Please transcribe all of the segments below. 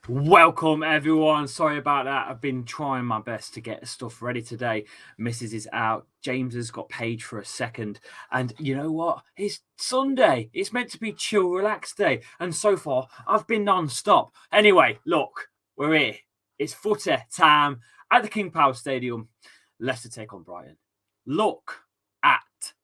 Welcome, everyone. Sorry about that. I've been trying my best to get stuff ready today. Mrs. is out. James has got paid for a second. And you know what? It's Sunday. It's meant to be chill, relaxed day. And so far, I've been non-stop. Anyway, look, we're here. It's footy time at the King Power Stadium. Leicester take on Brighton. Look at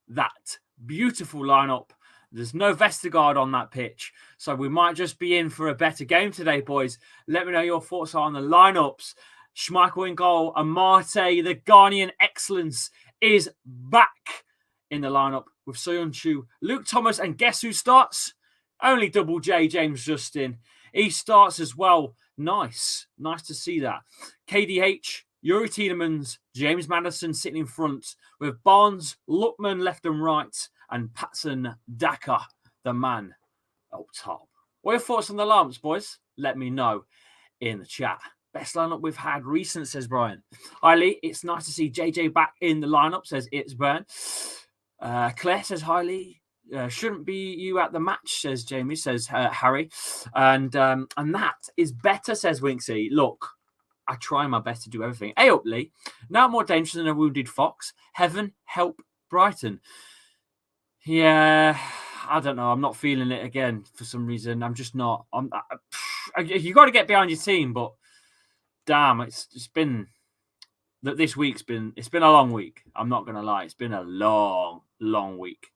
that beautiful lineup. There's no Vestergaard on that pitch, so we might just be in for a better game today, boys. Let me know your thoughts on the lineups. Schmeichel in goal, and Marte, the Ghanaian excellence, is back in the lineup with Soyuncu, Luke Thomas, and guess who starts? Only Double J, James Justin. He starts as well. Nice to see that. KDH, Yuri Tielemans, James Maddison sitting in front with Barnes, Lookman left and right, and Patson Daka, the man up top. What are your thoughts on the lineups, boys? Let me know in the chat. Best lineup we've had recent, says Brian. Hi, Lee. It's nice to see JJ back in the lineup, says It's Burn. Claire says, hi, Lee. Shouldn't be you at the match, says Jamie, says Harry. And that is better, says Winksy. Look, I try my best to do everything. Hey up, Lee. Now more dangerous than a wounded fox. Heaven help Brighton. Yeah, I don't know. I'm not feeling it again for some reason. I'm just not. You got to get behind your team, but damn, it's been that this week's been. It's been a long week. I'm not gonna lie. It's been a long week.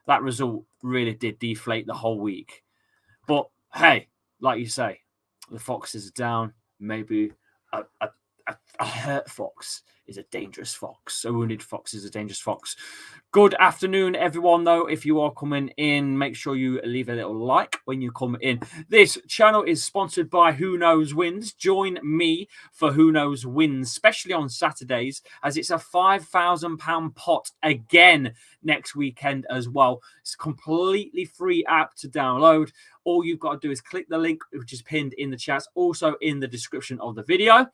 That result really did deflate the whole week. But hey, like you say, the Foxes are down. Maybe a hurt fox is a dangerous fox. A wounded fox is a dangerous fox. Good afternoon, everyone, though. If you are coming in, make sure you leave a little like when you come in. This channel is sponsored by Who Knows Wins. Join me for Who Knows Wins, especially on Saturdays, as it's a £5,000 pot again next weekend as well. It's a completely free app to download. All you've got to do is click the link, which is pinned in the chat, also in the description of the video.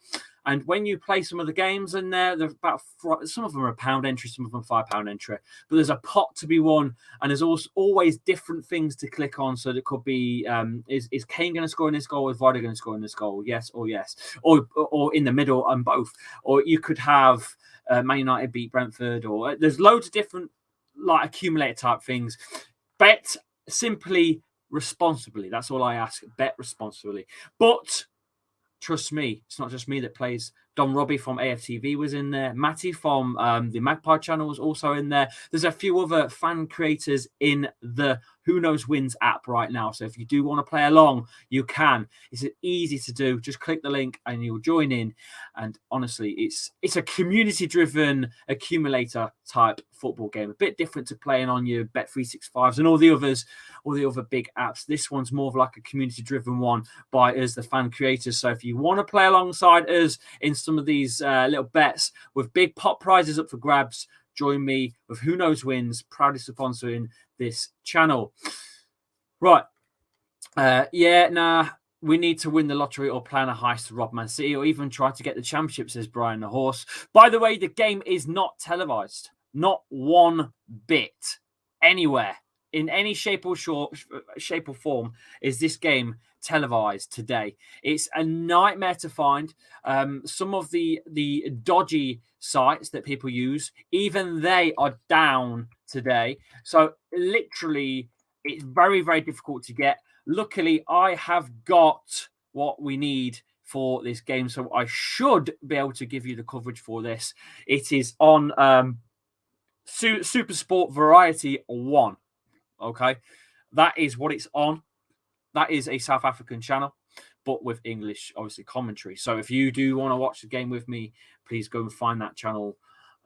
And when you play some of the games in there, about some of them are £1 entry, some of them £5 entry. But there's a pot to be won, and there's also always different things to click on. So it could be: is Kane going to score in this goal? Is Vardy going to score in this goal? Yes, or in the middle, and both. Or you could have Man United beat Brentford, or there's loads of different like accumulator type things. Bet simply responsibly. That's all I ask. Bet responsibly, but trust me, it's not just me that plays. Don Robbie from AFTV was in there. Matty from the Magpie channel was also in there. There's a few other fan creators in the Who Knows Wins app right now. So if you do want to play along, you can. It's easy to do. Just click the link and you'll join in. And honestly, it's a community-driven accumulator type football game. A bit different to playing on your Bet365s and all the other big apps. This one's more of like a community-driven one by us, the fan creators. So if you want to play alongside us in some of these little bets with big pot prizes up for grabs, join me with Who Knows Wins, proudly sponsoring this channel. Right. We need to win the lottery or plan a heist to rob Man City or even try to get the championship, says Brian the Horse. By the way, the game is not televised. Not one bit. Anywhere. In any shape or form is this game televised today. It's a nightmare to find. Some of the dodgy sites that people use, even they are down today. So literally, it's very, very difficult to get. Luckily, I have got what we need for this game, so I should be able to give you the coverage for this. It is on Super Sport Variety 1. Okay, that is what it's on. That is a South African channel, but with English, obviously, commentary. So if you do want to watch the game with me, please go and find that channel,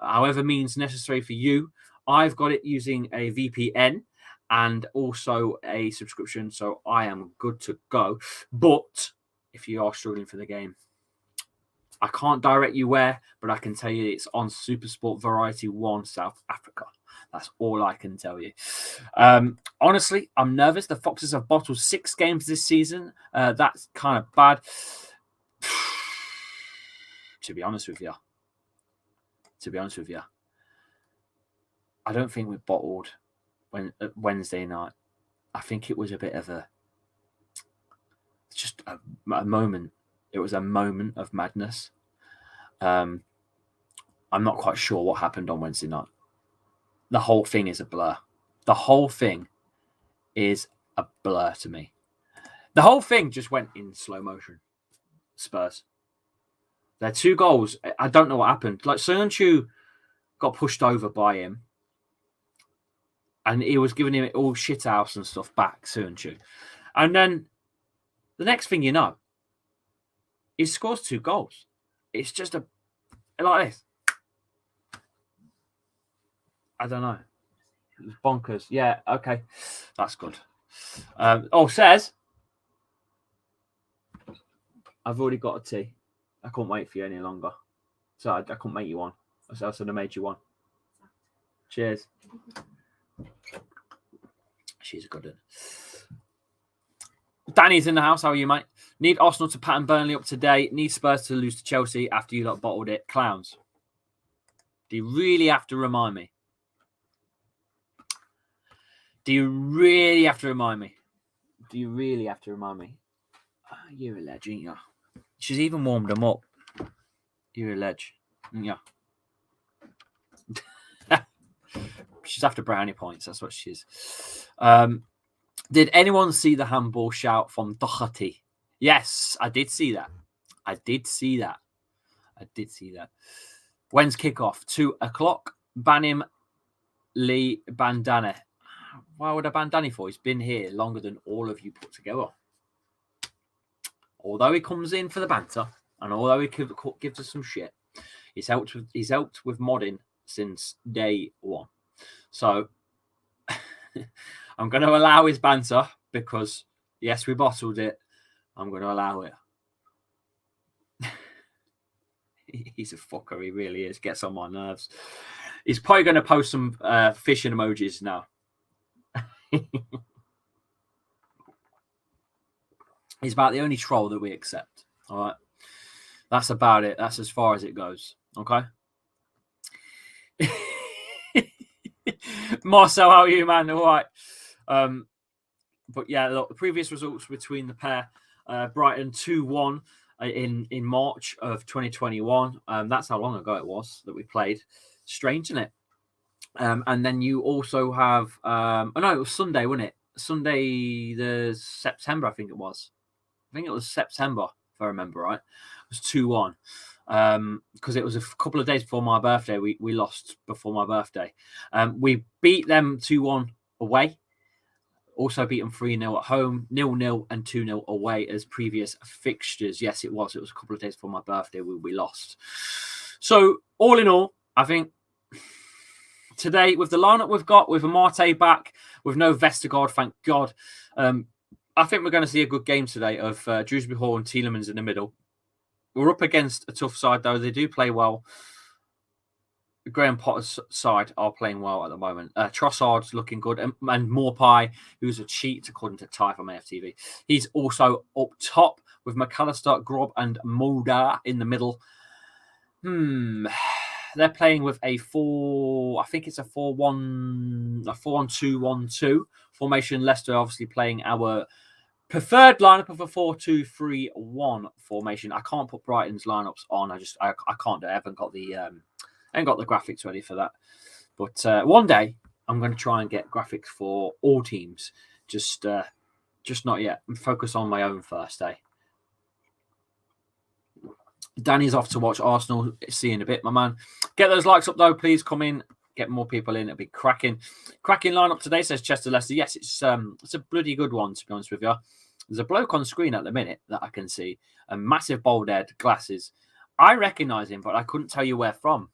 however means necessary for you. I've got it using a VPN and also a subscription, so I am good to go. But if you are struggling for the game, I can't direct you where, but I can tell you it's on Supersport Variety 1 South Africa. That's all I can tell you. Honestly, I'm nervous. The Foxes have bottled 6 games this season. That's kind of bad. To be honest with you, I don't think we bottled Wednesday night. I think it was a bit of a a moment. It was a moment of madness. I'm not quite sure what happened on Wednesday night. The whole thing is a blur. The whole thing is a blur to me. The whole thing just went in slow motion. Spurs. Their 2 goals, I don't know what happened. Like, Söyüncü got pushed over by him, and he was giving him all shit house and stuff back, Söyüncü. And then the next thing you know, he scores 2 goals. It's just like this. I don't know. It's bonkers. Yeah, okay. That's good. Says, I've already got a tea. I couldn't wait for you any longer. So I couldn't make you one. So I should have made you one. Cheers. She's a good one. Danny's in the house. How are you, mate? Need Arsenal to pattern Burnley up today. Need Spurs to lose to Chelsea after you lot bottled it. Clowns. Do you really have to remind me? Do you really have to remind me? Do you really have to remind me? Oh, you're a legend, yeah. She's even warmed them up. You're a ledge. Yeah. She's after brownie points. That's what she is. Did anyone see the handball shout from Doherty? Yes, I did see that. When's kickoff? 2:00. Ban him, Lee Bandana. Why would I ban Danny for? He's been here longer than all of you put together. Although he comes in for the banter, and although he gives us some shit, he's helped with modding since day 1. So I'm going to allow his banter because, yes, we bottled it. I'm going to allow it. He's a fucker. He really is. Gets on my nerves. He's probably going to post some fishing emojis now. He's about the only troll that we accept. All right. That's about it. That's as far as it goes. Okay. Marcel, how are you, man? All right. But yeah, look, the previous results between the pair, Brighton 2-1 in March of 2021. That's how long ago it was that we played. Strange, isn't it? And then you also have, it was Sunday, wasn't it? Sunday, the September, I think it was. I think it was September, if I remember right. It was 2-1. Because it was a couple of days before my birthday. We lost before my birthday. We beat them 2-1 away. Also beat them 3-0 at home, 0-0 and 2-0 away as previous fixtures. Yes, it was. It was a couple of days before my birthday we lost. So all in all, I think today with the lineup we've got, with Amate back, with no Vestergaard, thank God, I think we're going to see a good game today of Dewsbury Hall and Tielemans in the middle. We're up against a tough side, though. They do play well. Graham Potter's side are playing well at the moment. Trossard's looking good. And Morpie, who's a cheat, according to Ty from AFTV. He's also up top with McAllister, Grob, and Mulder in the middle. They're playing with a 4-1-2-1-2 formation. Leicester obviously playing our preferred lineup of a 4-2-3-1 formation. I can't put Brighton's lineups on. I can't do it. I haven't got the graphics ready for that. But one day I'm going to try and get graphics for all teams. Just not yet. And focus on my own first, eh? Danny's off to watch Arsenal. See you in a bit, my man. Get those likes up, though. Please come in. Get more people in. It'll be cracking. Cracking lineup today, says Chester Leicester. Yes, it's a bloody good one, to be honest with you. There's a bloke on screen at the minute that I can see. A massive bald head, glasses. I recognise him, but I couldn't tell you where from.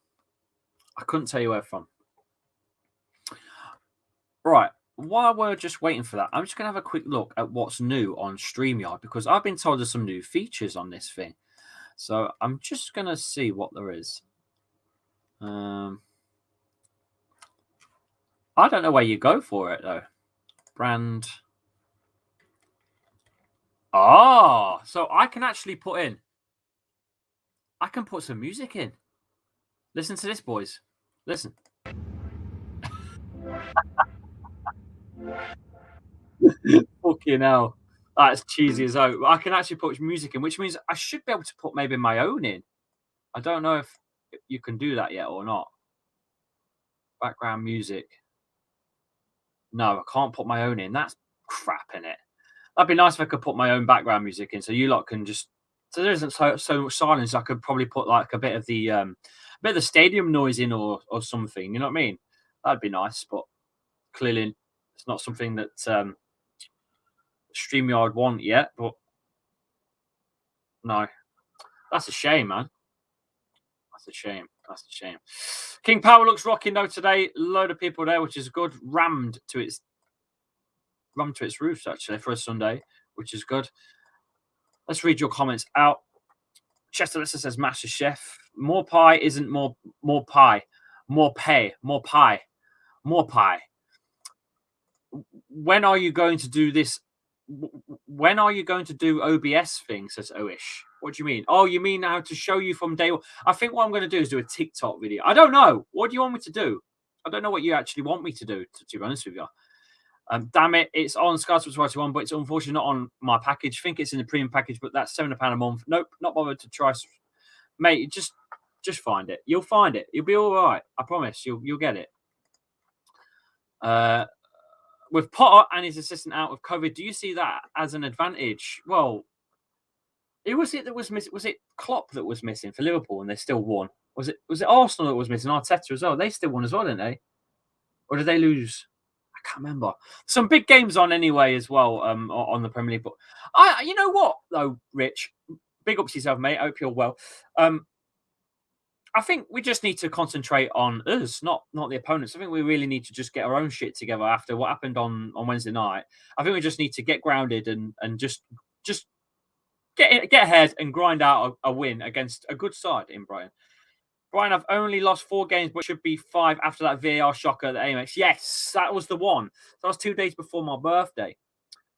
Right. While we're just waiting for that, I'm just going to have a quick look at what's new on StreamYard because I've been told there's some new features on this thing. So I'm just going to see what there is. I don't know where you go for it, though. Brand. So I can actually put some music in. Listen to this, boys. Listen. Fucking hell. That's cheesy as oh. I can actually put music in, which means I should be able to put maybe my own in. I don't know if you can do that yet or not. Background music. No, I can't put my own in. That's crap in it. That'd be nice if I could put my own background music in, so you lot can just. So there isn't so much silence. I could probably put like a bit of the stadium noise in or something. You know what I mean? That'd be nice, but clearly it's not something that StreamYard want yet. But no, that's a shame, man. That's a shame. That's a shame. King Power looks rocking though today. Load of people there, which is good. Rammed to its roofs actually for a Sunday, which is good. Let's read your comments out. Chester Lister says Master Chef. More pie isn't more pie. More pay. More pie. More pie. When are you going to do this? When are you going to do OBS thing? Says Oish. What do you mean? Oh, you mean now to show you from day one? I think what I'm going to do is do a TikTok video. I don't know. What do you want me to do? I don't know what you actually want me to do, to be honest with you. Damn it, it's on Sky Sports Variety 1, but it's unfortunately not on my package. I think it's in the premium package, but that's £7 a month. Nope, not bothered to try. Mate, just find it. You'll find it. You'll be all right. I promise. You'll get it. With Potter and his assistant out of COVID, do you see that as an advantage? Well, who was it that was missing? Was it Klopp that was missing for Liverpool and they still won? Was it Arsenal that was missing? Arteta as well. They still won as well, didn't they? Or did they lose? I can't remember. Some big games on anyway as well on the Premier League. But you know what though, Rich? Big ups to yourself, mate. I hope you're well. I think we just need to concentrate on us, not the opponents. I think we really need to just get our own shit together after what happened on Wednesday night. I think we just need to get grounded and just get ahead and grind out a win against a good side in Brighton. Brighton have only lost 4 games, but should be 5 after that VAR shocker at the Amex. Yes, that was the one. That was 2 days before my birthday.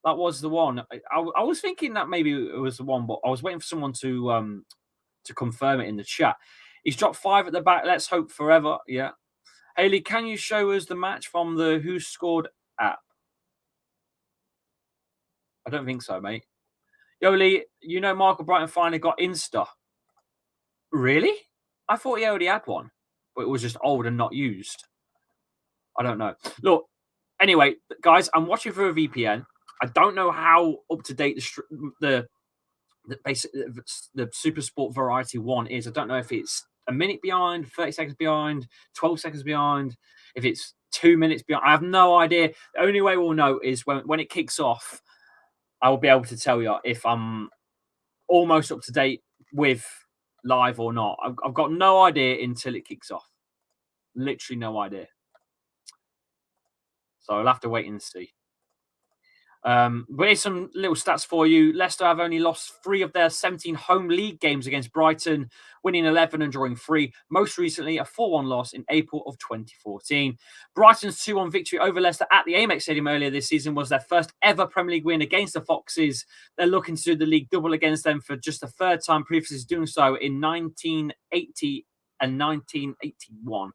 That was the one. I was thinking that maybe it was the one, but I was waiting for someone to confirm it in the chat. He's dropped 5 at the back. Let's hope forever. Yeah. Haley, can you show us the match from the Who Scored app? I don't think so, mate. Yo, Lee, you know Michael Brighton finally got Insta. Really? I thought he already had one, but it was just old and not used. I don't know. Look, anyway, guys, I'm watching through a VPN. I don't know how up to date the Super Sport Variety 1 is. I don't know if it's a minute behind, 30 seconds behind, 12 seconds behind, if it's 2 minutes behind. I have no idea. The only way we'll know is when it kicks off, I will be able to tell you if I'm almost up to date with live or not. I've got no idea until it kicks off. Literally no idea. So I'll have to wait and see. But here's some little stats for you. Leicester have only lost 3 of their 17 home league games against Brighton, winning 11 and drawing 3. Most recently, a 4-1 loss in April of 2014. Brighton's 2-1 victory over Leicester at the Amex Stadium earlier this season was their first ever Premier League win against the Foxes. They're looking to do the league double against them for just the 3rd time, previously doing so in 1980 and 1981.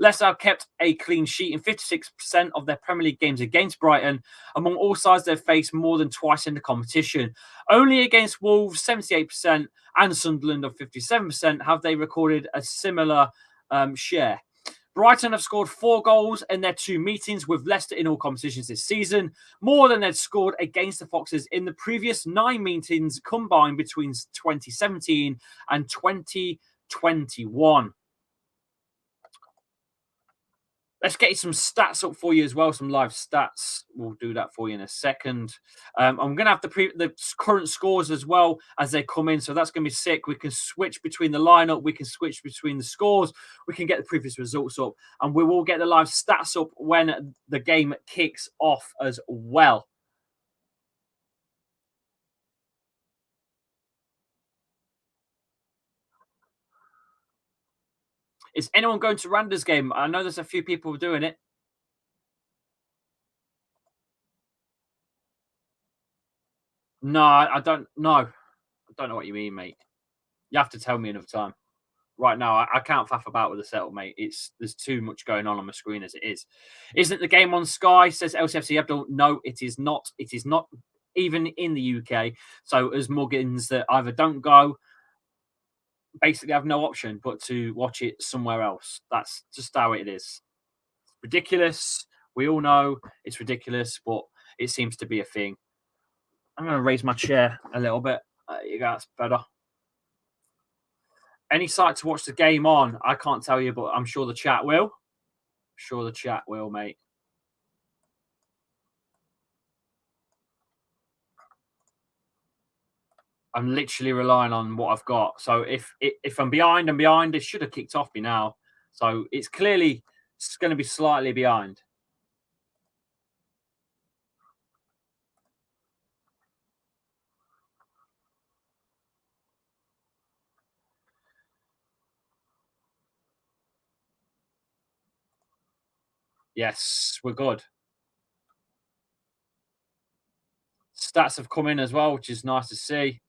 Leicester have kept a clean sheet in 56% of their Premier League games against Brighton. Among all sides they've faced more than twice in the competition. Only against Wolves, 78%, and Sunderland of 57% have they recorded a similar share. Brighton have scored 4 goals in their 2 meetings with Leicester in all competitions this season, more than they'd scored against the Foxes in the previous 9 meetings combined between 2017 and 2021. Let's get you some stats up for you as well, some live stats. We'll do that for you in a second. I'm going to have the current scores as well as they come in, so that's going to be sick. We can switch between the lineup. We can switch between the scores. We can get the previous results up, and we will get the live stats up when the game kicks off as well. Is anyone going to Randa's game? I know there's a few people doing it. No, I don't know. I don't know what you mean, mate. You have to tell me another time. Right now, I can't faff about with the setup, mate. There's too much going on my screen as it is. Isn't the game on Sky? Says LCFC Abdul. No, it is not. It is not. even in the UK. So as Muggins that either don't go, basically have no option but to watch it somewhere else. That's just how it is. Ridiculous. We all know it's ridiculous, but it seems to be a thing. I'm going to raise my chair a little bit. You guys better. Any site to watch the game on? I can't tell you, but I'm sure the chat will. Sure, the chat will, mate. I'm literally relying on what I've got. So if I'm behind, I'm behind. It should have kicked off me now. So it's clearly going to be slightly behind. Yes, we're good. Stats have come in as well, which is nice to see.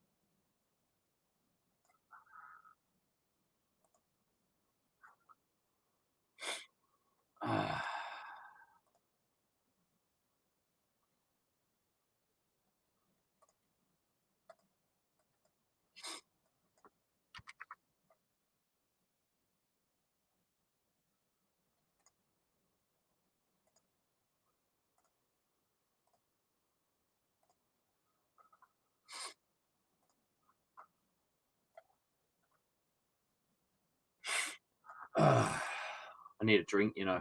I need a drink, you know.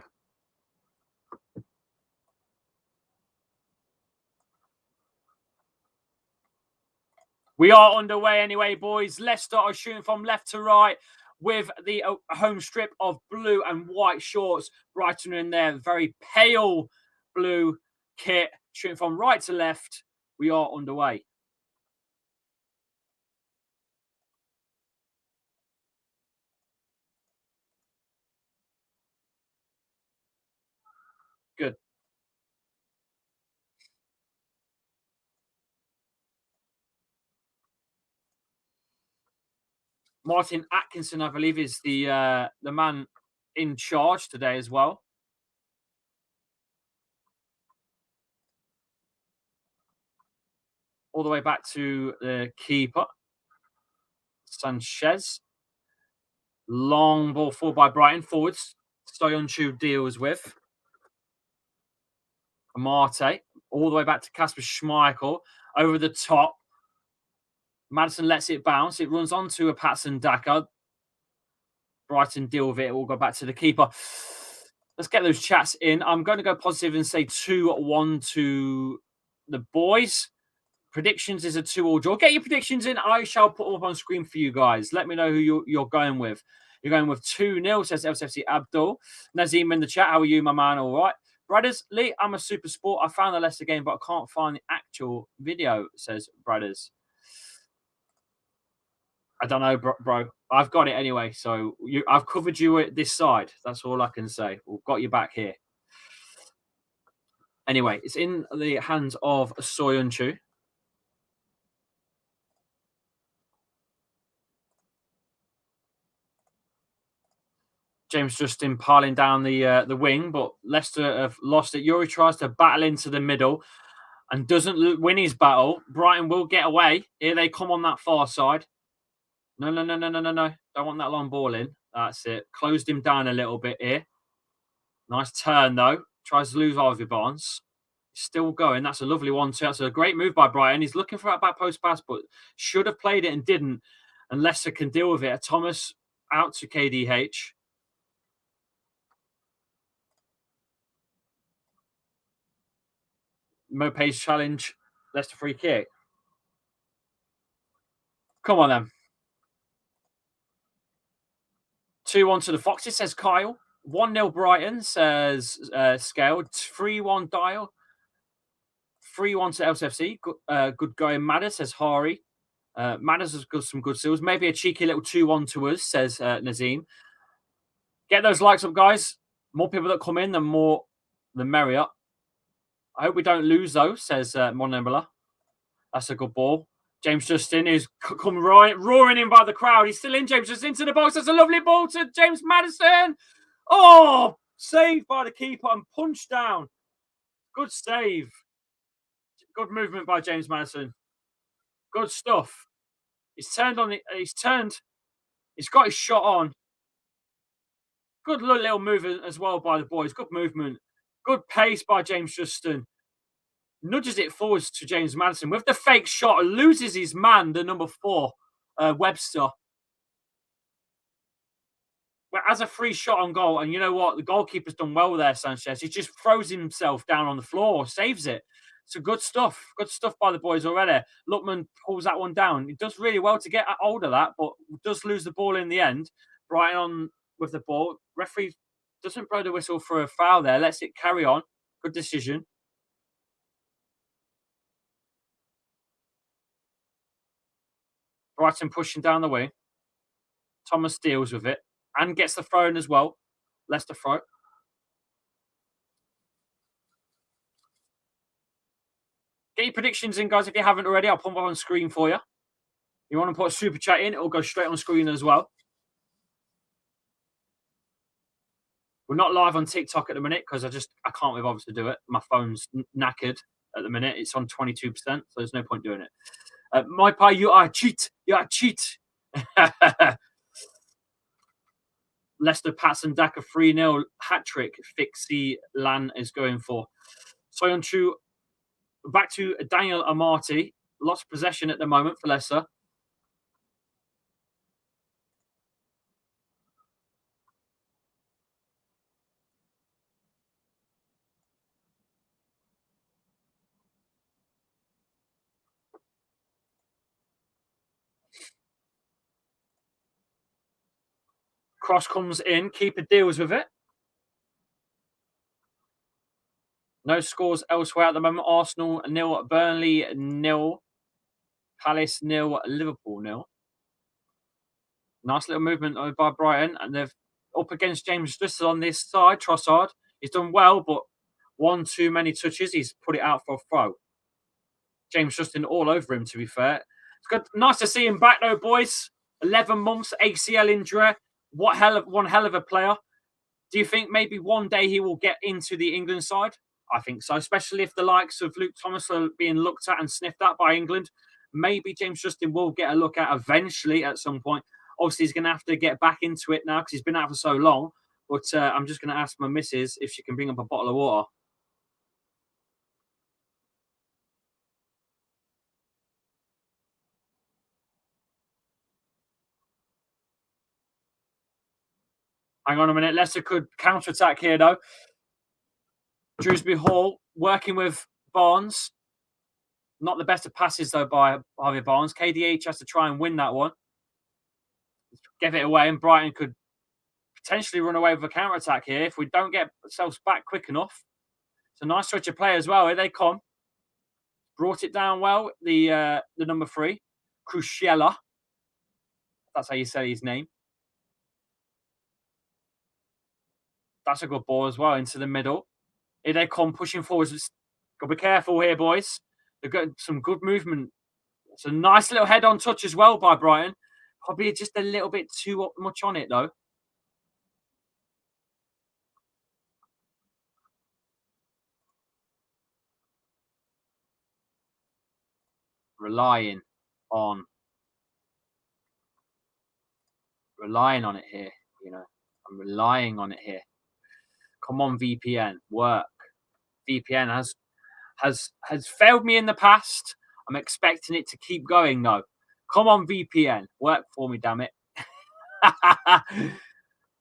We are underway anyway, boys. Leicester are shooting from left to right with the home strip of blue and white shorts. Brighton in their very pale blue kit, shooting from right to left. We are underway. Good. Martin Atkinson, I believe, is the man in charge today as well. All the way back to the keeper, Sanchez. Long ball forward by Brighton. Forwards. Soyuncu deals with Marte. All the way back to Kasper Schmeichel. Over the top. Maddison lets it bounce. It runs onto a Patson Daka. Brighton deal with it. We'll go back to the keeper. Let's get those chats in. I'm going to go positive and say 2-1 to the boys. Predictions is a 2-all draw. Get your predictions in. I shall put them up on screen for you guys. Let me know who you're going with. You're going with 2-0, says LCFC Abdul. Nazim in the chat. How are you, my man? All right. Brothers, Lee, I'm a super sport. I found the Leicester game, but I can't find the actual video, says Brothers. I don't know, bro. I've got it anyway. So I've covered you at this side. That's all I can say. We've got you back here. Anyway, it's in the hands of Soyuncu. James Justin piling down the wing, but Leicester have lost it. Yuri tries to battle into the middle and doesn't win his battle. Brighton will get away. Here they come on that far side. No. Don't want that long ball in. That's it. Closed him down a little bit here. Nice turn, though. Tries to lose Ivy Barnes. Still going. That's a lovely one, too. That's a great move by Brighton. He's looking for that back post pass, but should have played it and didn't. And Leicester can deal with it. Thomas out to KDH. Mope's challenge. Leicester free kick. Come on, then. 2-1 to the Foxes, says Kyle. 1-0 Brighton, says Scale. 3-1 Dial. 3-1 to LCFC. Good guy Madders, says Hari. Madders has got some good skills. Maybe a cheeky little 2-1 to us, says Nazim. Get those likes up, guys. More people that come in, the merrier. I hope we don't lose, though, says Monembala. That's a good ball. James Justin is come roaring in by the crowd. He's still in. James Justin into the box. That's a lovely ball to James Maddison. Oh, saved by the keeper and punched down. Good save. Good movement by James Madison. Good stuff. He's turned on it. He's turned. He's got his shot on. Good little movement as well by the boys. Good movement. Good pace by James Justin. Nudges it forwards to James Madison with the fake shot. Loses his man, the number 4, Webster. But as a free shot on goal, and you know what? The goalkeeper's done well there, Sanchez. He just throws himself down on the floor, saves it. So good stuff. Good stuff by the boys already. Lookman pulls that one down. He does really well to get hold of that, but does lose the ball in the end. Brighton on with the ball. Referee doesn't blow the whistle for a foul there. Lets it carry on. Good decision. Brighton pushing down the wing. Thomas deals with it and gets the throw in as well. Leicester throw. Get your predictions in, guys, if you haven't already. I'll put them on screen for you. You want to put a super chat in, it'll go straight on screen as well. We're not live on TikTok at the minute because I can't be bothered to do it. My phone's knackered at the minute. It's on 22%, so there's no point doing it. My pie, you are a cheat. You are a cheat. Leicester Patson Daka 3-0 hat trick. Fixie Lan is going for. Soyuncu back to Daniel Amati. Lost possession at the moment for Leicester. Cross comes in. Keeper deals with it. No scores elsewhere at the moment. Arsenal 0, Burnley 0, Palace 0, Liverpool 0. Nice little movement by Brighton, and they've up against James Justin on this side. Trossard, he's done well, but one too many touches. He's put it out for a throw. James Justin all over him, to be fair. It's good. Nice to see him back, though, boys. 11 months, ACL injury. One hell of a player. Do you think maybe one day he will get into the England side? I think so, especially if the likes of Luke Thomas are being looked at and sniffed at by England. Maybe James Justin will get a look at eventually at some point. Obviously, he's going to have to get back into it now because he's been out for so long. But I'm just going to ask my missus if she can bring up a bottle of water. Hang on a minute. Leicester could counter-attack here, though. Dewsbury Hall working with Barnes. Not the best of passes, though, by Harvey Barnes. KDH has to try and win that one. Give it away, and Brighton could potentially run away with a counter-attack here if we don't get ourselves back quick enough. It's a nice stretch of play as well. Here they come. Brought it down well, the number 3, Cruciella. That's how you say his name. That's a good ball as well into the middle. Here they come, pushing forwards. Got to be careful here, boys. They've got some good movement. It's a nice little head-on touch as well by Brighton. Probably just a little bit too much on it, though. Relying on it here, you know. I'm relying on it here. Come on, VPN, work. VPN has failed me in the past. I'm expecting it to keep going though. Come on, VPN, work for me, damn it.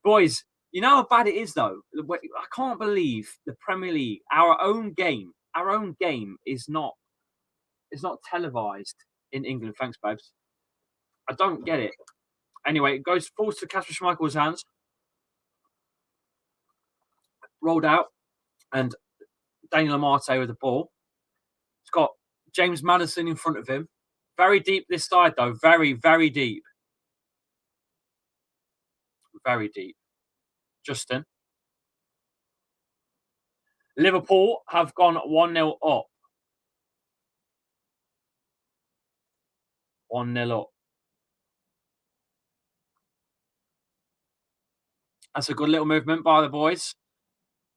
Boys, you know how bad it is though. I can't believe the Premier League, our own game is not televised in England. Thanks, babes. I don't get it. Anyway, it falls to Kasper Schmeichel's hands. Rolled out, and Daniel Amate with the ball. He's got James Madison in front of him. Very deep this side, though. Very, very deep. Very deep. Justin. Liverpool have gone 1-0 up. 1-0 up. That's a good little movement by the boys.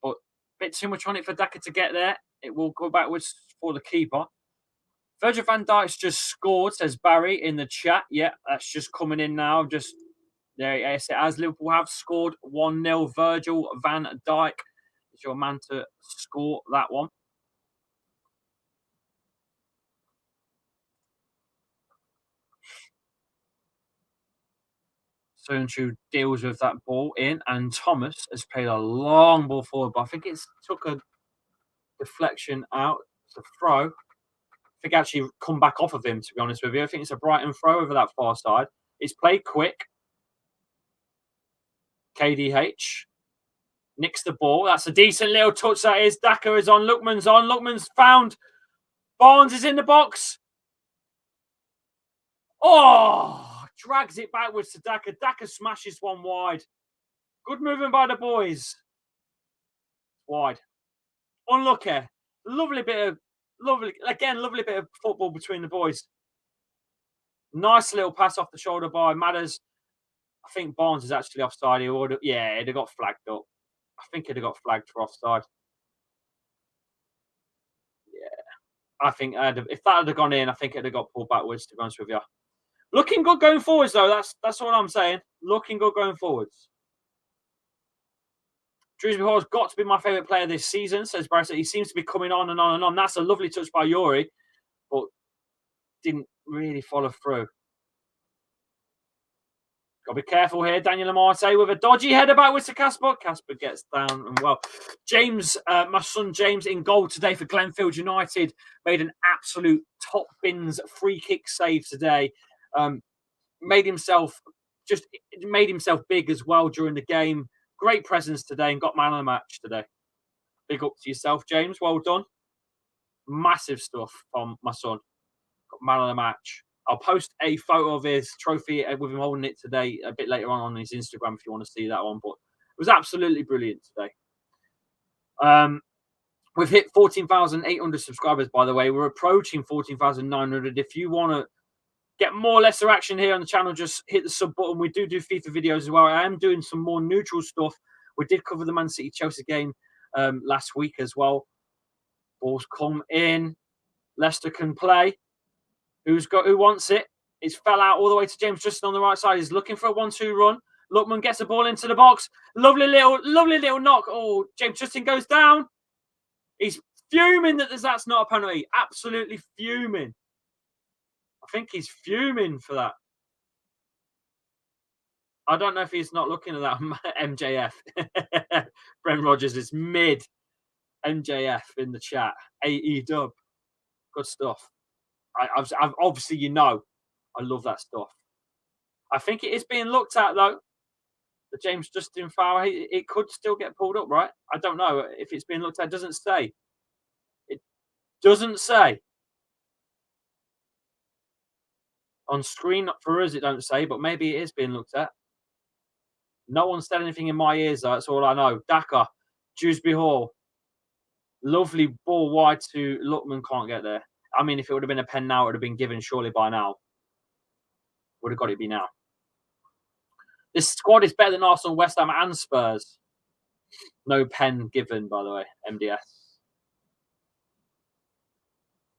But a bit too much on it for Daka to get there. It will go backwards for the keeper. Virgil van Dijk's just scored, says Barry in the chat. Yeah, that's just coming in now. Just there, yes, it has. Liverpool have scored 1-0. Virgil van Dijk is your man to score that one. Soonchu deals with that ball in, and Thomas has played a long ball forward, but I think it's took a deflection out to throw. I think actually come back off of him, to be honest with you. I think it's a Brighton throw over that far side. It's played quick. KDH nicks the ball. That's a decent little touch, that is. Daka is on. Lookman's on. Lookman's found. Barnes is in the box. Oh, drags it backwards to Daka. Daka smashes one wide. Good movement by the boys. Wide. Unlucky. Lovely bit of football between the boys. Nice little pass off the shoulder by Matters. I think Barnes is actually offside. It'd have got flagged up. I think it'd have got flagged for offside. Yeah. I think if that had gone in, I think it'd have got pulled backwards, to be honest with you. Looking good going forwards, though. That's all I'm saying. Looking good going forwards. Dewsbury Hall's got to be my favourite player this season, says Bryce. He seems to be coming on and on and on. That's a lovely touch by Yuri, but didn't really follow through. Got to be careful here. Daniel Amarte with a dodgy header backwards to Casper. Casper gets down and well. James, my son James, in goal today for Glenfield United, made an absolute top bins free kick save today. Made himself big as well during the game. Great presence today and got man of the match today. Big up to yourself, James. Well done. Massive stuff from my son. Got man of the match. I'll post a photo of his trophy with him holding it today a bit later on his Instagram if you want to see that one. But it was absolutely brilliant today. We've hit 14,800 subscribers, by the way. We're approaching 14,900. If you want to get more Leicester action here on the channel, just hit the sub button. We do FIFA videos as well. I am doing some more neutral stuff. We did cover the Man City Chelsea game last week as well. Balls come in. Leicester can play. Who wants it? It's fell out all the way to James Justin on the right side. He's looking for a 1-2 run. Lookman gets the ball into the box. Lovely little knock. Oh, James Justin goes down. He's fuming that that's not a penalty. Absolutely fuming. I think he's fuming for that. I don't know if he's not looking at that MJF. Brent Rogers is mid MJF in the chat. AE dub. Good stuff. I've obviously, I love that stuff. I think it is being looked at, though. The James Justin foul, it could still get pulled up, right? I don't know if it's being looked at. It doesn't say. It doesn't say. On screen for us, it don't say, but maybe it is being looked at. No one said anything in my ears, though. That's all I know. Daka, Dewsbury Hall. Lovely ball wide to Lookman. Can't get there. I mean, if it would have been a pen now, it would have been given surely by now. Would have got it be now. This squad is better than Arsenal, West Ham and Spurs. No pen given, by the way, MDS.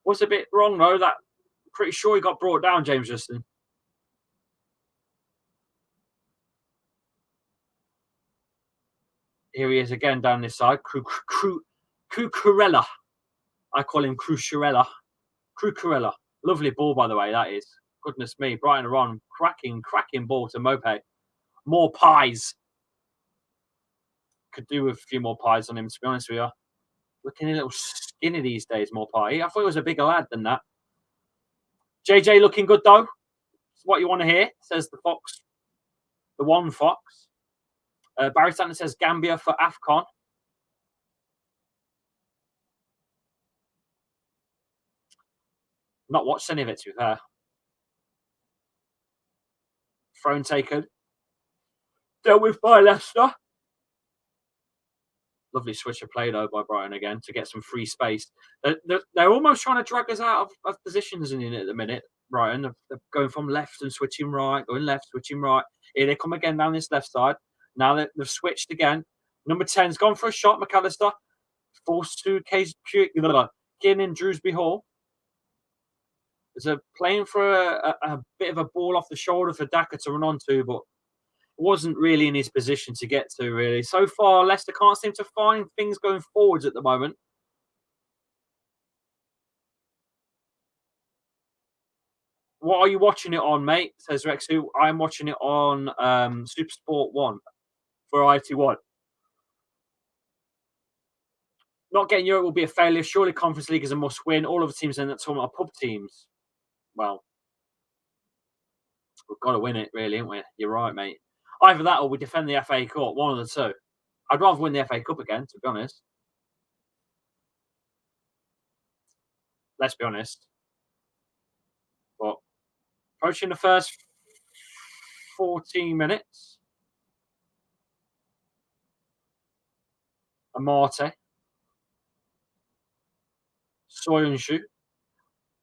Was a bit wrong, though. That pretty sure he got brought down, James Justin. Here he is again down this side. Cucurella. I call him Crucurella. Cucurella. Lovely ball, by the way, that is. Goodness me. Brighton are on. Cracking ball to Mope. More pies. Could do with a few more pies on him, to be honest with you. Looking a little skinny these days, more pie. I thought he was a bigger lad than that. JJ looking good, though. It's what you want to hear, says the Fox. The one Fox. Barry Stanton says Gambia for AFCON. Not watched any of it, to be fair. Throne taken. Dealt with by Leicester. Lovely switch of play, though, by Brighton again to get some free space. They're almost trying to drag us out of positions in it at the minute, Brighton. They're going from left and switching right, going left, switching right. Here they come again down this left side. Now they've switched again. Number 10's gone for a shot, McAllister. Forced to Keenan Dewsbury Hall. There's a playing for a bit of a ball off the shoulder for Daka to run onto, but wasn't really in his position to get to, really. So far, Leicester can't seem to find things going forwards at the moment. What are you watching it on, mate? Says Rexu. I'm watching it on Super Sport 1, Variety 1. Not getting Europe will be a failure. Surely Conference League is a must win. All of the teams in that tournament are pub teams. Well, we've got to win it, really, haven't we? You're right, mate. Either that or we defend the FA Cup. One of the two. I'd rather win the FA Cup again, to be honest. Let's be honest. But approaching the first 14 minutes. Amate. Soyunshu.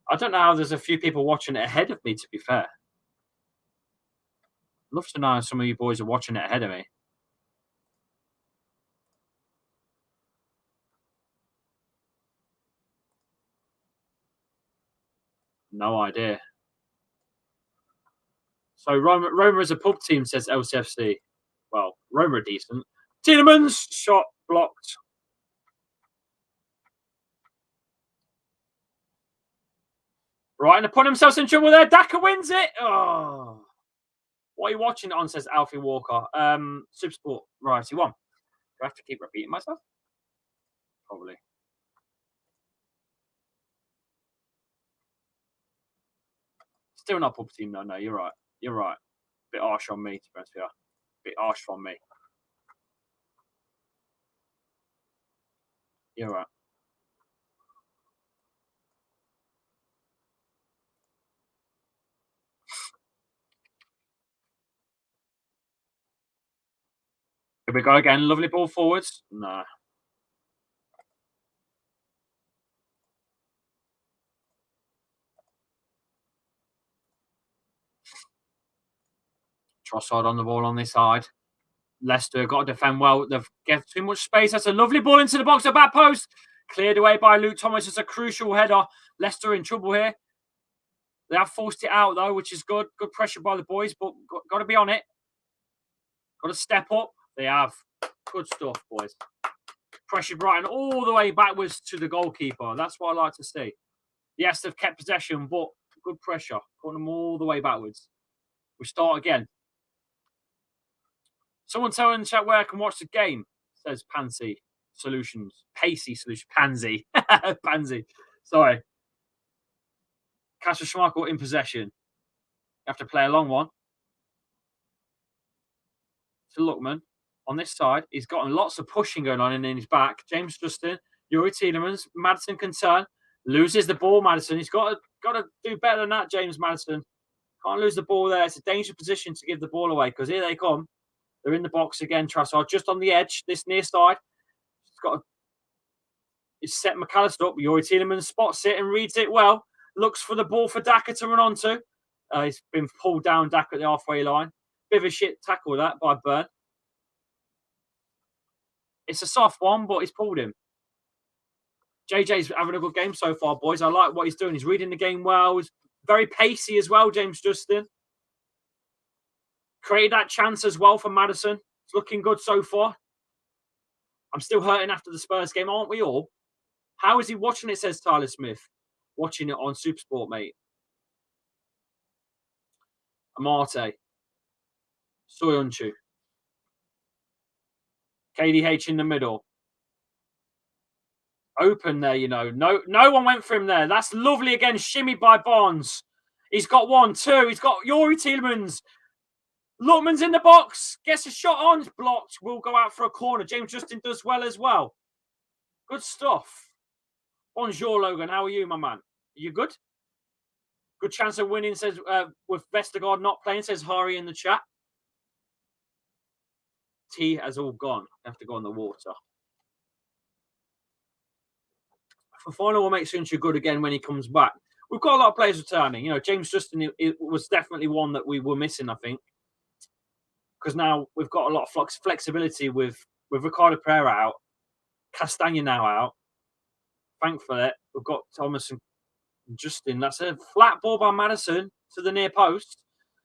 I don't know how there's a few people watching it ahead of me, to be fair. I'd love to know how some of you boys are watching it ahead of me. No idea. So Roma is a pub team, says LCFC. Well, Roma are decent. Tielemans, shot blocked. Brighton have put themselves in trouble there. Daka wins it. Oh. What are you watching it on, says Alfie Walker. Supersport Variety 1. Do I have to keep repeating myself? Probably. Still not pub team, though. No, you're right. You're right. Bit harsh on me, to be honest with you. Bit harsh from me. You're right. Here we go again. Lovely ball forwards. No. Trossard on the ball on this side. Leicester got to defend well. They've given too much space. That's a lovely ball into the box. The back post. Cleared away by Luke Thomas. It's a crucial header. Leicester in trouble here. They have forced it out, though, which is good. Good pressure by the boys, but got to be on it. Got to step up. They have. Good stuff, boys. Pressure Brighton all the way backwards to the goalkeeper. That's what I like to see. Yes, they've kept possession, but good pressure. Putting them all the way backwards. We start again. Someone tell in the chat where I can watch the game, says Pansy Solutions. Pacey Solutions. Pansy. Pansy. Sorry. Kasper Schmeichel in possession. You have to play a long one. To Lookman on this side. He's got lots of pushing going on in his back. James Justin, Yuri Tielemans, Madison can turn. Loses the ball, Madison. He's got to do better than that, James Madison. Can't lose the ball there. It's a dangerous position to give the ball away because here they come. They're in the box again, Trossard, just on the edge, this near side. He's set McAllister up. Yuri Tielemans spots it and reads it well. Looks for the ball for Daka to run onto. He's been pulled down, Daka at the halfway line. Bit of a shit tackle that by Burn. It's a soft one, but he's pulled him. JJ's having a good game so far, boys. I like what he's doing. He's reading the game well. He's very pacey as well, James Justin. Created that chance as well for Madison. It's looking good so far. I'm still hurting after the Spurs game, aren't we all? How is he watching it, says Tyler Smith. Watching it on Supersport, mate. Amate. Soyuncu. KDH in the middle. Open there, you know. No one went for him there. That's lovely again. Shimmy by Barnes. He's got 1, 2. He's got Yuri Tielemans. Lookman's in the box. Gets a shot on. It's blocked. Will go out for a corner. James Justin does well as well. Good stuff. Bonjour, Logan. How are you, my man? Are you good? Good chance of winning, says with Vestergaard not playing, says Hari in the chat. Tea has all gone. Have to go in the water. Fofana will make Sunchu good again when he comes back. We've got a lot of players returning. You know, James Justin it was definitely one that we were missing, I think. Because now we've got a lot of flexibility with Ricardo Pereira out, Castagna now out. Thankfully, we've got Thomas and Justin, that's a flat ball by Maddison to the near post.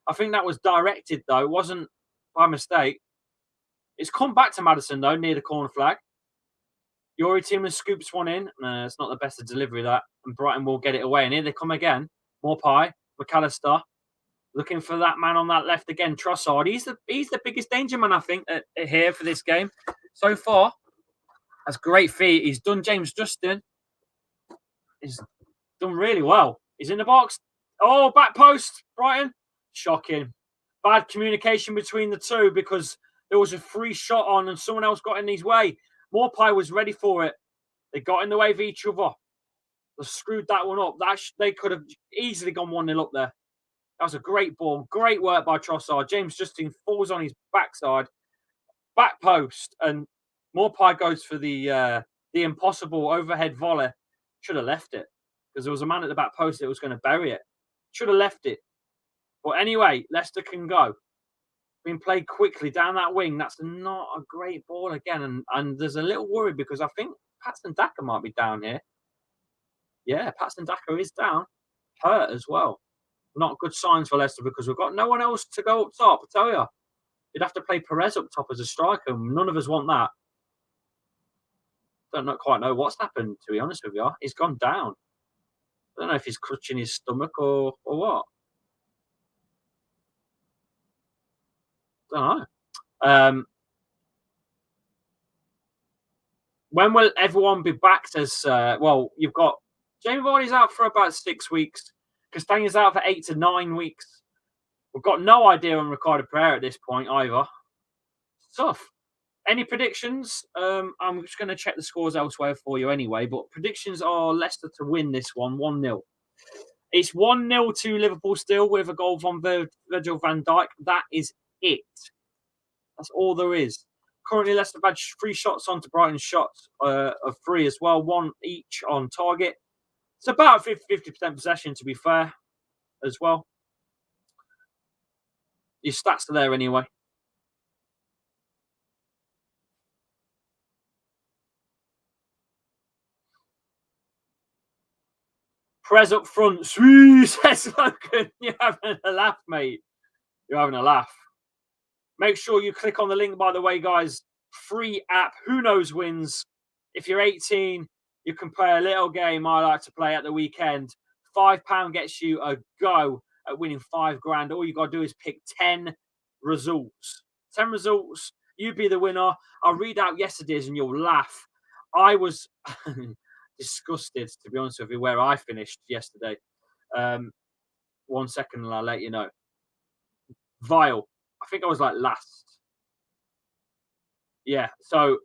I think that was directed though. It wasn't by mistake. It's come back to Maddison though, near the corner flag. Yori Tielemans scoops one in. No, it's not the best of delivery that, and Brighton will get it away. And here they come again. Morpie, McAllister, looking for that man on that left again. Trossard. He's the biggest danger man I think here for this game so far. That's great feat. He's done James Justin. He's done really well. He's in the box. Oh, back post, Brighton. Shocking. Bad communication between the two because there was a free shot on and someone else got in his way. Morpie was ready for it. They got in the way of each other. They screwed that one up. They could have easily gone 1-0 up there. That was a great ball. Great work by Trossard. James Justin falls on his backside. Back post. And Morpie goes for the impossible overhead volley. Should have left it. Because there was a man at the back post that was going to bury it. Should have left it. But anyway, Leicester can go. Being played quickly down that wing. That's not a great ball again. And there's a little worry because I think Patson Daka might be down here. Yeah, Patson Daka is down. Hurt as well. Not good signs for Leicester because we've got no one else to go up top. I tell you. You'd have to play Perez up top as a striker. None of us want that. Don't quite know what's happened, to be honest with you. He's gone down. I don't know if he's clutching his stomach or what. Don't know. When will everyone be back? Says, well, you've got Jamie Vardy's out for about 6 weeks. Castagna's out for 8 to 9 weeks. We've got no idea on Ricardo Pereira at this point either. It's tough. Any predictions? I'm just going to check the scores elsewhere for you anyway, but predictions are Leicester to win this one 1-0. It's 1-0 to Liverpool still with a goal from Virgil van Dijk. That is it. That's all there is. Currently, Leicester have had 3 shots onto Brighton's shots of 3 as well, 1 each on target. It's about 50% possession, to be fair, as well. Your stats are there anyway. Perez up front. Sweet, says Logan. You're having a laugh, mate. You're having a laugh. Make sure you click on the link, by the way, guys. Free app. Who knows wins. If you're 18, you can play a little game I like to play at the weekend. £5 gets you a go at winning £5 grand. All you got to do is pick 10 results. 10 results. You be the winner. I'll read out yesterday's and you'll laugh. I was disgusted, to be honest with you, where I finished yesterday. 1 second and I'll let you know. Vile. I think I was like last. Yeah, so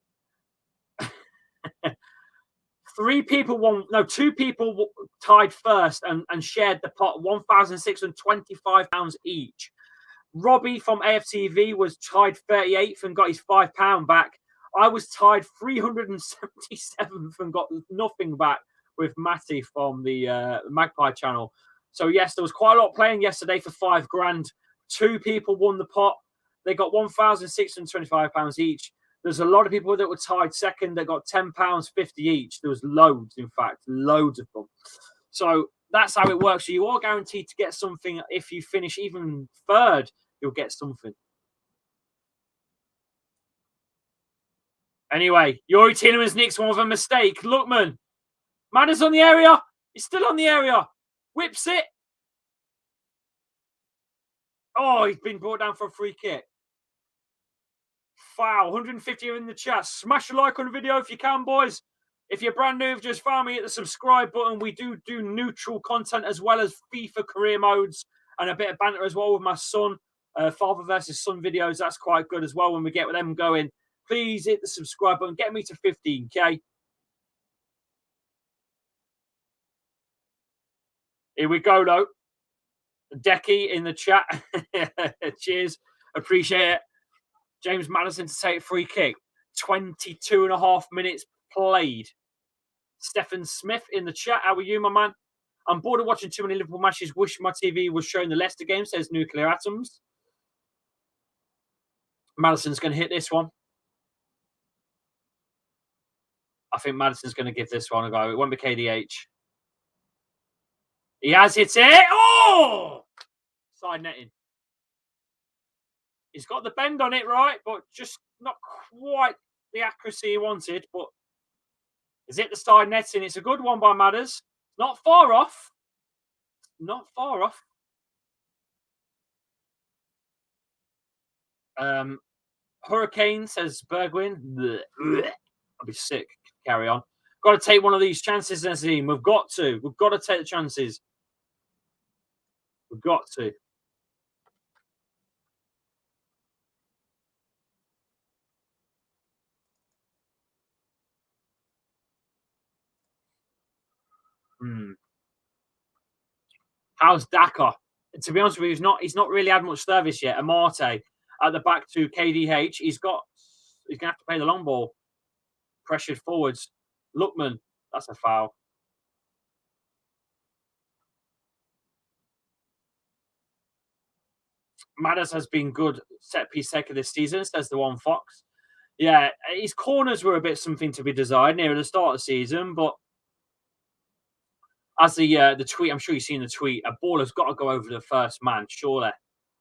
2 people tied first and shared the pot, £1,625 each. Robbie from AFTV was tied 38th and got his £5 back. I was tied 377th and got nothing back with Matty from the Magpie channel. So yes, there was quite a lot playing yesterday for £5 grand. 2 people won the pot. They got £1,625 each. There's a lot of people that were tied second that got £10.50 each. There was loads, in fact, loads of them. So that's how it works. So you are guaranteed to get something. If you finish even third, you'll get something. Anyway, Yori Tielemans nicks one with a mistake. Lookman. Madden's on the area. He's still on the area. Whips it. Oh, he's been brought down for a free kick. Foul. 150 in the chat. Smash a like on the video if you can, boys. If you're brand new, just found me, hit the subscribe button. We do neutral content as well as FIFA career modes and a bit of banter as well with my son. Father versus son videos. That's quite good as well when we get them going. Please hit the subscribe button. Get me to 15k. Here we go, though. Decky in the chat. Cheers. Appreciate it. James Maddison to take a free kick. 22.5 minutes played. Stephen Smith in the chat. How are you, my man? I'm bored of watching too many Liverpool matches. Wish my TV was showing the Leicester game, says Nuclear Atoms. Maddison's going to hit this one. I think Maddison's going to give this one a go. It won't be KDH. He has hit it. Oh! Side netting. He's got the bend on it, right? But just not quite the accuracy he wanted. But is it the side netting? It's a good one by Madders. Not far off. Not far off. Hurricane, says Bergwin. I'll be sick. Carry on. Got to take one of these chances, Nazim. We've got to. We've got to take the chances. We've got to. Hmm. How's Daka? To be honest with you, he's not really had much service yet. Amate at the back to KDH. He's gonna have to play the long ball. Pressured forwards. Lookman, that's a foul. Madders has been good set piece taker this season, says the one Fox. Yeah, his corners were a bit something to be desired near the start of the season, but as the tweet, I'm sure you've seen the tweet, a ball has got to go over the first man, surely,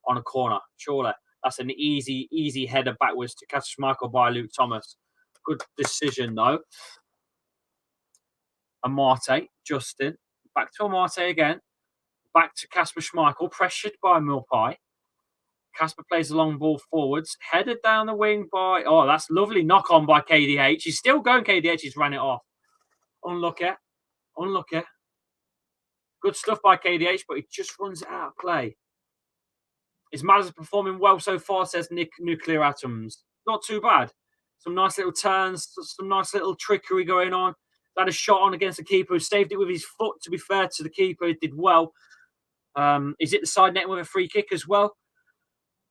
on a corner, surely. That's an easy header backwards to catch Michael by Luke Thomas. Good decision, though. Amate, Justin. Back to Amate again. Back to Kasper Schmeichel, pressured by Milpai. Kasper plays the long ball forwards, headed down the wing by... Oh, that's lovely knock on by KDH. He's still going, KDH. He's ran it off. Unlucky. Unlucky. Good stuff by KDH, but he just runs it out of play. His Madders performing well so far, says Nick Nuclear Atoms. Not too bad. Some nice little turns, some nice little trickery going on. Had a shot on against the keeper who saved it with his foot, to be fair to the keeper. He did well. Is it the side net with a free kick as well?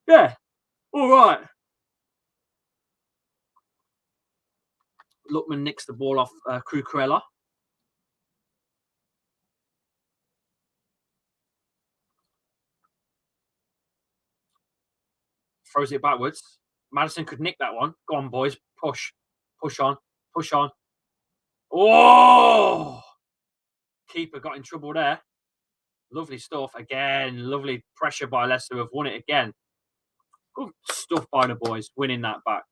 Yeah. All right. Lookman nicks the ball off Cucurella. Throws it backwards. Madison could nick that one. Go on, boys. Push. Push on. Push on. Oh! Keeper got in trouble there. Lovely stuff. Again, lovely pressure by Leicester, who have won it again. Good stuff by the boys, winning that back.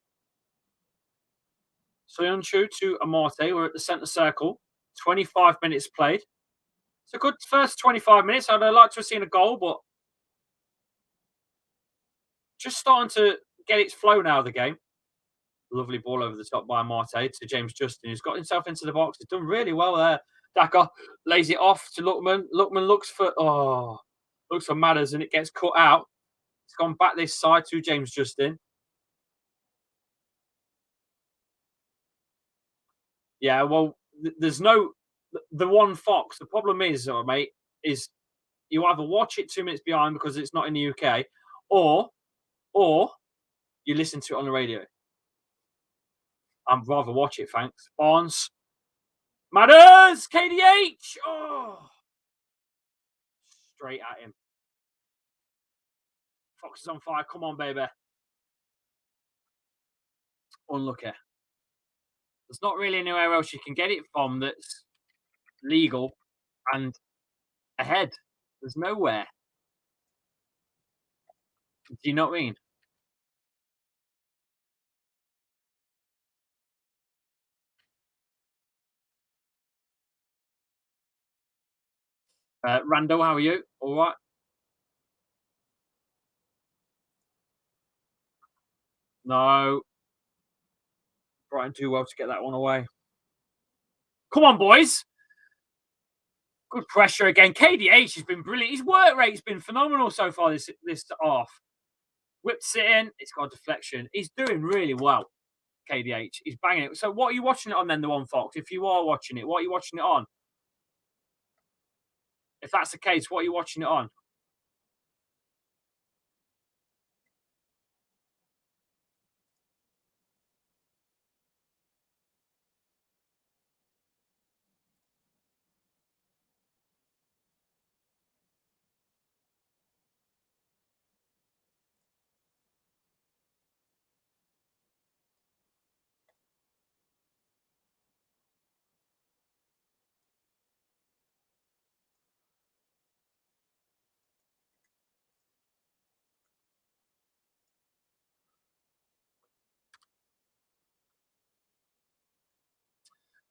Soyuncu to Amate. We're at the centre circle. 25 minutes played. It's a good first 25 minutes. I'd like to have seen a goal, but just starting to get its flow now of the game. Lovely ball over the top by Amate to James Justin, who's got himself into the box. He's done really well there. Daka lays it off to Lookman. Lookman looks for Madders, and it gets cut out. It's gone back this side to James Justin. Yeah, well, there's no the one Fox. The problem is, mate, is you either watch it 2 minutes behind because it's not in the UK, or you listen to it on the radio. I'd rather watch it, thanks. Barnes. Matters! KDH! Oh! Straight at him. Fox is on fire. Come on, baby. Unlucky. There's not really anywhere else you can get it from that's legal and ahead. There's nowhere. Do you know what I mean? Randall, how are you? All right. No. Brighton too well to get that one away. Come on, boys. Good pressure again. KDH has been brilliant. His work rate's been phenomenal so far this half. Whips it in. It's got a deflection. He's doing really well, KDH. He's banging it. So what are you watching it on then, the one Fox? If you are watching it, what are you watching it on? If that's the case, what are you watching it on?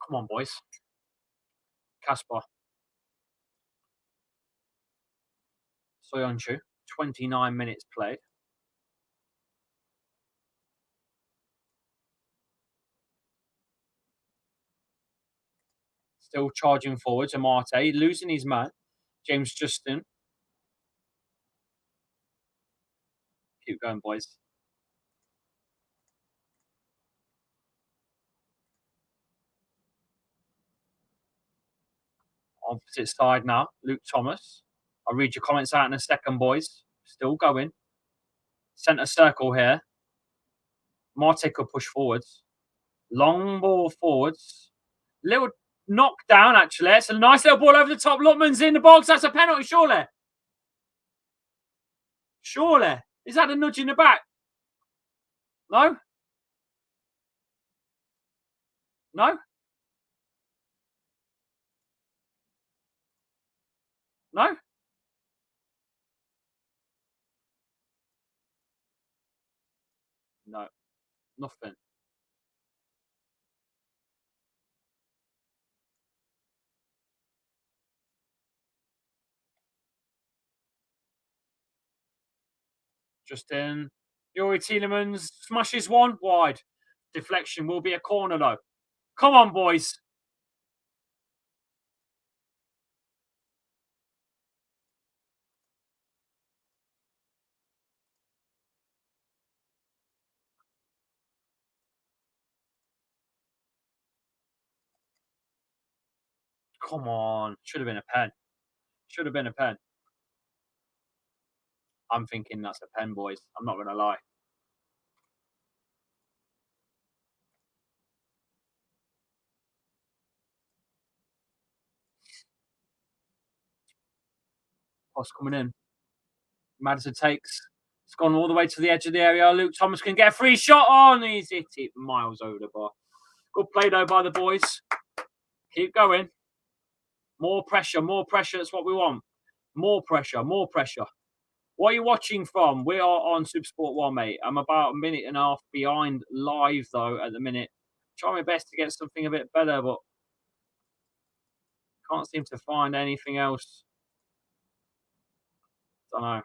Come on, boys. Casper. Soyuncu. 29 minutes played. Still charging forwards. Amate losing his man. James Justin. Keep going, boys. Opposite side now. Luke Thomas. I'll read your comments out in a second, boys. Still going. Centre circle here. Marte could push forwards. Long ball forwards. Little knockdown, actually. It's a nice little ball over the top. Lookman's in the box. That's a penalty, surely. Surely. Is that a nudge in the back? No? No? No? No. Nothing. Justin. Yuri Tielemans smashes one wide. Deflection will be a corner, though. Come on, boys. Come on. Should have been a pen. Should have been a pen. I'm thinking that's a pen, boys. I'm not going to lie. Cross coming in. Madison takes. It's gone all the way to the edge of the area. Luke Thomas can get a free shot on. He's hit it miles over the bar. Good play, though, by the boys. Keep going. More pressure, more pressure. That's what we want. More pressure, more pressure. What are you watching from? We are on Supersport 1, mate. I'm about a minute and a half behind live, though, at the minute. Try my best to get something a bit better, but can't seem to find anything else. Don't know.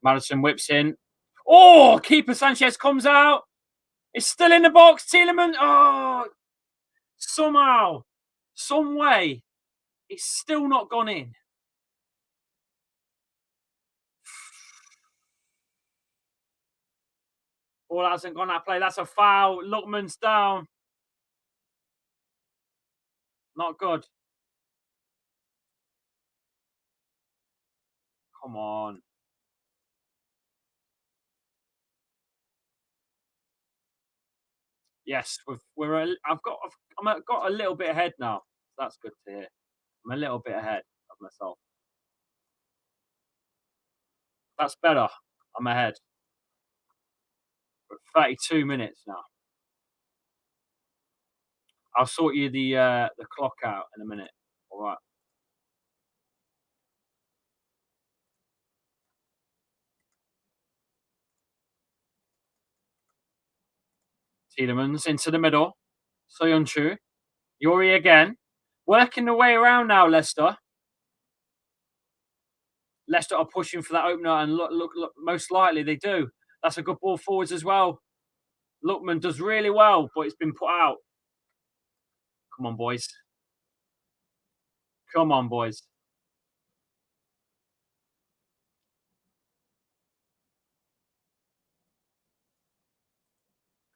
Madison whips in. Oh, keeper Sanchez comes out. It's still in the box. Tielemans. Oh, somehow, some way, it's still not gone in. Oh, that hasn't gone that play. That's a foul. Lookman's down. Not good. Come on. Yes, I've got a little bit ahead now. That's good to hear. I'm a little bit ahead of myself. That's better. I'm ahead. We're 32 minutes now. I'll sort you the clock out in a minute. All right. Tielemans into the middle. Soyuncu. Yuri again. Working the way around now, Leicester. Leicester are pushing for that opener, and look, most likely they do. That's a good ball forwards as well. Lookman does really well, but it's been put out. Come on, boys. Come on, boys.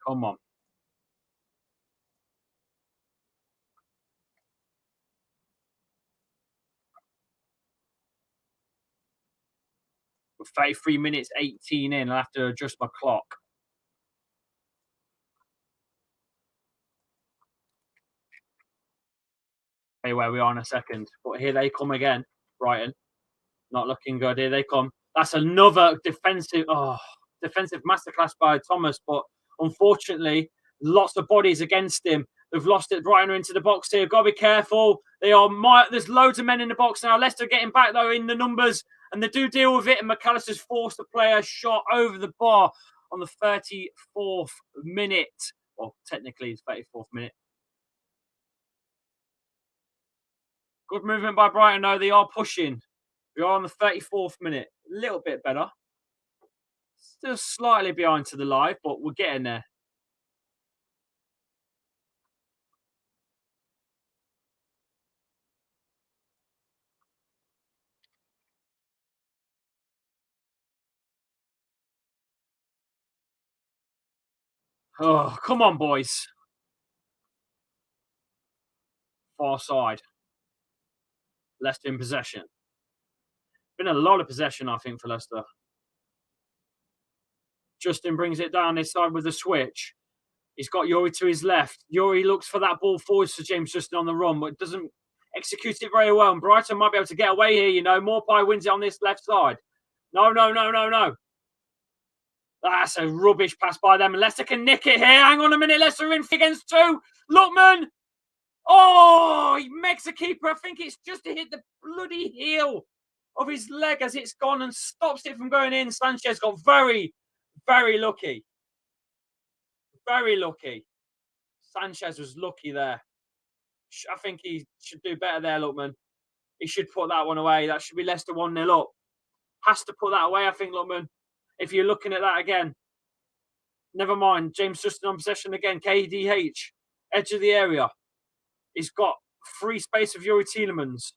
Come on. We're 33 minutes 18 in. I'll have to adjust my clock. Hey, where we are in a second. But here they come again. Brighton. Not looking good. Here they come. That's another defensive masterclass by Thomas. But unfortunately, lots of bodies against him. They've lost it. Brighton are into the box here. Got to be careful. There's loads of men in the box now. Leicester getting back though in the numbers, and they do deal with it. And McAllister's forced to play a shot over the bar on the 34th minute. Well, technically it's 34th minute. Good movement by Brighton though. They are pushing. We are on the 34th minute. A little bit better. Still slightly behind to the live, but we're getting there. Oh, come on, boys. Far side. Leicester in possession. Been a lot of possession, I think, for Leicester. Justin brings it down this side with a switch. He's got Yuri to his left. Yuri looks for that ball forwards to James Justin on the run, but doesn't execute it very well. And Brighton might be able to get away here, you know. Morpie wins it on this left side. No. That's a rubbish pass by them. And Leicester can nick it here. Hang on a minute. Leicester in against two. Lookman. Oh, he makes a keeper. I think it's just to hit the bloody heel of his leg as it's gone and stops it from going in. Sanchez got very, very lucky. Very lucky. Sanchez was lucky there. I think he should do better there, Lookman. He should put that one away. That should be Leicester 1-0 up. Has to put that away, I think, Lookman. If you're looking at that again. Never mind. James Justin on possession again. KDH. Edge of the area. He's got free space of Yuri Tielemans.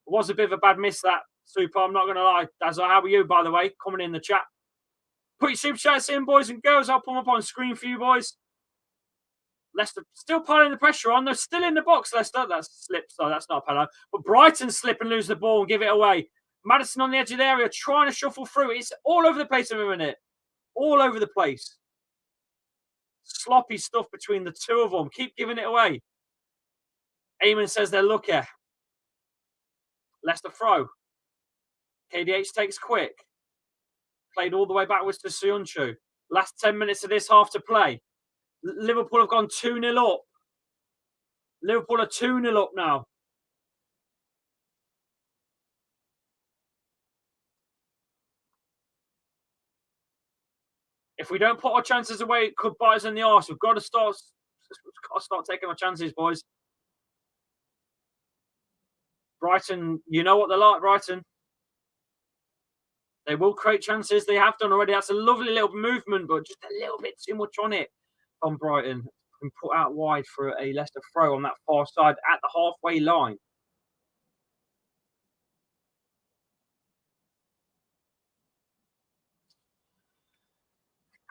It was a bit of a bad miss, that. Super, I'm not going to lie. Dazza, how are you, by the way? Coming in the chat. Put your super chats in, boys and girls. I'll put them up on screen for you, boys. Leicester still piling the pressure on. They're still in the box, Leicester. That's slips. So that's not a penalty. But Brighton slip and lose the ball and give it away. Maddison on the edge of the area trying to shuffle through. It's all over the place in a minute. All over the place. Sloppy stuff between the two of them. Keep giving it away. Eamon says they're lucky. Leicester throw. KDH takes quick. Played all the way backwards to Suyunchu. Last 10 minutes of this half to play. Liverpool have gone 2-0 up. Liverpool are 2-0 up now. If we don't put our chances away, it could bite us in the arse. We've got to start taking our chances, boys. Brighton, you know what they're like, Brighton. They will create chances. They have done already. That's a lovely little movement, but just a little bit too much on it from Brighton. And put out wide for a Leicester throw on that far side at the halfway line.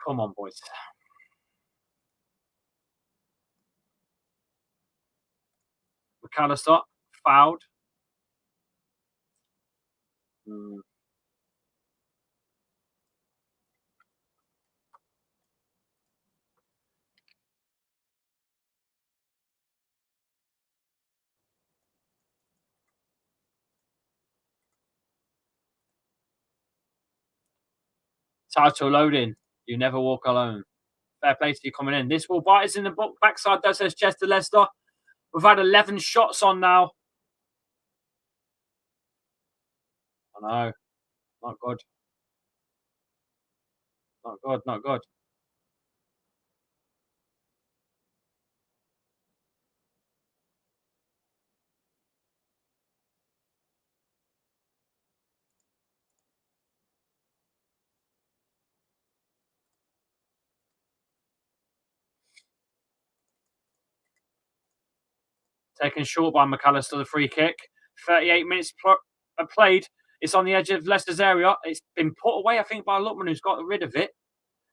Come on, boys. McAllister fouled. Title loading. You never walk alone. Fair play to you coming in. This will bite us in the backside, though, says Chester Leicester. We've had 11 shots on now. I know. Not good. Not good, not good. Taken short by McAllister, the free kick. 38 minutes played. It's on the edge of Leicester's area. It's been put away, I think, by Lookman, who's got rid of it.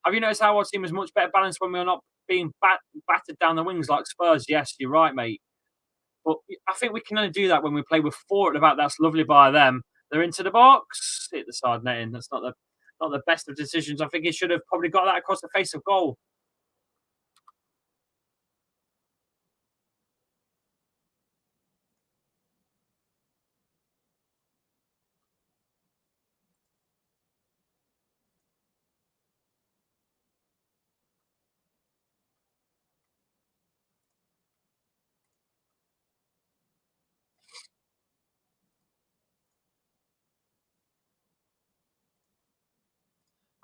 Have you noticed how our team is much better balanced when we're not being battered down the wings like Spurs? Yes, you're right, mate. But I think we can only do that when we play with four at the back. That's lovely by them. They're into the box. Hit the side netting. That's not the best of decisions. I think he should have probably got that across the face of goal.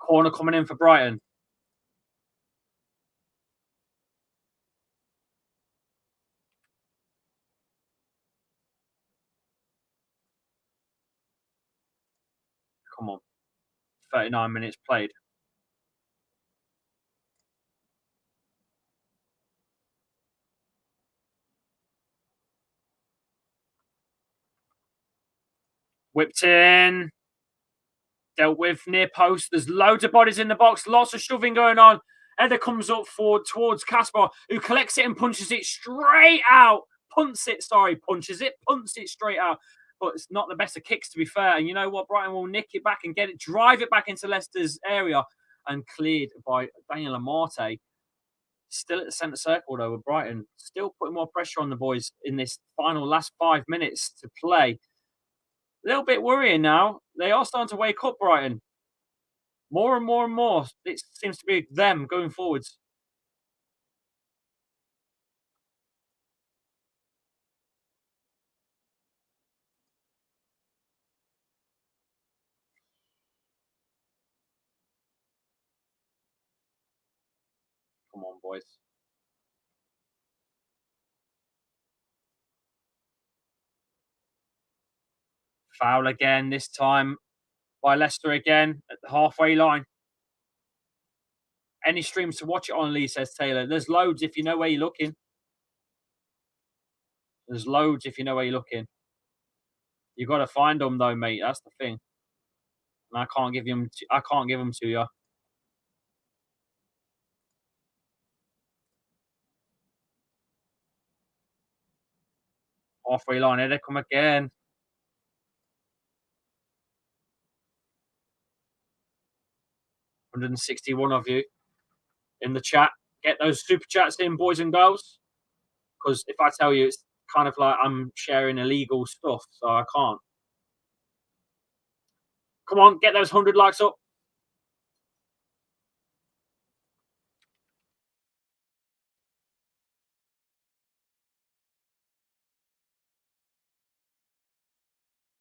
Corner coming in for Brighton. Come on. 39 minutes played. Whipped in. Dealt with near post. There's loads of bodies in the box. Lots of shoving going on. Header comes up forward towards Casper, who collects it and punches it straight out. Punts it, sorry, punches it, punts it straight out. But it's not the best of kicks, to be fair. And you know what? Brighton will nick it back and get it, drive it back into Leicester's area, and cleared by Daniel Amarte. Still at the centre circle, though, with Brighton. Still putting more pressure on the boys in this final last 5 minutes to play. A little bit worrying now. They are starting to wake up, Brighton. More and more and more. It seems to be them going forwards. Come on, boys. Foul again, this time by Leicester again at the halfway line. Any streams to watch it on, Lee, says Taylor. There's loads if you know where you're looking. There's loads if you know where you're looking. You got to find them though, mate. That's the thing. And I can't give them. I can't give them to you. Halfway line. Here they come again. 161 of you in the chat. Get those super chats in, boys and girls. Because if I tell you, it's kind of like I'm sharing illegal stuff, so I can't. Come on, get those 100 likes up.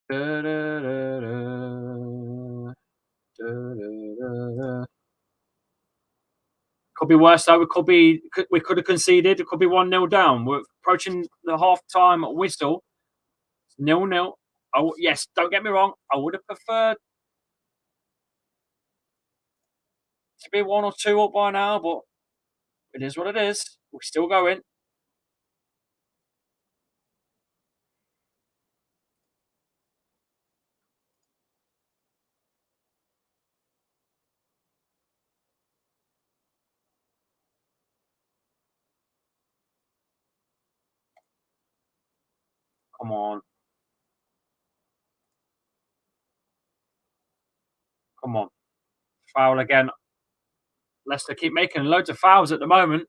Da, da, da, da. Could be worse though. We could have conceded. It could be 1-0 down. We're approaching the half-time whistle. 0-0. Oh yes, don't get me wrong. I would have preferred to be 1 or 2 up by now, but it is what it is. We're still going. Come on. Come on. Foul again. Leicester keep making loads of fouls at the moment.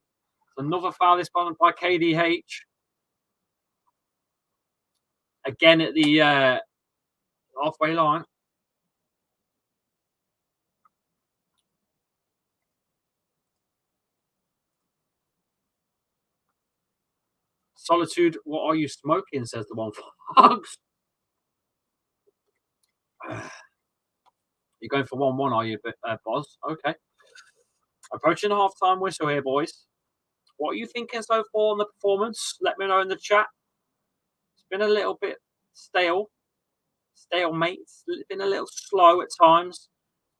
Another foul this one by KDH. Again at the halfway line. Solitude, what are you smoking? Says the one fox. You're going for 1-1, are you, Boz? Okay. Approaching the half-time whistle here, boys. What are you thinking so far on the performance? Let me know in the chat. It's been a little bit stalemate. It's been a little slow at times.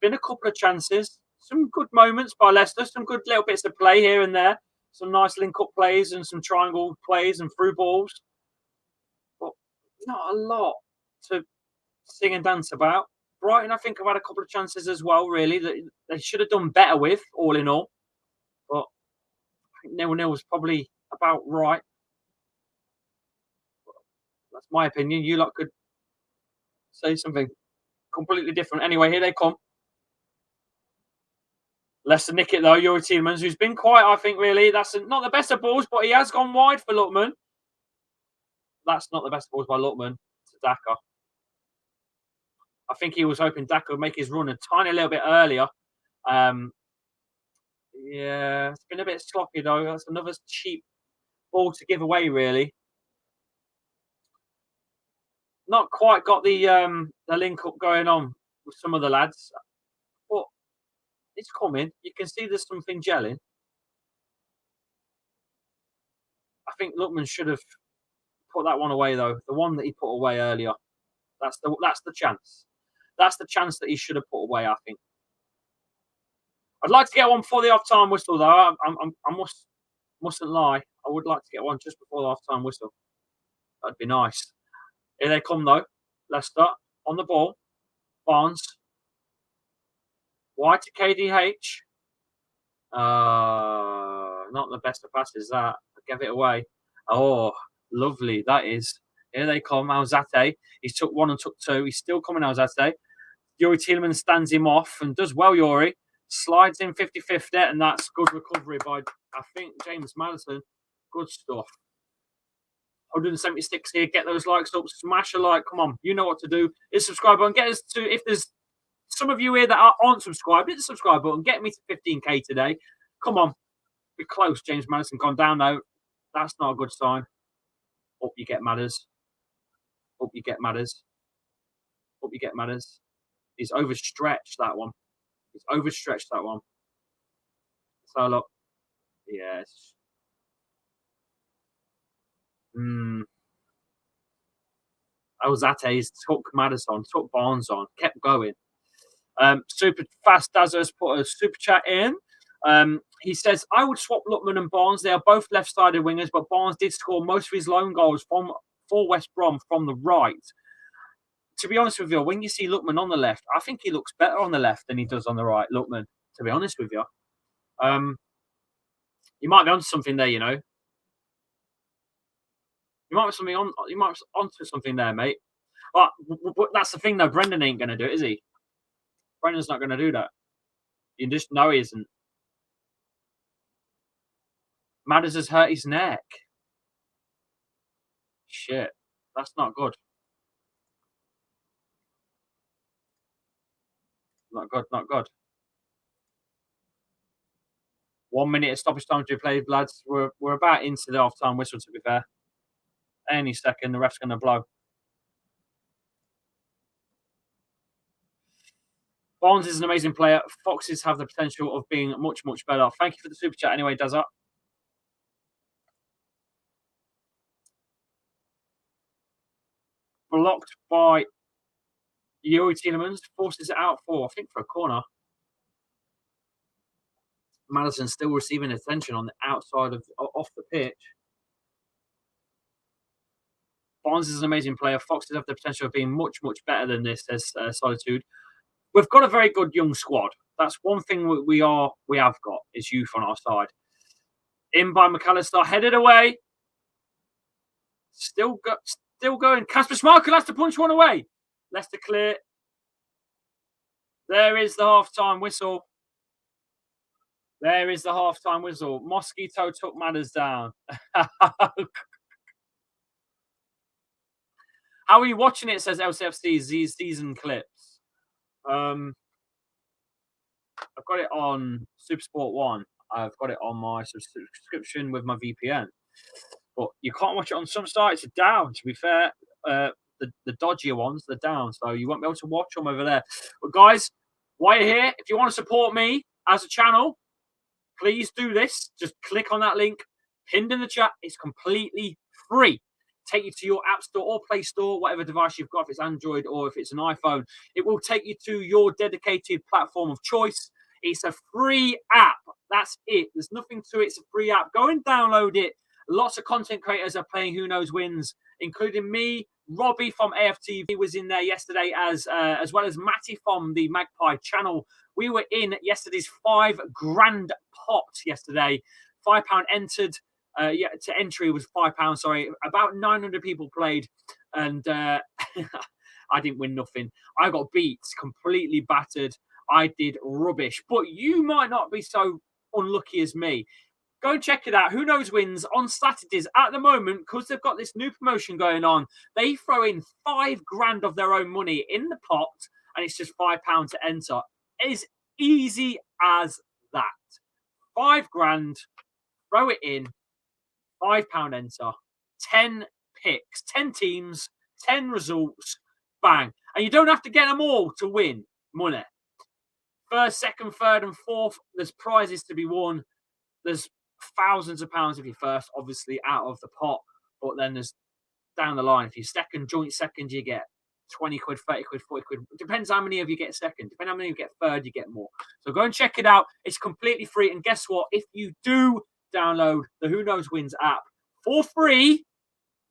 Been a couple of chances. Some good moments by Leicester. Some good little bits of play here and there. Some nice link-up plays and some triangle plays and through balls. But not a lot to sing and dance about. Brighton, I think, have had a couple of chances as well, really, that they should have done better with, all in all. But I think 0-0 was probably about right. That's my opinion. You lot could say something completely different. Anyway, here they come. Leicester nick it, though. Yuri Tielemans, who's been quiet, I think, really. That's not the best of balls, but he has gone wide for Lookman. That's not the best of balls by Lookman to Daka. I think he was hoping Daka would make his run a tiny little bit earlier. Yeah, it's been a bit sloppy, though. That's another cheap ball to give away, really. Not quite got the link up going on with some of the lads. But It's coming. You can see there's something gelling. I think Lookman should have put that one away though. The one that he put away earlier. That's the chance. That's the chance that he should have put away. I think. I'd like to get one before the half-time whistle though. I mustn't lie. I would like to get one just before the half-time whistle. That'd be nice. Here they come though. Leicester on the ball. Barnes. Wide to KDH. Not the best of passes that. Give it away. Oh, lovely. That is. Here they come. Alzate. He's took one and took two. He's still coming, Alzate. Yuri Tielemans stands him off and does well, Yuri. Slides in 50-50, and that's good recovery by, I think, James Maddison. Good stuff. 176 here. Get those likes up. Smash a like. Come on. You know what to do. Hit the subscribe button. Get us to, if there's some of you here that aren't subscribed, hit the subscribe button. Get me to 15k today. Come on. Be close. James Maddison gone down now. That's not a good sign. Up you get Madders. Up you get Madders. Up you get Madders. He's overstretched that one. He's overstretched that one. So look. Yes. Alzate's took Maddison, took Barnes on, kept going. Super Fast Dazza's put a super chat in. He says, I would swap Lookman and Barnes. They are both left-sided wingers, but Barnes did score most of his lone goals for West Brom from the right. To be honest with you, when you see Lookman on the left, I think he looks better on the left than he does on the right, Lookman, to be honest with you. You might be onto something there, you know. You might be onto something there, mate. But that's the thing, though. Brendan ain't going to do it, is he? Brendan's not going to do that. You just know he isn't. Madders has hurt his neck. Shit. That's not good. Not good, not good. 1 minute of stoppage time to be played, lads. We're about into the half-time whistle, to be fair. Any second, the ref's going to blow. Barnes is an amazing player. Foxes have the potential of being much, much better. Thank you for the super chat anyway, Dazza. Blocked by Yuri Tielemans. Forces it out for, I think, for a corner. Maddison still receiving attention on the outside of off the pitch. Barnes is an amazing player. Foxes have the potential of being much, much better than this, says Solitude. We've got a very good young squad. That's one thing we have got is youth on our side. In by McAllister, headed away. Still going. Kasper Schmeichel has to punch one away. Leicester clear. There is the half-time whistle. There is the half-time whistle. Mosquito took Madders down. How are you watching it, says LCFC's these season clips. I've got it on SuperSport 1. I've got it on my subscription with my VPN. But you can't watch it on some sites. It's down, to be fair. The dodgier ones, they're down. So you won't be able to watch them over there. But guys, while you're here, if you want to support me as a channel, please do this. Just click on that link pinned in the chat. It's completely free. Take you to your App Store or Play Store, whatever device you've got, if it's Android or if it's an iPhone. It will take you to your dedicated platform of choice. It's a free app. That's it. There's nothing to it. It's a free app. Go and download it. Lots of content creators are playing Who Knows Wins, including me. Robbie from AFTV was in there yesterday, as well as Matty from the Magpie channel. We were in yesterday's £5 grand pot yesterday. £5 entered. To entry was £5. Sorry, about 900 people played, and I didn't win nothing. I got beat, completely battered. I did rubbish, but you might not be so unlucky as me. Go and check it out. Who Knows Wins on Saturdays at the moment, because they've got this new promotion going on. They throw in £5 grand of their own money in the pot, and it's just £5 to enter. It's easy as that. £5 grand, throw it in. £5 enter, 10 picks, 10 teams, 10 results, bang. And you don't have to get them all to win money. First, second, third, and fourth, there's prizes to be won. There's thousands of pounds if you're first, obviously out of the pot. But then there's down the line. If you're second, joint second, you get 20 quid, 30 quid, 40 quid. It depends how many of you get second. Depending how many you get third, you get more. So go and check it out. It's completely free. And guess what? If you do download the Who Knows Wins app for free,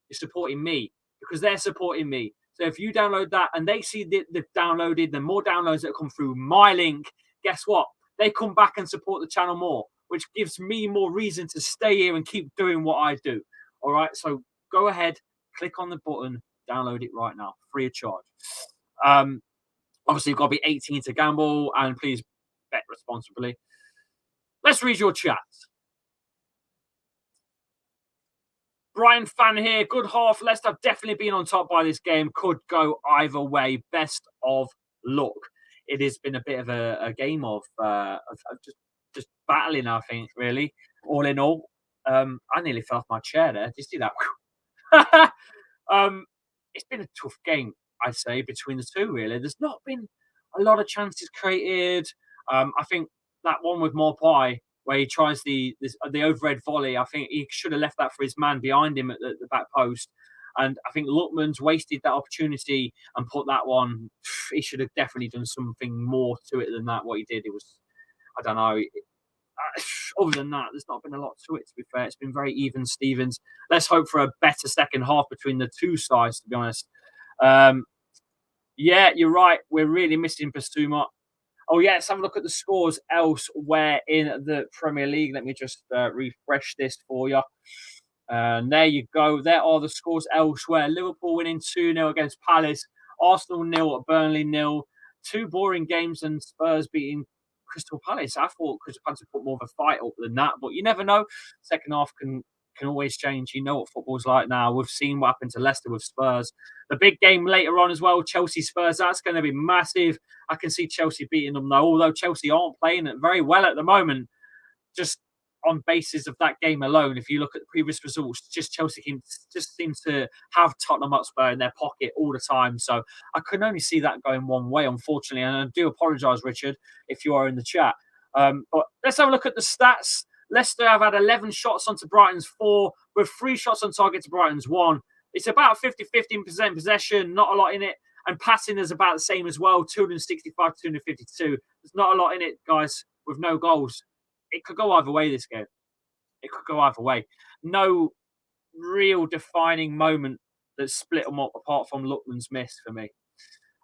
you're supporting me because they're supporting me. So if you download that and they see they've downloaded, the more downloads that come through my link, guess what? They come back and support the channel more, which gives me more reason to stay here and keep doing what I do. All right. So go ahead, click on the button, download it right now, free of charge. Obviously, you've got to be 18 to gamble, and please bet responsibly. Let's read your chat. Brian fan here. Good half. Leicester have definitely been on top by this game. Could go either way. Best of luck. It has been a bit of a game of just battling, I think, really. All in all. I nearly fell off my chair there. Did you see that? It's been a tough game, I'd say, between the two, really. There's not been a lot of chances created. I think that one with Morpie, where he tries the overhead volley, I think he should have left that for his man behind him at the back post. And I think Lookman's wasted that opportunity and put that one. He should have definitely done something more to it than that. What he did, it was, I don't know. Other than that, there's not been a lot to it, to be fair. It's been very even Stevens. Let's hope for a better second half between the two sides, to be honest. Yeah, you're right. We're really missing Basuma. Oh, yeah, let's have a look at the scores elsewhere in the Premier League. Let me just refresh this for you. And there you go. There are the scores elsewhere. Liverpool winning 2-0 against Palace. Arsenal 0, Burnley 0. Two boring games, and Spurs beating Crystal Palace. I thought Crystal Palace would put more of a fight up than that, but you never know. Second half can always change. You know what football's like now. We've seen what happened to Leicester with Spurs. The big game later on as well, Chelsea Spurs. That's going to be massive. I can see Chelsea beating them though, although Chelsea aren't playing it very well at the moment. Just on basis of that game alone, if you look at the previous results, just Chelsea just seems to have Tottenham Hotspur in their pocket all the time. So I can only see that going one way, unfortunately. And I do apologise, Richard, if you are in the chat. But let's have a look at the stats. Leicester have had 11 shots onto Brighton's 4, with 3 shots on target to Brighton's 1. It's about 50-50% possession, not a lot in it. And passing is about the same as well, 265 to 252. There's not a lot in it, guys, with no goals. It could go either way, this game. It could go either way. No real defining moment that split them up apart from Lookman's miss for me.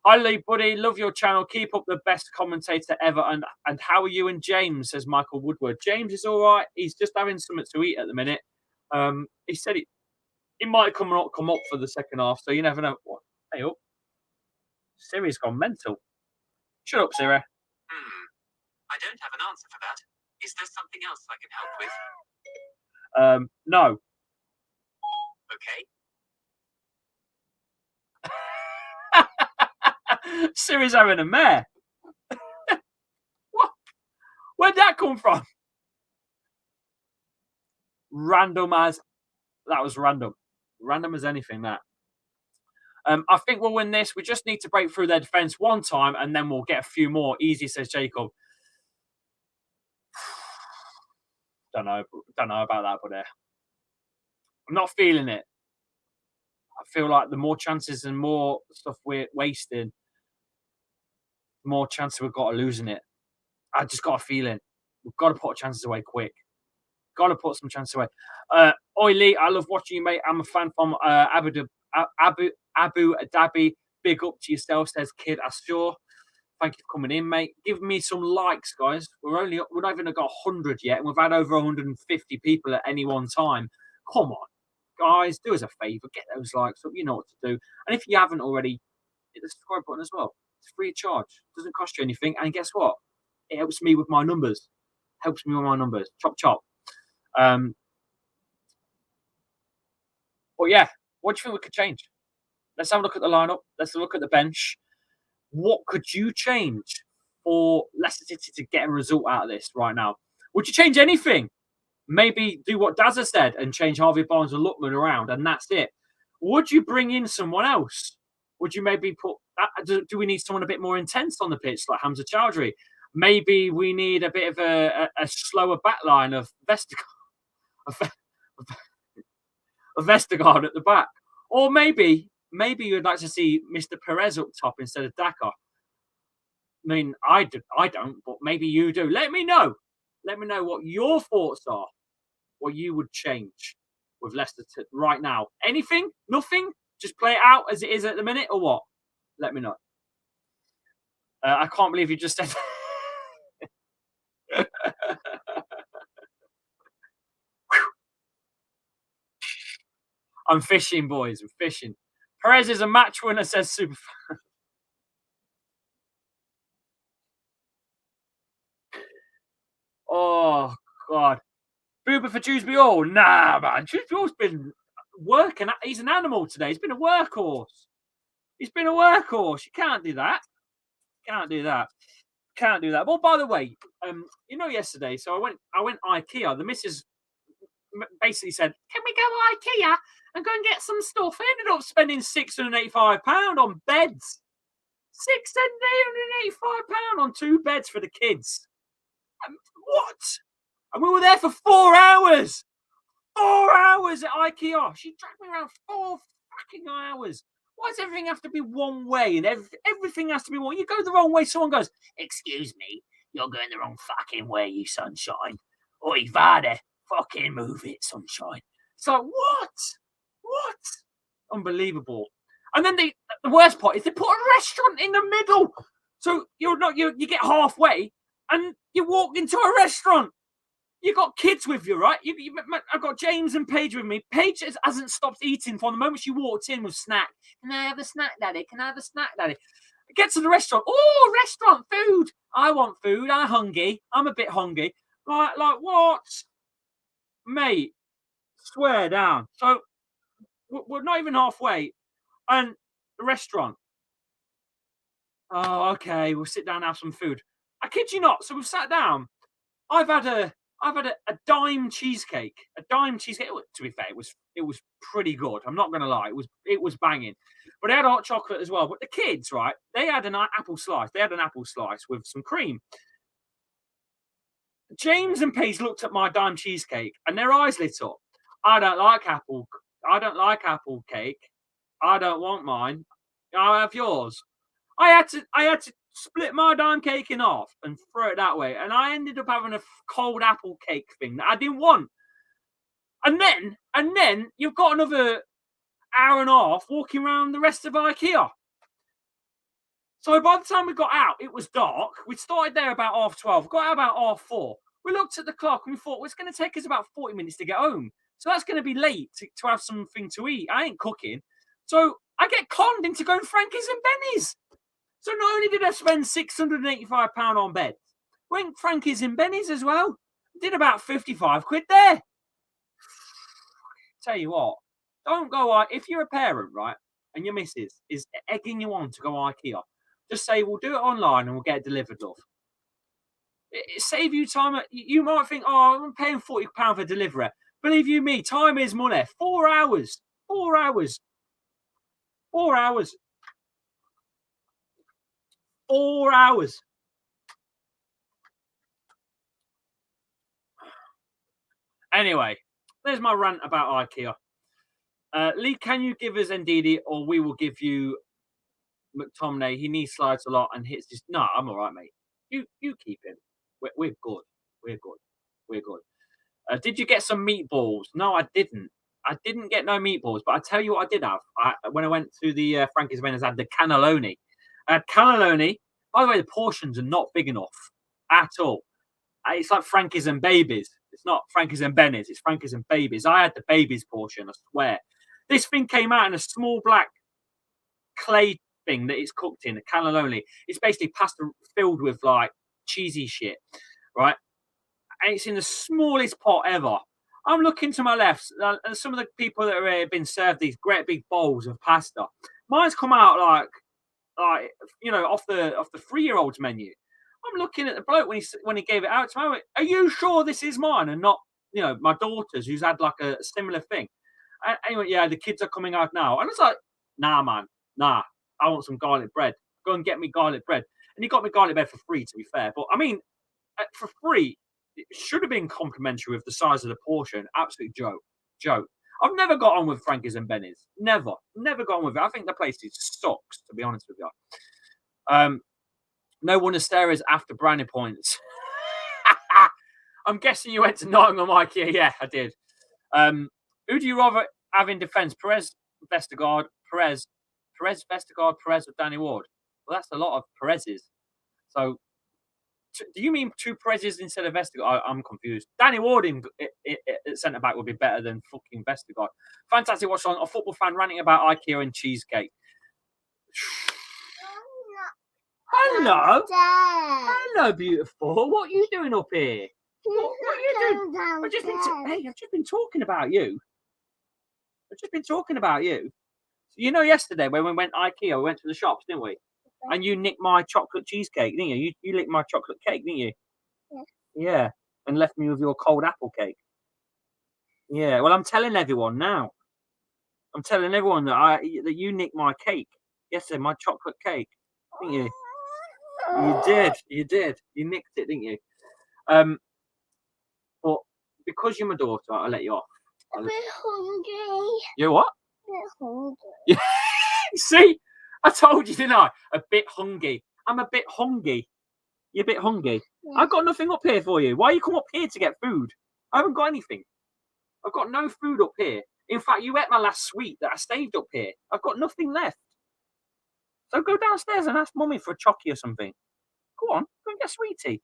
Hi, Lee, buddy. Love your channel. Keep up the best commentator ever. And how are you and James, says Michael Woodward. James is all right. He's just having something to eat at the minute. He said he might come up for the second half, so you never know. What? Hey, up. Siri's gone mental. Shut up, Siri. I don't have an answer for that. Is there something else I can help with? No. Okay. Siri's having a mare. What? Where'd that come from? Random as that was random. Random as anything, that. I think we'll win this. We just need to break through their defence one time, and then we'll get a few more. Easy, says Jacob. Don't know about that, but I'm not feeling it. I feel like the more chances and more stuff we're wasting, the more chances we've got of losing it. I just got a feeling we've got to put chances away quick. Got to put some chances away. Oi, Lee, I love watching you, mate. I'm a fan from Abu Dhabi. Big up to yourself, says Kid Astur. Thank you for coming in, mate. Give me some likes, guys. We're not even got 100 yet, and we've had over 150 people at any one time. Come on, guys, do us a favour, get those likes up. You know what to do. And if you haven't already, hit the subscribe button as well. It's free of charge. Doesn't cost you anything. And guess what? It helps me with my numbers. Helps me with my numbers. Chop, chop. But yeah, what do you think we could change? Let's have a look at the lineup. Let's look at the bench. What could you change for Leicester City to get a result out of this right now? Would you change anything? Maybe do what Daz has said and change Harvey Barnes and Lookman around, and that's it. Would you bring in someone else? Would you maybe put? Do we need someone a bit more intense on the pitch, like Hamza Chowdhury? Maybe we need a bit of a slower backline of of, of Vestergaard at the back, or maybe you'd like to see Mr. Perez up top instead of Daka. I mean, I don't, but maybe you do. Let me know. Let me know what your thoughts are. What you would change with Leicester right now? Anything? Nothing? Just play it out as it is at the minute, or what? Let me know. I can't believe you just said. I'm fishing, boys. I'm fishing. Perez is a match winner, says Super. Oh God. Boober for Dewsbury Hall. Nah, man. Dewsbury Hall's been working. He's an animal today. He's been a workhorse. He's been a workhorse. You can't do that. Can't do that. Can't do that. Well, by the way, yesterday, so I went IKEA. The missus basically said, "Can we go IKEA and go and get some stuff?" I ended up spending £685 on beds. £685 on 2 beds for the kids. What? And we were there for 4 hours. 4 hours at IKEA. She dragged me around 4 fucking hours. Why does everything have to be one way? And everything has to be one. You go the wrong way, someone goes, "Excuse me, you're going the wrong fucking way, you sunshine." Oi, vada, fucking move it, sunshine. It's like, what? What? Unbelievable. And then the worst part is they put a restaurant in the middle. So you get halfway and you walk into a restaurant. You got kids with you, right? I've got James and Paige with me. Paige hasn't stopped eating from the moment she walked in with snack. Can I have a snack, Daddy? Can I have a snack, Daddy? Get to the restaurant. Oh, restaurant food. I want food. I'm hungry. I'm a bit hungry. Like what? Mate, swear down. So we're not even halfway. And the restaurant. Oh, okay. We'll sit down and have some food. I kid you not. So we've sat down. I've had a dime cheesecake. A dime cheesecake. To be fair, it was pretty good. I'm not gonna lie. It was banging. But they had hot chocolate as well. But the kids, right? They had an apple slice. They had an apple slice with some cream. James and Paige looked at my dime cheesecake and their eyes lit up. I don't like apple. I don't like apple cake. I don't want mine. I'll have yours. I had to split my dime cake in half and throw it that way, and I ended up having a cold apple cake thing that I didn't want. And then you've got another hour and a half walking around the rest of IKEA. So by the time we got out, it was dark. We started there about 12:30. Got out about 4:30. We looked at the clock and we thought, well, it's going to take us about 40 minutes to get home. So that's going to be late to have something to eat. I ain't cooking. So I get conned into going Frankie's and Benny's. So not only did I spend £685 on beds, went Frankie's and Benny's as well. Did about 55 quid there. Tell you what, don't go. If you're a parent, right, and your missus is egging you on to go IKEA, just say, we'll do it online and we'll get it delivered, love. It save you time. You might think, oh, I'm paying £40 for delivery. Believe you me, time is money. 4 hours. 4 hours. 4 hours. 4 hours. Anyway, there's my rant about IKEA. Lee, can you give us Ndidi or we will give you McTominay? He needs slides a lot and hits just. No, I'm all right, mate. You keep him. We're good. We're good. We're good. Did you get some meatballs? No, I didn't. I didn't get no meatballs, but I tell you what I did have. When I went to the Frankie's Venice, I had the cannelloni. I had cannelloni. By the way, the portions are not big enough at all. It's like Frankie's and Babies. It's not Frankie's and Benny's. It's Frankie's and Babies. I had the Babies portion, I swear. This thing came out in a small black clay thing that it's cooked in, a cannelloni. It's basically pasta filled with like cheesy shit, right? And it's in the smallest pot ever. I'm looking to my left, and some of the people that are been served these great big bowls of pasta. Mine's come out like off the 3-year-old's menu. I'm looking at the bloke when he gave it out to me. I went, are you sure this is mine and not my daughter's who's had like a similar thing? And he went, yeah, the kids are coming out now. And I was like, nah, man, nah. I want some garlic bread. Go and get me garlic bread. And he got me garlic bread for free, to be fair. But I mean, for free, it should have been complimentary with the size of the portion. Absolute joke. Joke. I've never got on with Frankie's and Benny's. Never. Never got on with it. I think the place sucks, to be honest with you. No one Asterias after brownie points. I'm guessing you went to Nottingham IKEA. Yeah, I did. Who do you rather have in defence? Perez, Vestergaard, Perez, Vestergaard, Perez, or Danny Ward? Well, that's a lot of Perez's. So, do you mean 2 Perez's instead of Vestergaard? I'm confused. Danny Ward in centre back would be better than fucking Vestergaard. Fantastic watch on a football fan ranting about IKEA and cheesecake. Hello. Hello, beautiful. What are you doing up here? What are you doing? I've just been talking about you. You know, yesterday when we went IKEA, we went to the shops, didn't we? Okay. And you nicked my chocolate cheesecake, didn't you? You licked my chocolate cake, didn't you? Yeah. Yeah. And left me with your cold apple cake. Yeah. Well, I'm telling everyone now. I'm telling everyone that you nicked my cake yesterday, my chocolate cake, didn't you? You did. You nicked it, didn't you? But because you're my daughter, I'll let you off. I'm a bit hungry. You're what? A bit hungry. See? I told you, didn't I? A bit hungry. I'm a bit hungry. You're a bit hungry? Yeah. I've got nothing up here for you. Why you come up here to get food? I haven't got anything. I've got no food up here. In fact, you ate my last sweet that I saved up here. I've got nothing left. So go downstairs and ask Mummy for a chocky or something. Go on, go and get a sweetie.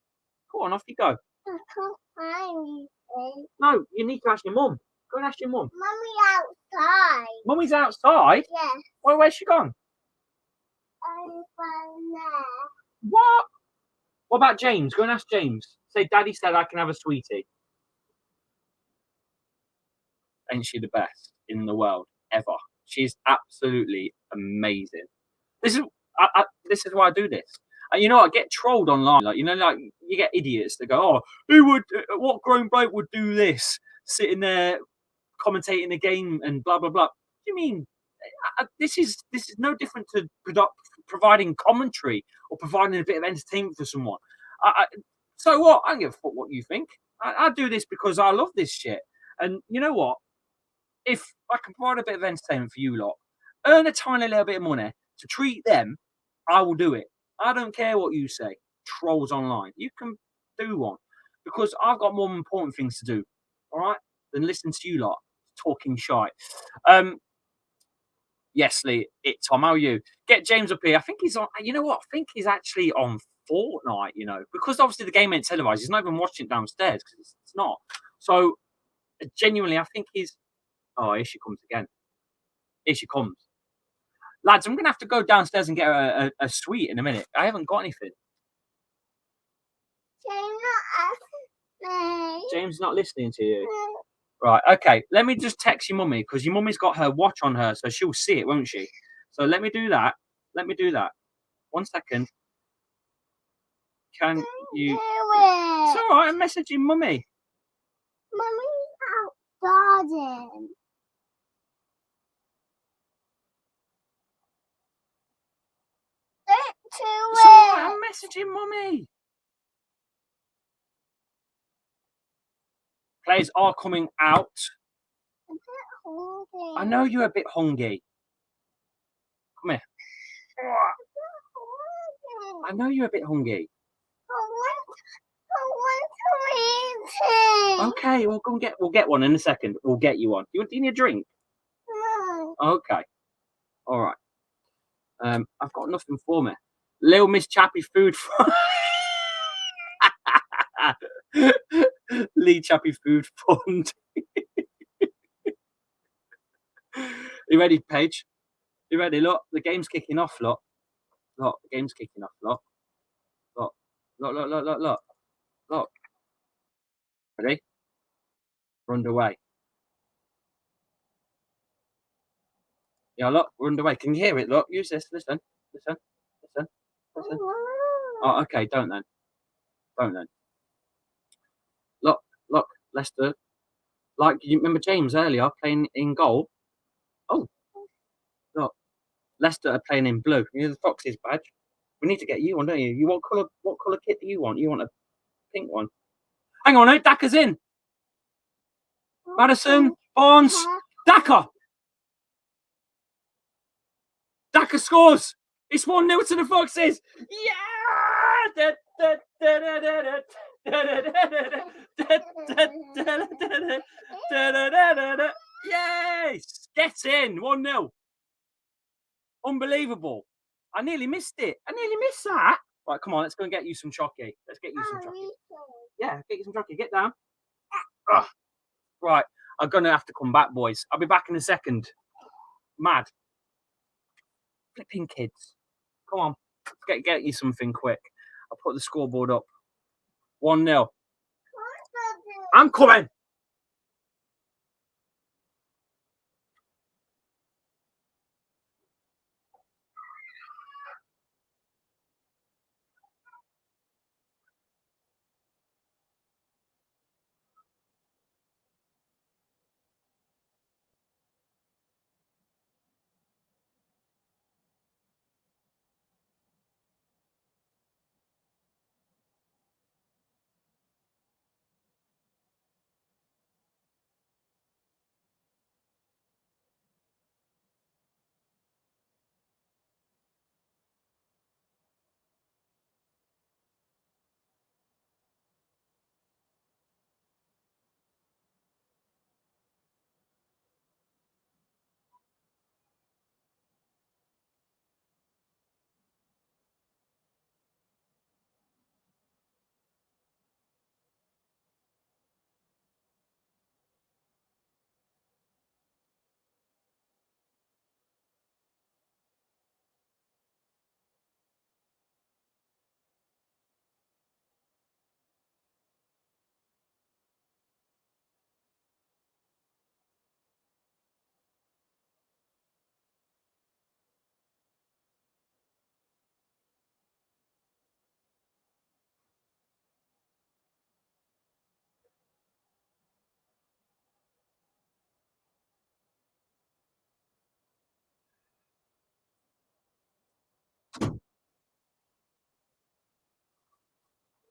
Go on, off you go. I can't find anything. No, you need to ask your mum. Go and ask your mum. Mummy's outside. Mummy's outside? Yes. Well, where's she gone? Over there. What? What about James? Go and ask James. Say, Daddy said I can have a sweetie. Ain't she the best in the world ever? She's absolutely amazing. This is why I do this. And you know, I get trolled online. Like, you know, like you get idiots that go, "Oh, what grown bloke would do this? Sitting there commentating the game and blah blah blah." What do you mean? This is no different to providing commentary or providing a bit of entertainment for someone. So what? I don't give a fuck what you think. I do this because I love this shit. And you know what? If I can provide a bit of entertainment for you lot, earn a tiny little bit of money to treat them, I will do it. I don't care what you say. Trolls online. You can do one. Because I've got more important things to do, all right, than listen to you lot talking shite. Yes, Lee, it's Tom. How are you? Get James up here. I think he's on, you know what? I think he's actually on Fortnite, you know, because obviously the game ain't televised. He's not even watching it downstairs because it's not. So, genuinely, I think he's. Oh, here she comes again. Here she comes. Lads, I'm going to have to go downstairs and get a sweet in a minute. I haven't got anything. James not listening to you. No. Right, okay. Let me just text your mummy because your mummy's got her watch on her, so she'll see it, won't she? So let me do that. 1 second. Can you? It's all right. I'm messaging mummy. Mummy's out garden. It's all right. I'm messaging mummy. Players are coming out. I'm a bit hungry. I know you're a bit hungry. Come here. I know you're a bit hungry. I want to eat. Okay, we'll get one in a second. We'll get you one. Do you need a drink? No. Okay. All right. I've got nothing for me. Little Miss Chappy food for Lee Chappy Food Fund. You ready, Paige? You ready? Look, the game's kicking off, look. Look, the game's kicking off, look. Look. Ready? We're underway. Yeah, look, we're underway. Can you hear it? Look, use this. Listen. Oh, okay, don't then. Look, Leicester. Like, you remember James earlier playing in goal? Oh, look, Leicester are playing in blue. You know the Foxes badge? We need to get you one, don't you? You want colour? What colour kit do you want? You want a pink one? Hang on, Daka's in. Madison, Barnes, Daka. Daka scores. It's 1-0 to the Foxes. Yeah! Yes! Get in. 1-0. Unbelievable. I nearly missed it. I nearly missed that. Right, come on, let's go and get you some chocky. Let's get you some chocky. Yeah, get you some chocky. Get down. Ugh. Right, I'm going to have to come back, boys. I'll be back in a second. Mad. Flipping kids. Come on. Get you something quick. I'll put the scoreboard up. 1-0. I'm coming.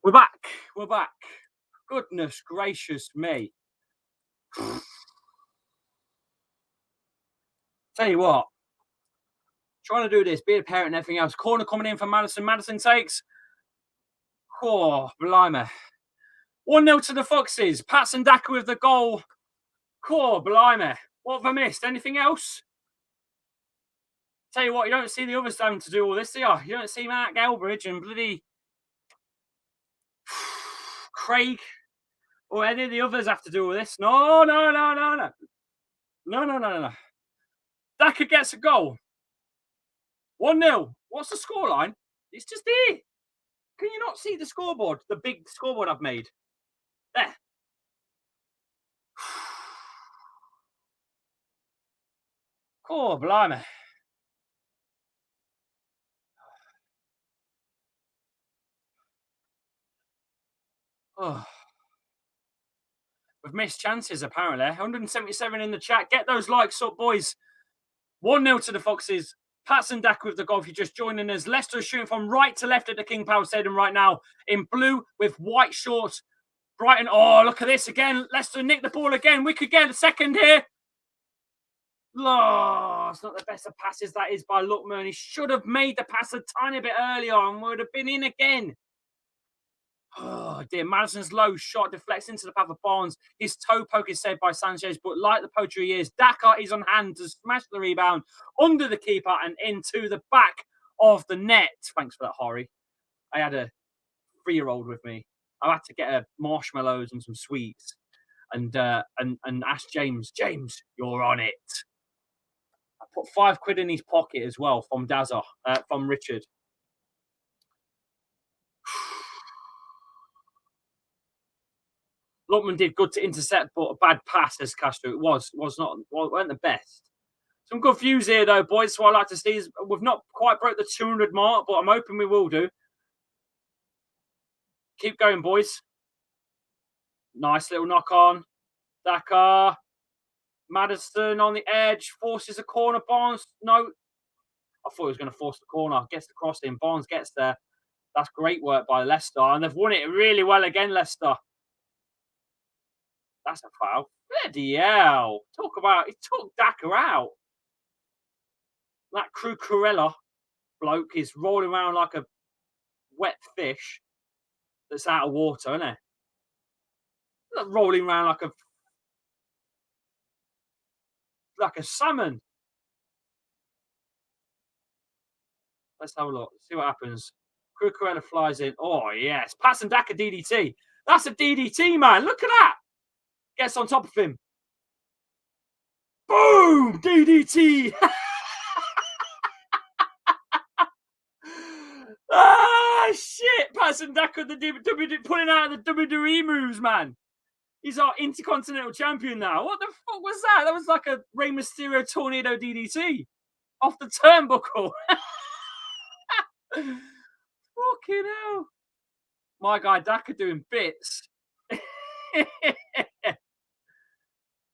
We're back. We're back. Goodness gracious me. Tell you what. Trying to do this, be a parent and everything else. Corner coming in for Madison. Madison takes. Oh, blimey. 1-0 to the Foxes. Patson Daka with the goal. Oh, blimey. What have I missed? Anything else? Tell you what, you don't see the others having to do all this, do you? You don't see Mark Elbridge and bloody Craig or any of the others have to do all this. No. Daka gets a goal. 1-0. What's the scoreline? It's just here. Can you not see the scoreboard? The big scoreboard I've made. There. Oh, blimey. Oh. We've missed chances, apparently. 177 in the chat. Get those likes up, boys. 1-0 to the Foxes. Patson Daka with the goal. If you're just joining us, Leicester is shooting from right to left at the King Power Stadium right now in blue with white shorts. Brighton. Oh, look at this again. Leicester nicked the ball again. We could get a second here. Oh, it's not the best of passes that is by Lookman. He should have made the pass a tiny bit earlier and would have been in again. Oh dear, Madison's low shot deflects into the path of Barnes. His toe poke is saved by Sanchez, but like the poacher he is, Daka is on hand to smash the rebound under the keeper and into the back of the net. Thanks for that, Horry. I had a 3-year-old with me. I had to get her marshmallows and some sweets and ask James, you're on it. I put £5 in his pocket as well from from Richard. Lookman did good to intercept, but a bad pass as Castro. It weren't the best. Some good views here, though, boys. So I like to see is we've not quite broke the 200 mark, but I'm hoping we will do. Keep going, boys. Nice little knock on. Daka. Madison on the edge. Forces a corner. Barnes. No. I thought he was going to force the corner. Gets the cross in. Barnes gets there. That's great work by Leicester. And they've won it really well again, Leicester. That's a foul. Bloody hell. Talk about, he took Daka out. That Cucurella bloke is rolling around like a wet fish that's out of water, isn't it? Rolling around like a salmon. Let's have a look. See what happens. Cucurella flies in. Oh, yes. Patson Daka DDT. That's a DDT, man. Look at that. Gets on top of him. Boom! DDT. Ah, shit. Patson Daka, pulling out the WWE moves, man. He's our Intercontinental Champion now. What the fuck was that? That was like a Rey Mysterio Tornado DDT off the turnbuckle. Fucking hell. My guy Daka doing bits.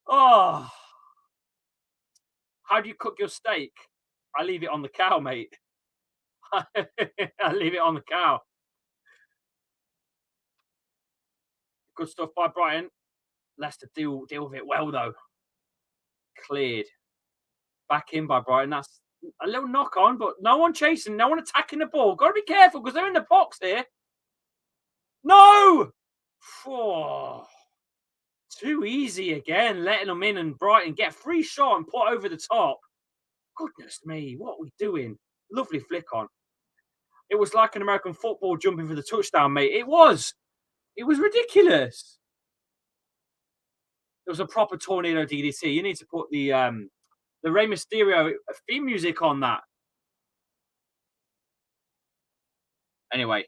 Oh. How do you cook your steak? I leave it on the cow, mate. I leave it on the cow. Good stuff by Brighton. Leicester deal with it well, though. Cleared. Back in by Brighton. That's a little knock on, but no one chasing, no one attacking the ball. Got to be careful because they're in the box here. No! Oh, too easy again, letting them in and Brighton get a free shot and put over the top. Goodness me, what are we doing? Lovely flick on. It was like an American football jumping for the touchdown, mate. It was. It was ridiculous. It was a proper tornado DDT. You need to put the Rey Mysterio theme music on that. Anyway,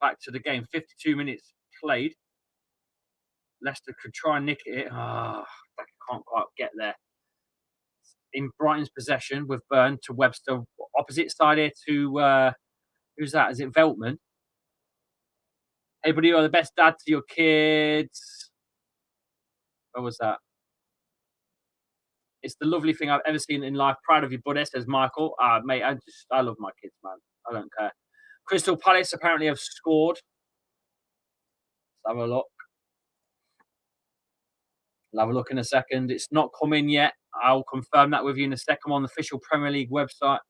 back to the game. 52 minutes played. Leicester could try and nick it. Can't quite get there. In Brighton's possession with Burn to Webster. Opposite side here to, who's that? Is it Veltman? Hey, buddy, you're the best dad to your kids. What was that? It's the lovely thing I've ever seen in life. Proud of you, buddy, says Michael. Mate, I love my kids, man. I don't care. Crystal Palace apparently have scored. Let's have a look. I'll have a look in a second. It's not come in yet. I'll confirm that with you in a second on the official Premier League website.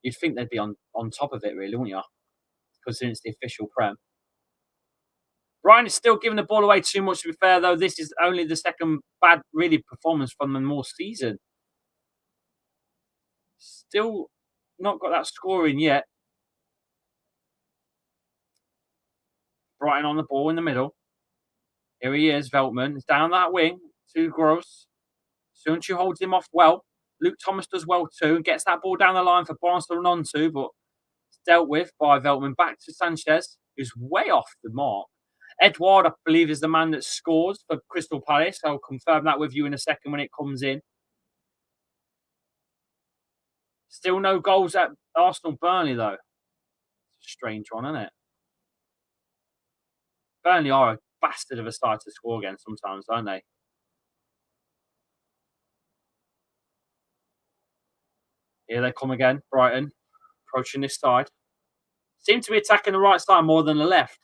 You'd think they'd be on top of it, really, wouldn't you? Because it's the official Prem. Brighton is still giving the ball away too much, to be fair, though. This is only the second bad, really, performance from them all season. Still not got that scoring yet. Brighton on the ball in the middle. Here he is, Veltman. He's down that wing. Too gross. Sunchu holds him off well. Luke Thomas does well too and gets that ball down the line for Barnes to run onto, but it's dealt with by Veltman. Back to Sanchez, who's way off the mark. Edouard, I believe, is the man that scores for Crystal Palace. I'll confirm that with you in a second when it comes in. Still no goals at Arsenal Burnley, though. It's a strange one, isn't it? Burnley are a bastard of a side to score again sometimes, aren't they? Here they come again, Brighton, approaching this side. Seem to be attacking the right side more than the left.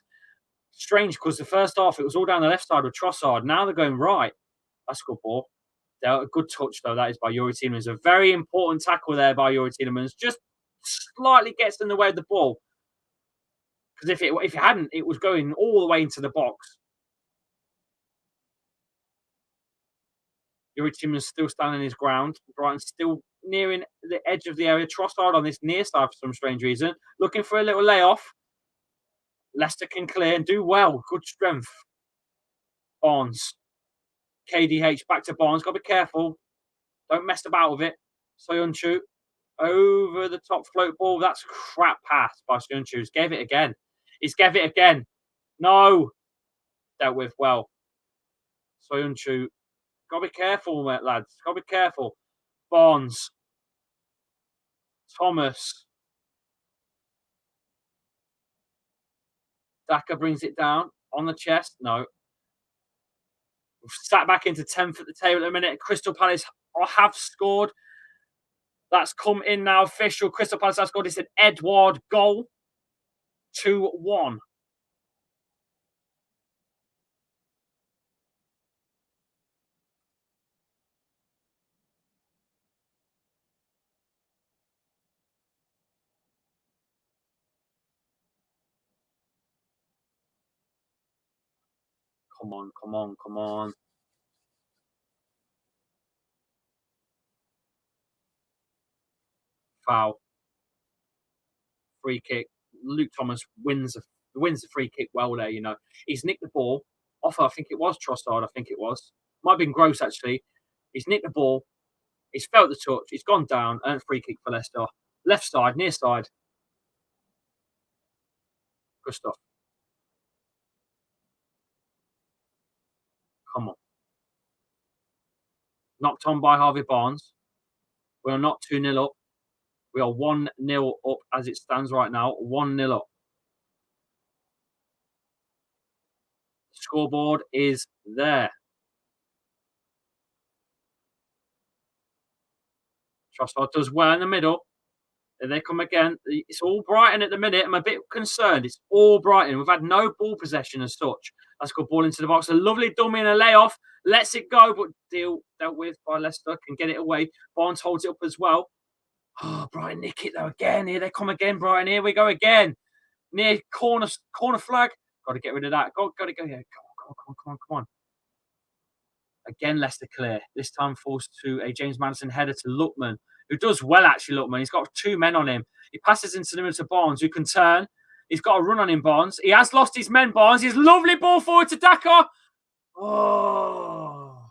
Strange, because the first half, it was all down the left side with Trossard. Now they're going right. That's a good ball. A good touch, though, that is by Youri Tielemans. A very important tackle there by Youri Tielemans. Just slightly gets in the way of the ball. Because if it hadn't, it was going all the way into the box. Youri Tielemans still standing his ground. Brighton still nearing the edge of the area. Trossard on this near side for some strange reason. Looking for a little layoff. Leicester can clear and do well. Good strength. Barnes. KDH back to Barnes. Got to be careful. Don't mess about with it. Soyuncu. Over the top float ball. That's a crap pass by Soyuncu. He's gave it again. He's gave it again. No. Dealt with well. Soyuncu. Got to be careful, lads. Got to be careful. Barnes. Thomas. Daka brings it down on the chest. No. We've sat back into 10th at the table at the minute. Crystal Palace have scored. That's come in now. Official. Crystal Palace has scored. It's an Edward goal. 2-1. Come on, come on, come on. Foul. Free kick. Luke Thomas wins the free kick well there, you know. He's nicked the ball off, I think it was Trossard, I think it was. Might have been Gross, actually. He's nicked the ball. He's felt the touch. He's gone down. And free kick for Leicester. Left side, near side. Good stuff. Come on. Knocked on by Harvey Barnes. We are not 2-0 up. We are 1-0 up as it stands right now. 1-0 up. Scoreboard is there. Trossard does well in the middle. There they come again. It's all Brighton at the minute. I'm a bit concerned. It's all Brighton. We've had no ball possession as such. That's got ball into the box. A lovely dummy and a layoff. Lets it go, but dealt with by Leicester. Can get it away. Barnes holds it up as well. Oh, Brighton nick it though again. Here they come again, Brighton. Here we go again. Near corner flag. Got to get rid of that. Got to go. Yeah, come on. Again, Leicester clear. This time falls to a James Maddison header to Lookman, who does well, actually, Lookman. He's got 2 men on him. He passes into the middle to Barnes, who can turn. He's got a run on him, Barnes. He has lost his men, Barnes. His lovely ball forward to Daka. Oh.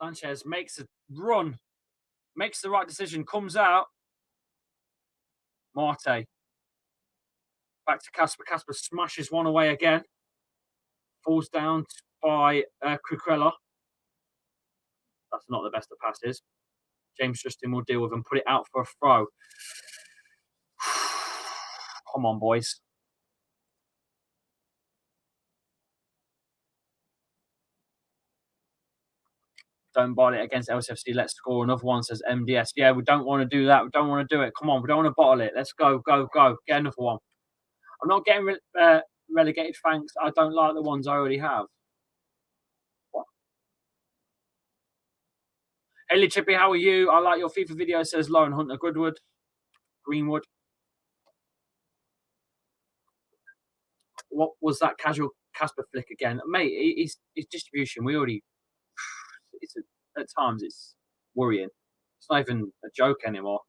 Sanchez makes a run. Makes the right decision. Comes out. Marte. Back to Casper. Casper smashes one away again. Falls down by Cucurella. That's not the best of passes. James Justin will deal with and put it out for a throw. Come on, boys. Don't bottle it against LCFC. Let's score another one, says MDS. Yeah, we don't want to do that. We don't want to do it. Come on, we don't want to bottle it. Let's go. Get another one. I'm not getting relegated, thanks. I don't like the ones I already have. What? Hey, Chippy, how are you? I like your FIFA video, says Lauren Hunter Greenwood. What was that casual Casper flick again? Mate, his distribution, at times it's worrying. It's not even a joke anymore.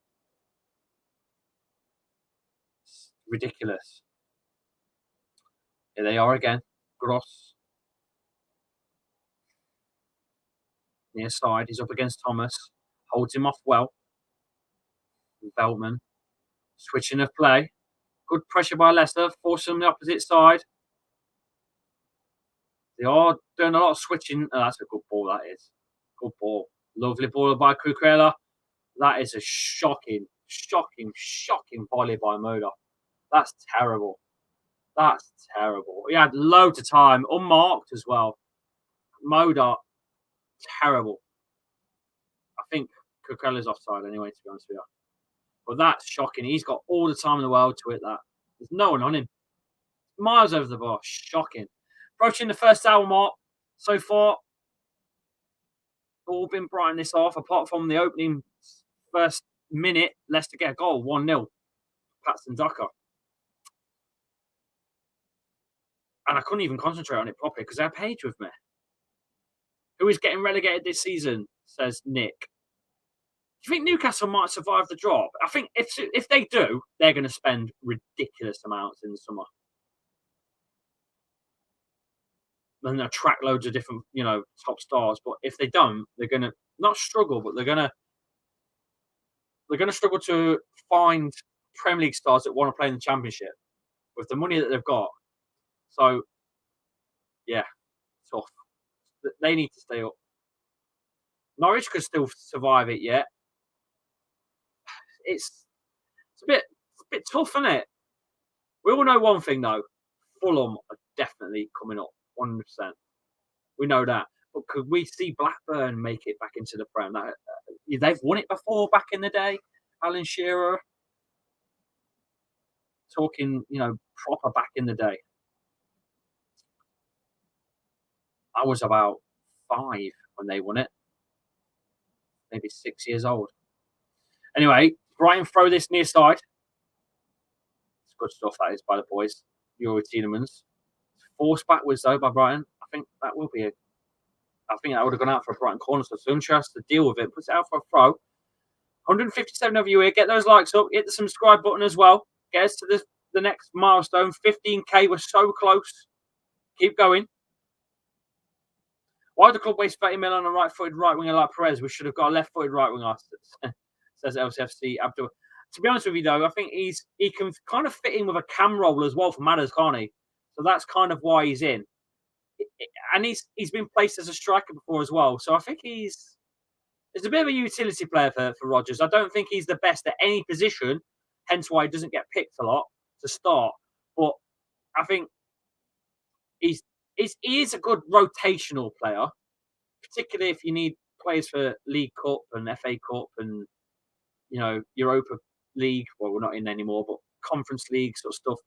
It's ridiculous. Here they are again. Gross. Near side. He's up against Thomas. Holds him off well. Veltman. Switching of play. Good pressure by Leicester. Forcing on the opposite side. They are doing a lot of switching. Oh, that's a good ball, that is. Good ball. Lovely ball by Cucurella. That is a shocking volley by Moda. That's terrible. He had loads of time. Unmarked as well. Moda, terrible. I think Cucurella's offside anyway, to be honest with you. But that's shocking. He's got all the time in the world to hit that. There's no one on him. Miles over the bar. Shocking. Approaching the first hour mark so far. All been Brighton this half, apart from the opening first minute. Leicester get a goal, 1-0. Patson Daka. And I couldn't even concentrate on it properly because I had Page with me. Who is getting relegated this season, says Nick. Do you think Newcastle might survive the drop? I think if they do, they're going to spend ridiculous amounts in the summer. And they'll attract loads of different, top stars. But if they don't, they're going to not struggle, but they're going to struggle to find Premier League stars that want to play in the Championship with the money that they've got. So, yeah, tough. They need to stay up. Norwich could still survive it yet. It's a bit tough, isn't it? We all know one thing though. Fulham are definitely coming up, 100%. We know that. But could we see Blackburn make it back into the Prem? they've won it before back in the day. Alan Shearer, talking, proper back in the day. I was about 5 when they won it, maybe 6 years old. Anyway, Brighton throw this near side. It's good stuff, that is, by the boys. Euro Tielemans. Forced backwards, though, by Brighton. I think that would have gone out for a Brighton corner, so Sunshine has to deal with it. Puts it out for a throw. 157 of you here. Get those likes up. Hit the subscribe button as well. Get us to the next milestone. 15K. We're so close. Keep going. Why would the club waste 30 million on a right-footed right winger like Perez? We should have got a left-footed right winger, says LCFC Abdul. To be honest with you, though, I think he can kind of fit in with a cam role as well for Matters, can't he? So that's kind of why he's in. And he's been placed as a striker before as well. So I think he's a bit of a utility player for Rodgers. I don't think he's the best at any position, hence why he doesn't get picked a lot to start. But I think he is a good rotational player, particularly if you need players for League Cup and FA Cup and Europa League. Well, we're not in anymore, but Conference League sort of stuff.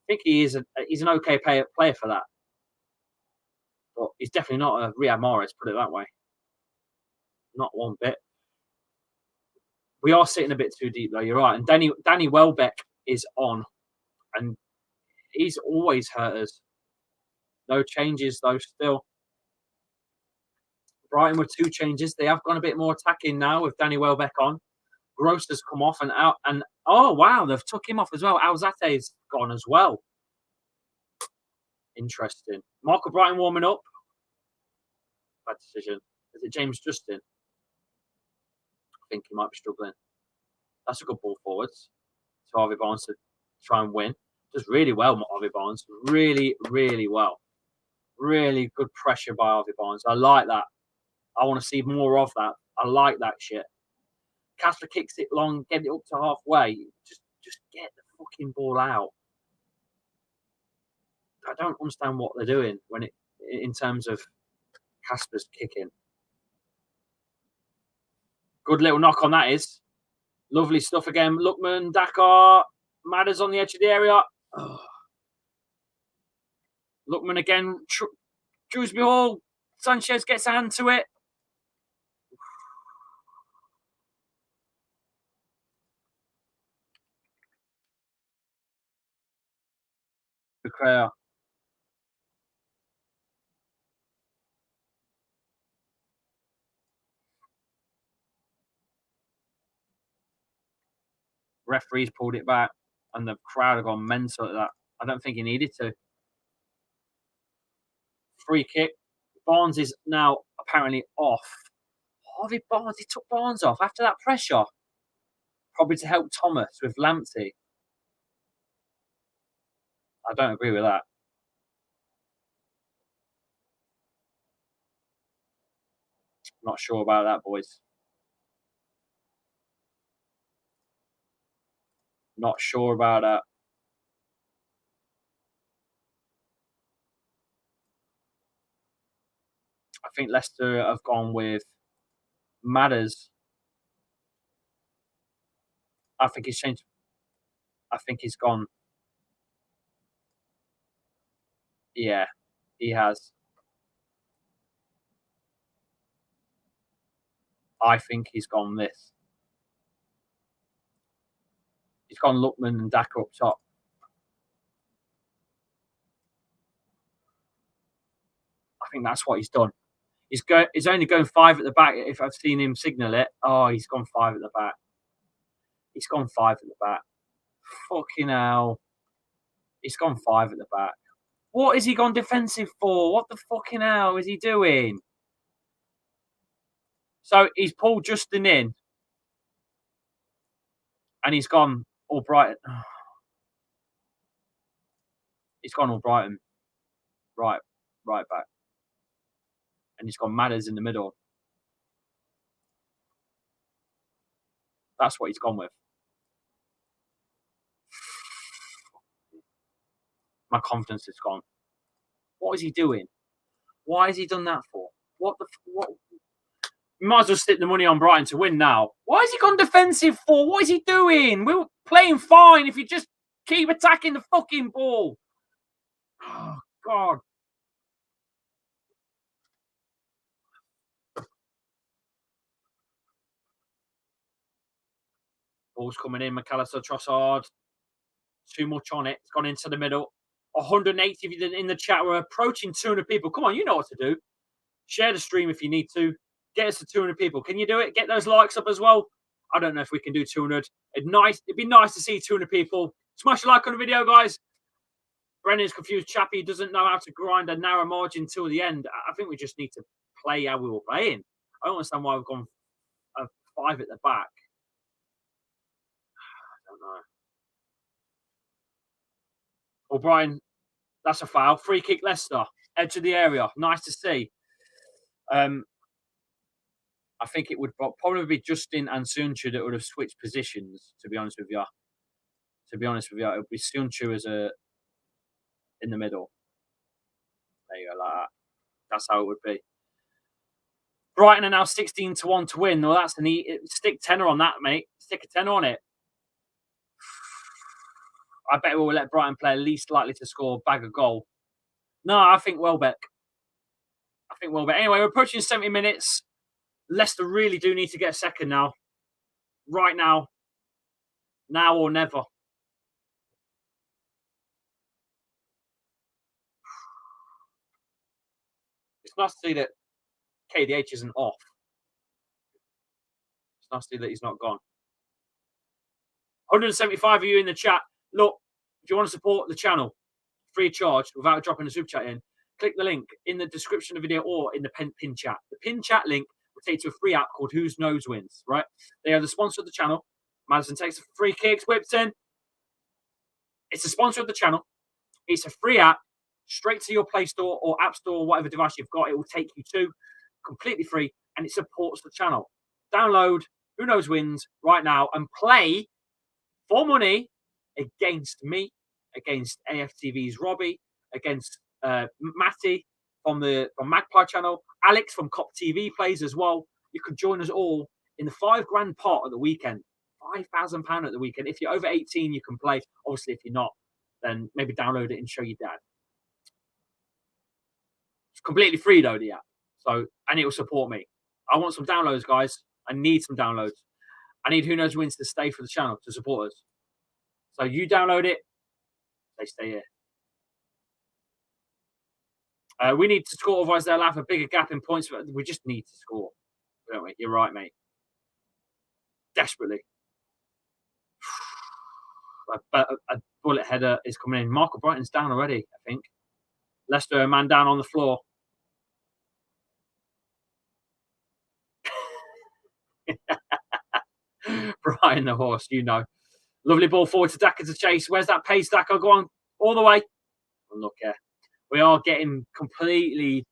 I think he's an okay player for that, but he's definitely not a Riyad Mahrez, put it that way. Not one bit. We are sitting a bit too deep, though. You're right. And Danny Welbeck is on, and he's always hurt us. No changes, though. Still, Brighton with 2 changes. They have gone a bit more attacking now with Danny Welbeck on. Gross has come off and out, and oh wow, they've took him off as well. Alzate's gone as well. Interesting. Michael Brighton warming up. Bad decision. Is it James Justin? I think he might be struggling. That's a good ball forwards. So Harvey Barnes to try and win. Does really well, Harvey Barnes. Really, really well. Really good pressure by Harvey Barnes. I like that. I want to see more of that. I like that shit. Casper kicks it long, get it up to halfway. Just get the fucking ball out. I don't understand what they're doing in terms of Casper's kicking. Good little knock on that is. Lovely stuff again. Lookman, Dakar, Matters on the edge of the area. Oh. Lookman again. Dewsbury Hall. Sanchez gets a hand to it. Bucrea. Referees pulled it back, and the crowd have gone mental at that. I don't think he needed to. Free kick. Barnes is now apparently off. Harvey Barnes, he took Barnes off after that pressure. Probably to help Thomas with Lamptey. I don't agree with that. Not sure about that, boys. Not sure about that. I think Leicester have gone with Matters. I think he's changed. I think he's gone. Yeah, he has. I think he's gone this. He's gone Lookman and Daka up top. I think that's what he's done. He's only going 5 at the back. If I've seen him signal it, oh, he's gone 5 at the back. He's gone 5 at the back. Fucking hell. He's gone 5 at the back. What is he gone defensive for? What the fucking hell is he doing? So he's pulled Justin in, and he's gone all Brighton. He's gone all Brighton. Right back. And he's got Matters in the middle. That's what he's gone with. My confidence is gone. What is he doing? Why has he done that for? What? You might as well stick the money on Brighton to win now. Why has he gone defensive for? What is he doing? We were playing fine if you just keep attacking the fucking ball. Oh, God. Ball's coming in. McAllister, Trossard. Too much on it. It's gone into the middle. 180 in the chat. We're approaching 200 people. Come on, you know what to do. Share the stream if you need to. Get us to 200 people. Can you do it? Get those likes up as well. I don't know if we can do 200. It'd be nice to see 200 people. Smash a like on the video, guys. Brennan's confused. Chappie doesn't know how to grind a narrow margin till the end. I think we just need to play how we were playing. I don't understand why we've gone 5 at the back. I don't know. Well, Brian, that's a foul. Free kick, Leicester. Edge of the area. Nice to see. I think it would probably be Justin and Sunchu that would have switched positions, to be honest with you. It would be Sunchu as in the middle. There you go, like that. That's how it would be. Brighton are now 16-1 to win. Well, that's stick tenner on that, mate. Stick a tenner on it. I bet we'll let Brighton play least likely to score, bag a goal. No, I think Welbeck. Anyway, we're approaching 70 minutes. Leicester really do need to get a second now. Right now. Now or never. It's nice to see that KDH isn't off. It's nice to see that he's not gone. 175 of you in the chat. Look, if you want to support the channel, free of charge, without dropping a super chat in, click the link in the description of the video or in the pin chat. The pin chat link will take you to a free app called Whose Knows Wins, right? They are the sponsor of the channel. Madison takes free kicks, whips in. It's a sponsor of the channel. It's a free app, straight to your Play Store or App Store, whatever device you've got. It will take you to, completely free, and it supports the channel. Download Who Knows Wins right now and play for money against me, against AFTV's Robbie, against Matty from Magpie channel, Alex from Cop TV plays as well. You could join us all in the £5,000 pot at the weekend. £5,000 at the weekend. If you're over 18, you can play. Obviously, if you're not, then maybe download it and show your dad. It's completely free though, the app. And it will support me. I want some downloads, guys. I need some downloads. I need Who Knows Wins to stay for the channel to support us. So you download it, they stay here. We need to score, otherwise they'll have a bigger gap in points. We just need to score, don't we? You're right, mate. Desperately. A bullet header is coming in. Michael Brighton's down already, I think. Leicester, a man down on the floor. Brian the horse, you know. Lovely ball forward to Daka to chase. Where's that pace, Daka? Go on all the way. Look here. We are getting completely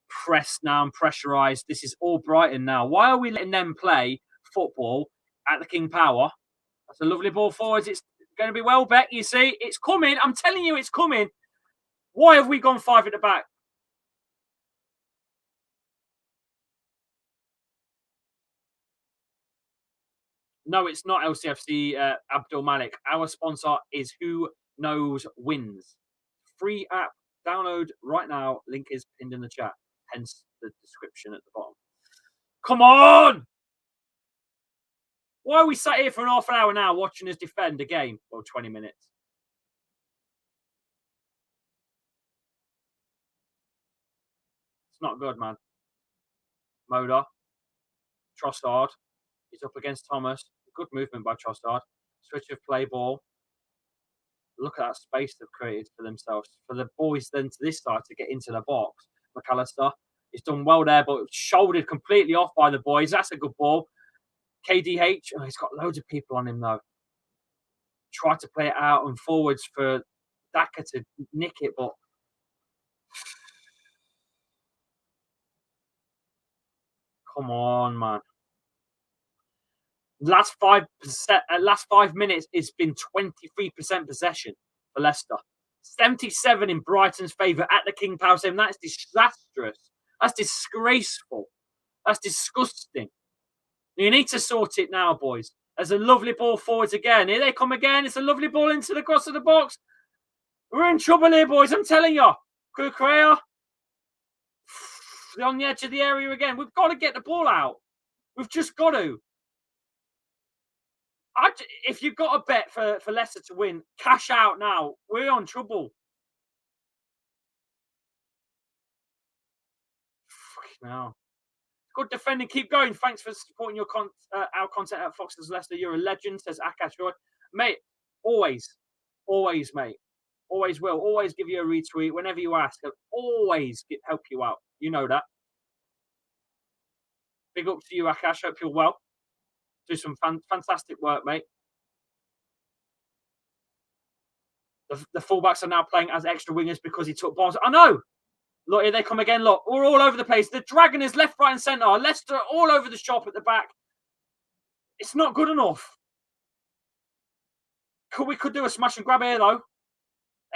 pressed now and pressurised. This is all Brighton now. Why are we letting them play football at the King Power? That's a lovely ball forwards. It's going to be Welbeck, you see. It's coming. I'm telling you, it's coming. Why have we gone 5 at the back? No, it's not LCFC Abdul Malik. Our sponsor is Who Knows Wins. Free app. Download right now. Link is pinned in the chat. Hence the description at the bottom. Come on! Why are we sat here for half an hour now watching us defend a game? Well, 20 minutes. It's not good, man. Moda. Trossard. He's up against Thomas. Good movement by Trossard. Switch of play ball. Look at that space they've created for themselves. For the boys then to this side to get into the box. McAllister. He's done well there, but shouldered completely off by the boys. That's a good ball. KDH. Oh, he's got loads of people on him, though. Try to play it out and forwards for Daka to nick it, but come on, man. Last 5 minutes, it's been 23% possession for Leicester. 77 in Brighton's favour at the King Power Stadium. That's disastrous. That's disgraceful. That's disgusting. You need to sort it now, boys. There's a lovely ball forwards again. Here they come again. It's a lovely ball into the cross of the box. We're in trouble here, boys. I'm telling you. Kukurea. They're on the edge of the area again. We've got to get the ball out. We've just got to. If you've got a bet for Leicester to win, cash out now. We're on trouble. Now. Good defending. Keep going. Thanks for supporting our content at Fox's Leicester. You're a legend, says Akash Roy. Mate, always, mate. Always will. Always give you a retweet whenever you ask. I'll always help you out. You know that. Big up to you, Akash. Hope you're well. Do some fantastic work, mate. The fullbacks are now playing as extra wingers because he took balls. I know. Look, here they come again. Look, we're all over the place. The dragon is left, right, and centre. Leicester all over the shop at the back. It's not good enough. We could do a smash and grab here, though.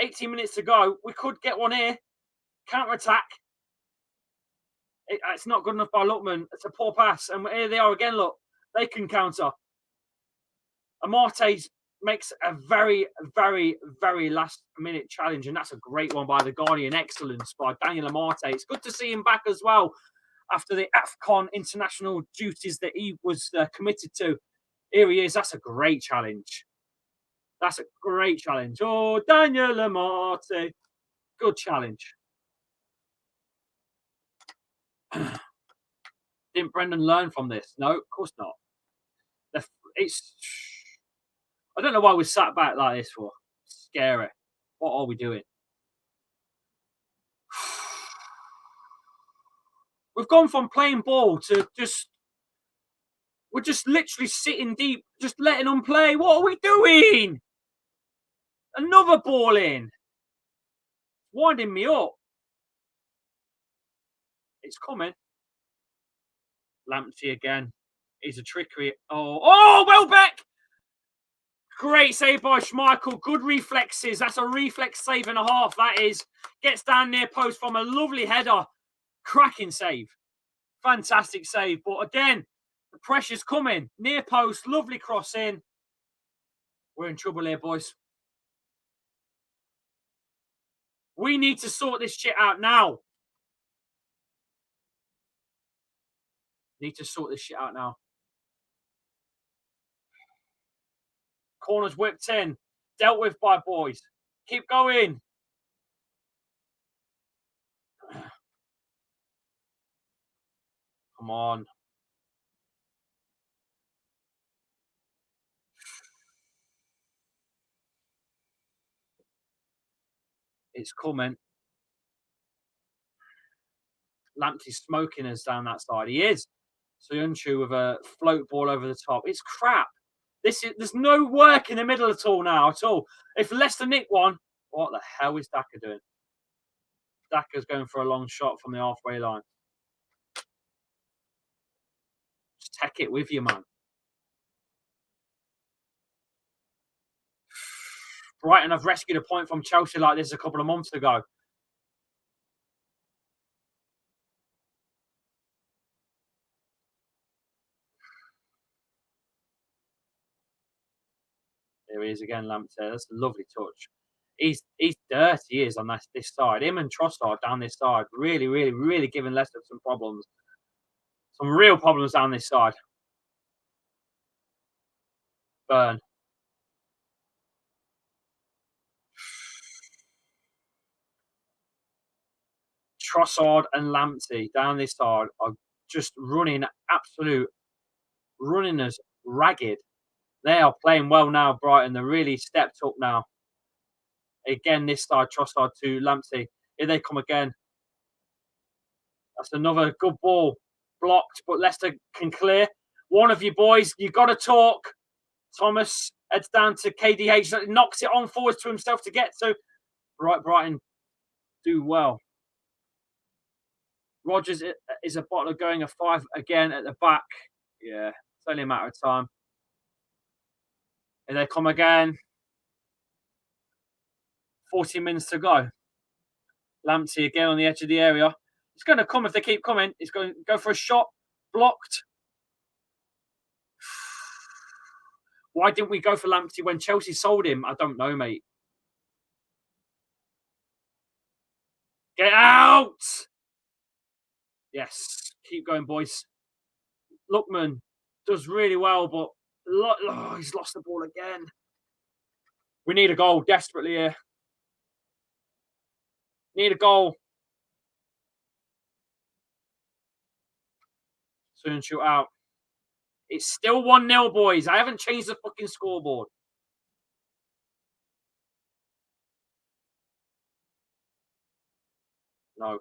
18 minutes to go. We could get one here. Counter attack. It's not good enough by Lookman. It's a poor pass. And here they are again. Look, they can counter. Amarte makes a very, very, very last minute challenge. And that's a great one by the Guardian. Excellence by Daniel Amarte. It's good to see him back as well after the AFCON international duties that he was committed to. Here he is. That's a great challenge. That's a great challenge. Oh, Daniel Amarte. Good challenge. Didn't Brendan learn from this? No, of course not. I don't know why we sat back like this for. Scary. What are we doing? We've gone from playing ball to we're just literally sitting deep, just letting them play. What are we doing? Another ball in. Winding me up. It's coming. Lamptey again. He's a trickery. Oh, Welbeck! Great save by Schmeichel. Good reflexes. That's a reflex save and a half. That is. Gets down near post from a lovely header. Cracking save. Fantastic save. But again, the pressure's coming. Near post. Lovely cross in. We're in trouble here, boys. We need to sort this shit out now. Need to sort this shit out now. Corners whipped in. Dealt with by boys. Keep going. Come on. It's coming. Lamptey's smoking us down that side. He is. Soyuncu with a float ball over the top. It's crap. There's no work in the middle at all now, at all. If Leicester nick one, what the hell is Daka doing? Daka's going for a long shot from the halfway line. Just take it with you, man. Brighton have rescued a point from Chelsea like this a couple of months ago. There he is again, Lamptey. That's a lovely touch. He's dirty, he is, on this side. Him and Trossard down this side. Really, really, really giving Leicester some problems. Some real problems down this side. Burn. Trossard and Lamptey down this side are just running us ragged. They are playing well now, Brighton. They're really stepped up now. Again, this side, Trossard to Lamptey. Here they come again. That's another good ball. Blocked, but Leicester can clear. One of you boys, you got to talk. Thomas heads down to KDH. Knocks it on forwards to himself to get to. Right, Brighton do well. Rodgers is a bottle of going a 5 again at the back. Yeah, it's only a matter of time. Here they come again. 40 minutes to go. Lamptey again on the edge of the area. It's going to come if they keep coming. He's going to go for a shot. Blocked. Why didn't we go for Lamptey when Chelsea sold him? I don't know, mate. Get out! Yes. Keep going, boys. Lookman does really well, but he's lost the ball again. We need a goal desperately here. Need a goal. Soon shoot out. It's still 1-0, boys. I haven't changed the fucking scoreboard. No.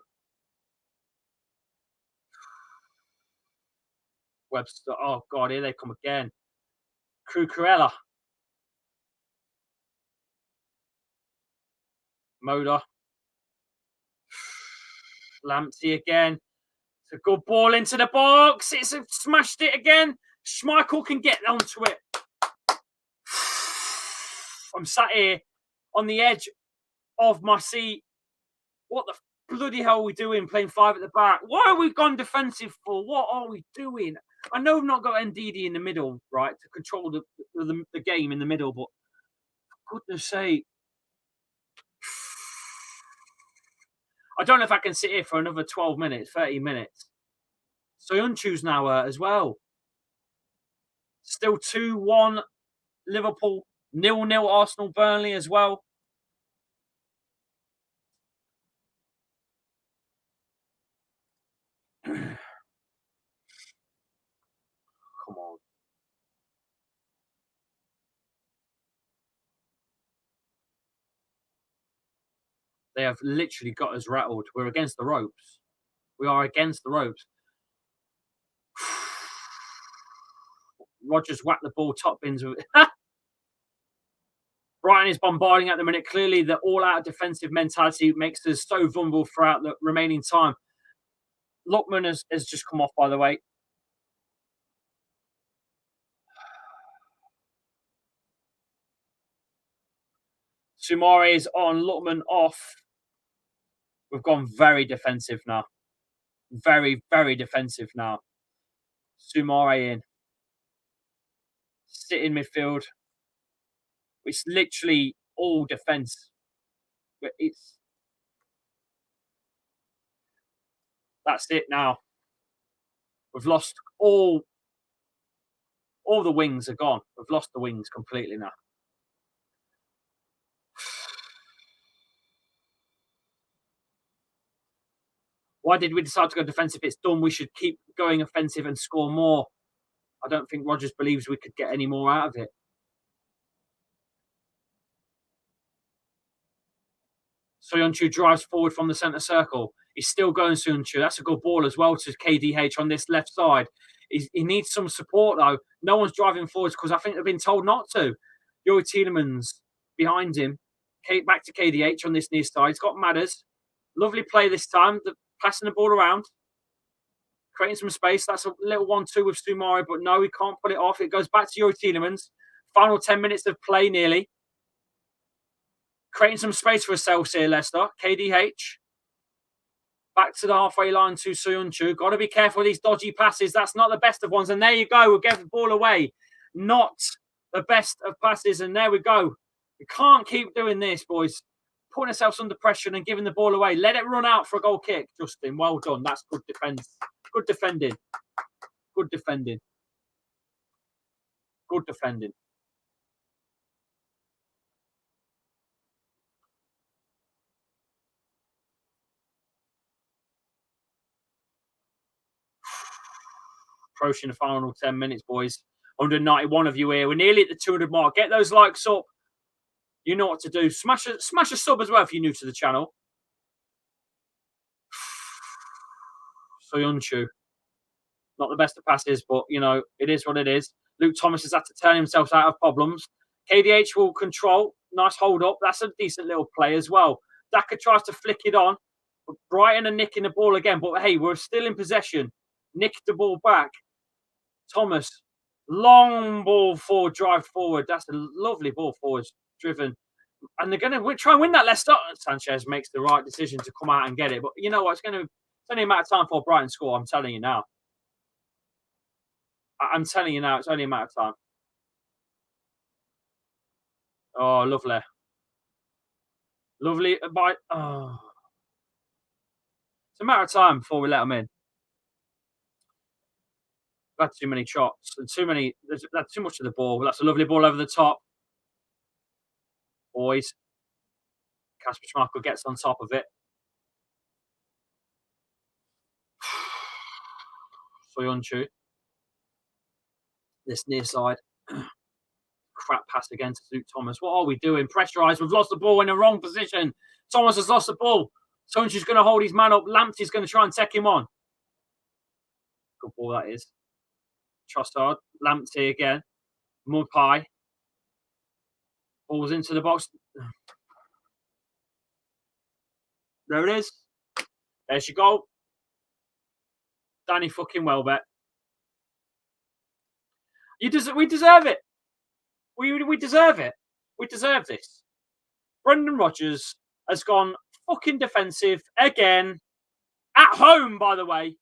Webster. Oh, God. Here they come again. Cucurella. Moda. Lamptey again. It's a good ball into the box. It's smashed it again. Schmeichel can get onto it. I'm sat here on the edge of my seat. What the bloody hell are we doing playing 5 at the back? Why are we gone defensive for? What are we doing? I know we've not got Ndidi in the middle, right, to control the game in the middle, but for goodness sake. I don't know if I can sit here for another 12 minutes, 30 minutes. Soyuncu's now as well. Still 2-1 Liverpool, 0-0 Arsenal Burnley as well. Come on. They have literally got us rattled. We're against the ropes. We are against the ropes. Rodgers whacked the ball top bins with it. Brighton is bombarding at the minute. Clearly, the all-out defensive mentality makes us so vulnerable throughout the remaining time. Lookman has just come off, by the way. Sumare is on, Lookman off. We've gone very defensive now. Very, very defensive now. Sumare in. Sit in midfield. It's literally all defence. But that's it now. We've lost all the wings are gone. We've lost the wings completely now. Why did we decide to go defensive? It's done. We should keep going offensive and score more. I don't think Rodgers believes we could get any more out of it. Soyuncu drives forward from the centre circle. He's still going, Soyuncu. That's a good ball as well to KDH on this left side. He needs some support, though. No one's driving forwards because I think they've been told not to. Youri Tielemans behind him. Back to KDH on this near side. He's got Matters. Lovely play this time. Passing the ball around. Creating some space. That's a little 1-2 with Sumare, but no, he can't put it off. It goes back to Youri Tielemans. Final 10 minutes of play nearly. Creating some space for ourselves here, Leicester. KDH. Back to the halfway line to Soyuncu. Got to be careful with these dodgy passes. That's not the best of ones. And there you go. We'll get the ball away. Not the best of passes. And there we go. We can't keep doing this, boys. Putting ourselves under pressure and giving the ball away. Let it run out for a goal kick, Justin. Well done. That's good defence. Good defending. Good defending. Good defending. Approaching the final 10 minutes, boys. 191 of you here. We're nearly at the 200 mark. Get those likes up. You know what to do. Smash a sub as well if you're new to the channel. Soyuncu. Not the best of passes, but, you know, it is what it is. Luke Thomas has had to turn himself out of problems. KDH will control. Nice hold up. That's a decent little play as well. Daka tries to flick it on. But Brighton are nicking the ball again. But, hey, we're still in possession. Nick the ball back. Thomas. Long ball forward, drive forward. That's a lovely ball forward driven. And they're going to try and win that, Leicester. Sanchez makes the right decision to come out and get it. But you know what? It's only a matter of time for Brighton score. I'm telling you now. I'm telling you now, it's only a matter of time. Oh, lovely. Lovely. Oh, it's a matter of time before we let them in. We've had too many shots and too many. That's too much of the ball. That's a lovely ball over the top, boys. Kasper Schmeichel gets on top of it. Soyuncu. This near side. Crap pass again to Luke Thomas. What are we doing? Pressurised. We've lost the ball in the wrong position. Thomas has lost the ball. Soyuncu's going to hold his man up. Lamptey's going to try and take him on. Good ball that is. Trossard. Lamptey again. Mudpie. Balls into the box. There it is. There's your goal. Danny fucking Welbeck. We deserve it. We deserve it. We deserve this. Brendan Rodgers has gone fucking defensive again. At home, by the way.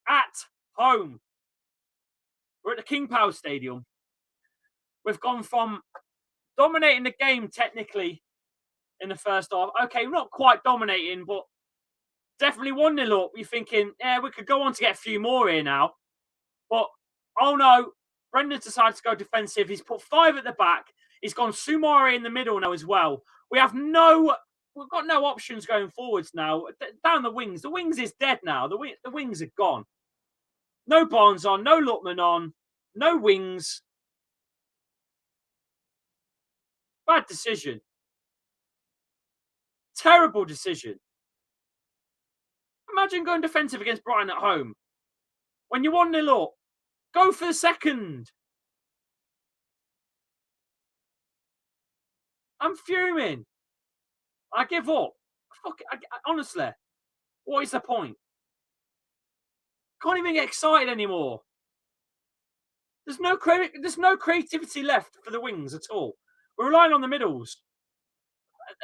At home. We're at the King Power Stadium. We've gone from dominating the game technically in the first half. Okay, not quite dominating, but definitely 1-0 up. You're thinking, yeah, we could go on to get a few more here now. But, oh no, Brendan decided to go defensive. He's put 5 at the back. He's gone Soumare in the middle now as well. We've got no options going forwards now. Down the wings. The wings is dead now. The wings are gone. No Barnes on, no Lookman on, no wings. Bad decision. Terrible decision. Imagine going defensive against Brighton at home. When you're 1-0 up, go for the second. I'm fuming. I give up. Honestly, what is the point? Can't even get excited anymore. There's no creativity left for the wings at all. We're relying on the middles.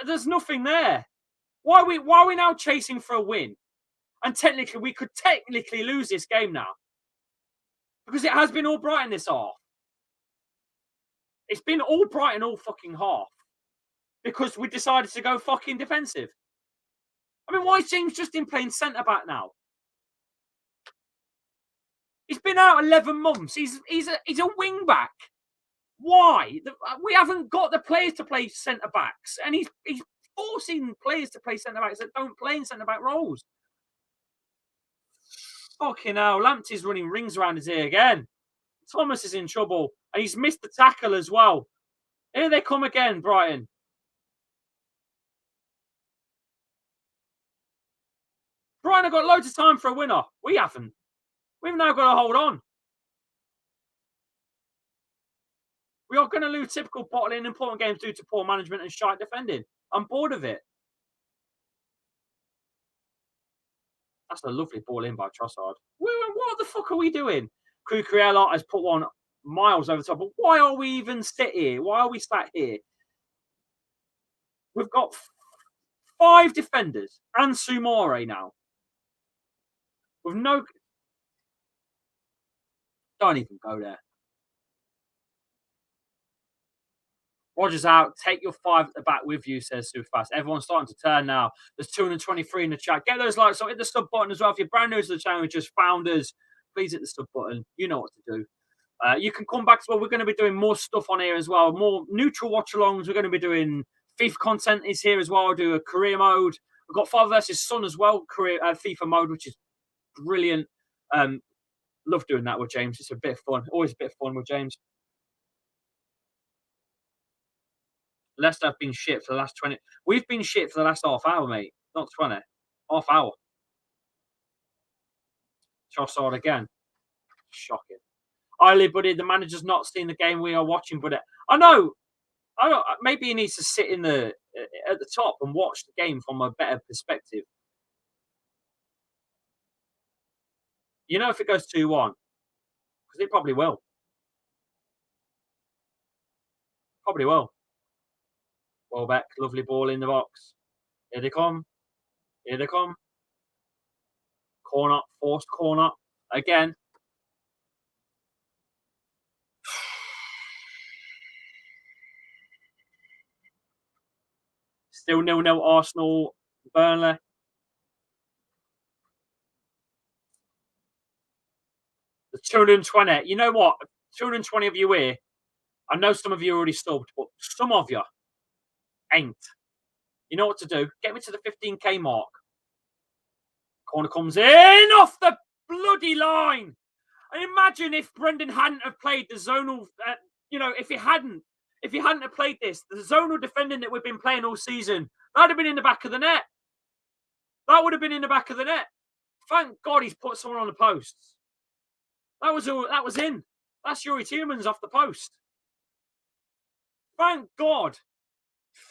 There's nothing there. Why are we now chasing for a win? And technically, we could lose this game now. Because it has been all Brighton this half. It's been all Brighton all fucking half. Because we decided to go fucking defensive. I mean, why is James Justin playing centre-back now? He's been out 11 months. He's a wing-back. Why? We haven't got the players to play centre-backs. And he's forcing players to play centre-backs that don't play in centre-back roles. Fucking hell. Lamptey's running rings around his ear again. Thomas is in trouble. And he's missed the tackle as well. Here they come again, Brighton. Brighton have got loads of time for a winner. We haven't. We've now got to hold on. We are going to lose typical bottling in important games due to poor management and shite defending. I'm bored of it. That's a lovely ball in by Trossard. What the fuck are we doing? Cucurella has put one miles over the top. But why are we even sit here? Why are we sat here? We've got 5 defenders and Soumare now. With no... Don't even go there. Rodgers out. Take your 5 at the back with you, says Sufas. Everyone's starting to turn now. There's 223 in the chat. Get those likes. So hit the sub button as well. If you're brand new to the channel, just found us, please hit the sub button. You know what to do. You can come back as well. We're going to be doing more stuff on here as well. More neutral watch-alongs. We're going to be doing FIFA content is here as well. I'll do a career mode. We've got Father versus Son as well. FIFA mode, which is brilliant. Love doing that with James. It's a bit of fun. Always a bit of fun with James. Leicester have been shit for the last 20. We've been shit for the last half hour, mate. Not 20. Half hour. Trossard again. Shocking. Early, buddy, the manager's not seen the game we are watching, but I know. Maybe he needs to sit at the top and watch the game from a better perspective. You know, if it goes 2-1, because it probably will. Probably will. Welbeck, lovely ball in the box. Here they come. Here they come. Corner, forced corner again. Still 0-0 Arsenal, Burnley. The 220. You know what? 220 of you here. I know some of you already subbed, but some of you ain't. You know what to do. Get me to the 15k mark. Corner comes in off the bloody line. And imagine if Brendan hadn't have played the zonal, if he hadn't have played this, the zonal defending that we've been playing all season, that'd have been in the back of the net. That would have been in the back of the net. Thank God he's put someone on the posts. That was in. That's Yuri Tielemans off the post. Thank God.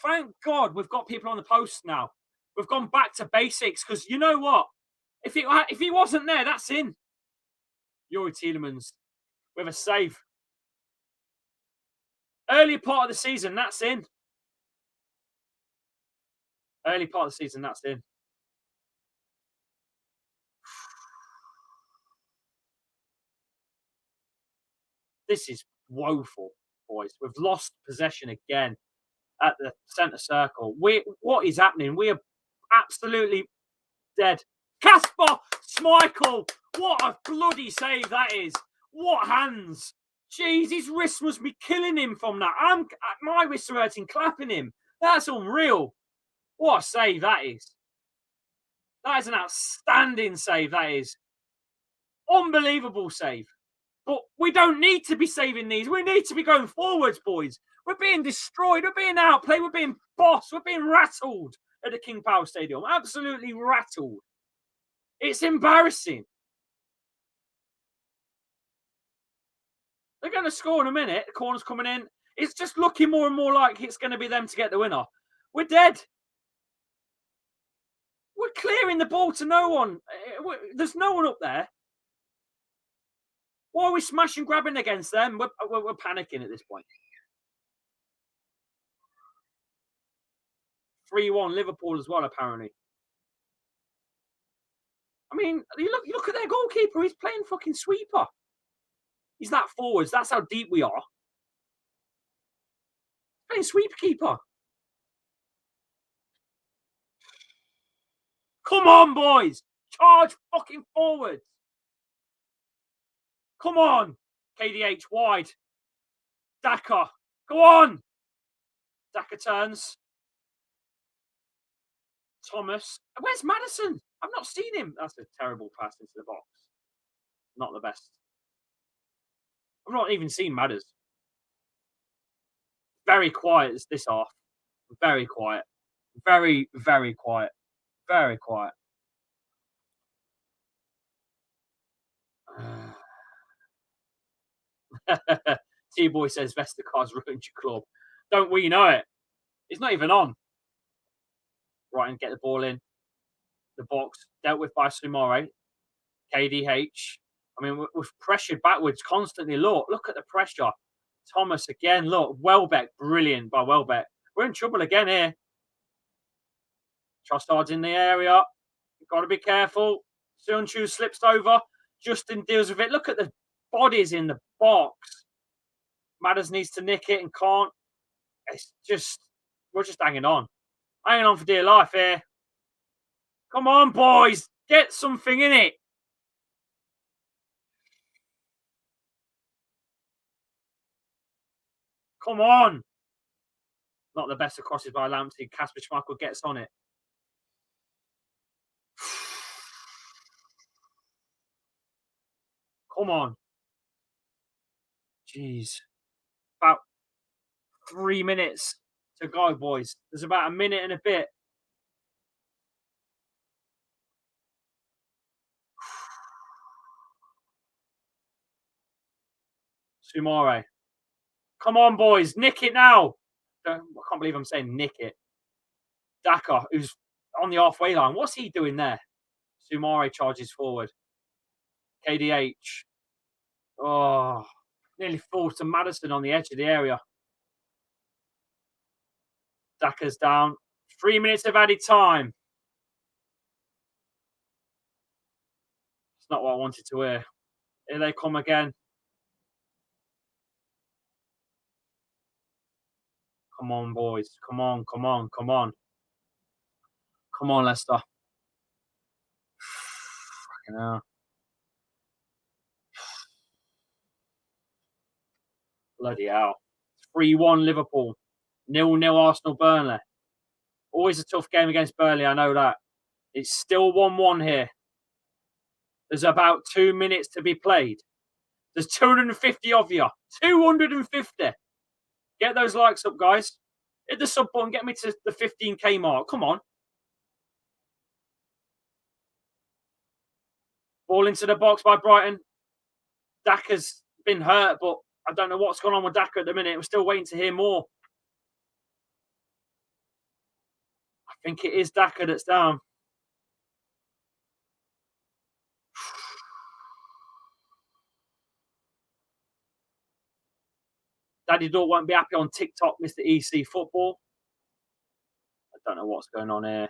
Thank God we've got people on the post now. We've gone back to basics because you know what? If he wasn't there, that's in. Yuri Tielemans with a save. Early part of the season, that's in. Early part of the season, that's in. This is woeful, boys. We've lost possession again at the centre circle. What is happening? We are absolutely dead. Kasper Schmeichel! What a bloody save that is. What hands. Jeez, his wrist must be killing him from that. My wrists are hurting clapping him. That's unreal. What a save that is. That is an outstanding save, that is. Unbelievable save. But we don't need to be saving these. We need to be going forwards, boys. We're being destroyed. We're being outplayed. We're being bossed. We're being rattled at the King Power Stadium. Absolutely rattled. It's embarrassing. They're going to score in a minute. The corner's coming in. It's just looking more and more like it's going to be them to get the winner. We're dead. We're clearing the ball to no one. There's no one up there. Why are we smashing, grabbing against them? We're panicking at this point. 3-1 Liverpool as well, apparently. I mean, you look at their goalkeeper. He's playing fucking sweeper. He's that forwards. That's how deep we are. Playing sweeper keeper. Come on, boys. Charge fucking forwards. Come on. KDH wide. Daka. Go on. Daka turns. Thomas. Where's Maddison? I've not seen him. That's a terrible pass into the box. Not the best. I've not even seen Madders. Very quiet as this half. Very quiet. Very, very quiet. Very quiet. T-Boy says Vestergaard's ruined your club. Don't we know it? It's not even on. Right, and get the ball in. The box. Dealt with by Sumare. KDH. I mean, we've pressured backwards constantly. Look at the pressure. Thomas again. Look, Welbeck. Brilliant by Welbeck. We're in trouble again here. Trossard's in the area. You've got to be careful. Sunchu slips over. Justin deals with it. Look at the bodies in the box. Madders needs to nick it and can't. It's just, we're just hanging on. Hanging on for dear life here. Come on, boys. Get something in it. Come on. Not the best of crosses by Lamptey. Kasper Schmeichel gets on it. Come on. Jeez. About 3 minutes to go, boys. There's about a minute and a bit. Sumare. Come on, boys. Nick it now. I can't believe I'm saying nick it. Daka, who's on the halfway line. What's he doing there? Sumare charges forward. KDH. Oh, nearly falls to Maddison on the edge of the area. Daka's down. 3 minutes of added time. It's not what I wanted to hear. Here they come again. Come on, boys. Come on, come on, come on. Come on, Leicester. Fucking hell. Bloody hell. 3-1 Liverpool. 0-0 Arsenal Burnley. Always a tough game against Burnley, I know that. It's still 1-1 here. There's about 2 minutes to be played. There's 250 of you. 250. Get those likes up, guys. Hit the sub button. Get me to the 15k mark. Come on. Ball into the box by Brighton. Daka's been hurt, but I don't know what's going on with Daka at the minute. We're still waiting to hear more. I think it is Daka that's down. Daddy Dort won't be happy on TikTok, Mr. EC Football. I don't know what's going on here.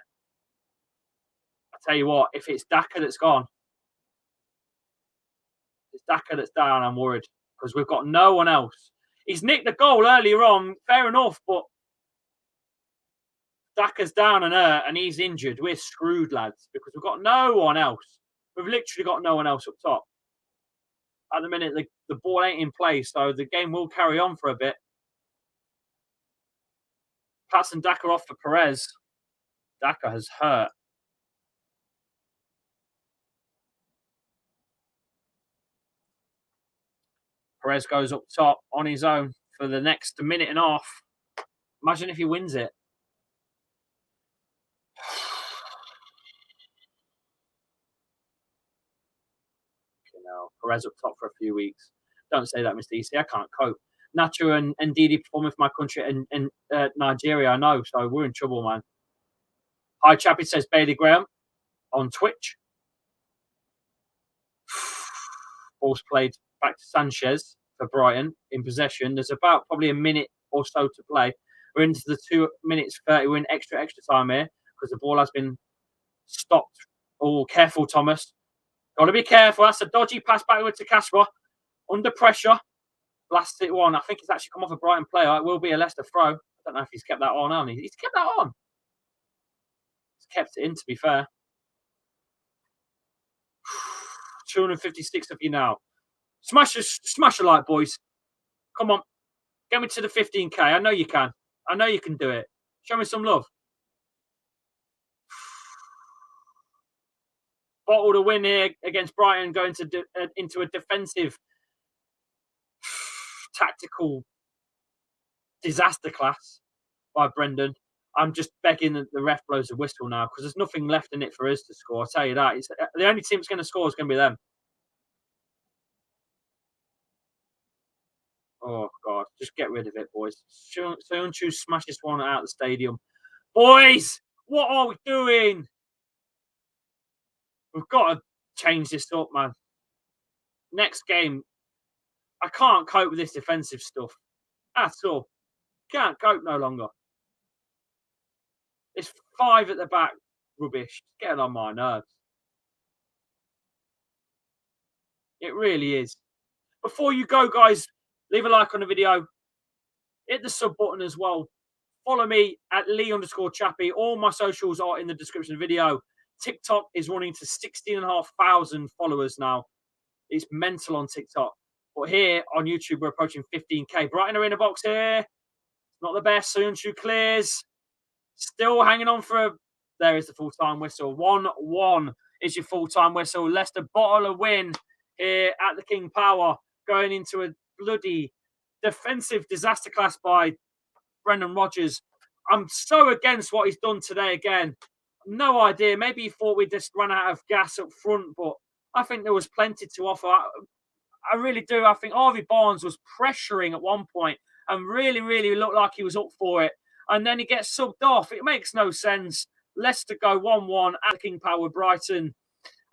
I tell you what, if it's Daka that's gone, if it's Daka that's down, I'm worried because we've got no one else. He's nicked the goal earlier on, fair enough, but Daka's down and hurt and he's injured. We're screwed, lads, because we've got no one else. We've literally got no one else up top. At the minute, the ball ain't in play, so the game will carry on for a bit. Passing Daka off for Perez. Daka has hurt. Perez goes up top on his own for the next minute and a half. Imagine if he wins it. Perez up top for a few weeks. Don't say that, Mr. EC. I can't cope. Nacho and Ndidi performing for my country in Nigeria, I know. So we're in trouble, man. Hi, Chappie, says Bailey Graham on Twitch. Ball's played back to Sanchez for Brighton in possession. There's about probably a minute or so to play. We're into the 2 minutes 30. We're in extra time here because the ball has been stopped. Oh, careful, Thomas. Got to be careful. That's a dodgy pass backward to Casper. Under pressure. Blasts it one. I think it's actually come off a Brighton player. It will be a Leicester throw. I don't know if he's kept that on. He's kept that on. He's kept it in, to be fair. 256 of you now. Smash a like, boys. Come on. Get me to the 15k. I know you can. I know you can do it. Show me some love. Bottled a win here against Brighton, going into a defensive tactical disaster class by Brendan. I'm just begging that the ref blows the whistle now because there's nothing left in it for us to score. I'll tell you that. The only team that's going to score is going to be them. Oh, God. Just get rid of it, boys. Soyuncu smash this one out of the stadium. Boys, what are we doing? We've got to change this up, man. Next game, I can't cope with this defensive stuff at all. Can't cope no longer. It's 5 at the back. Rubbish. It's getting on my nerves. It really is. Before you go, guys, leave a like on the video. Hit the sub button as well. Follow me at Lee_Chappie. All my socials are in the description of the video. TikTok is running to 16,500 followers now. It's mental on TikTok. But here on YouTube, we're approaching 15k. Brighton are in a box here. Not the best. Soyuncu clears. Still hanging on for a... There is the full-time whistle. 1-1 is your full-time whistle. Leicester bottle a win here at the King Power. Going into a bloody defensive disaster class by Brendan Rodgers. I'm so against what he's done today again. No idea. Maybe he thought we just ran out of gas up front, but I think there was plenty to offer. I really do. I think Harvey Barnes was pressuring at one point and really, really looked like he was up for it. And then he gets subbed off. It makes no sense. Leicester go 1-1 at King Power with Brighton.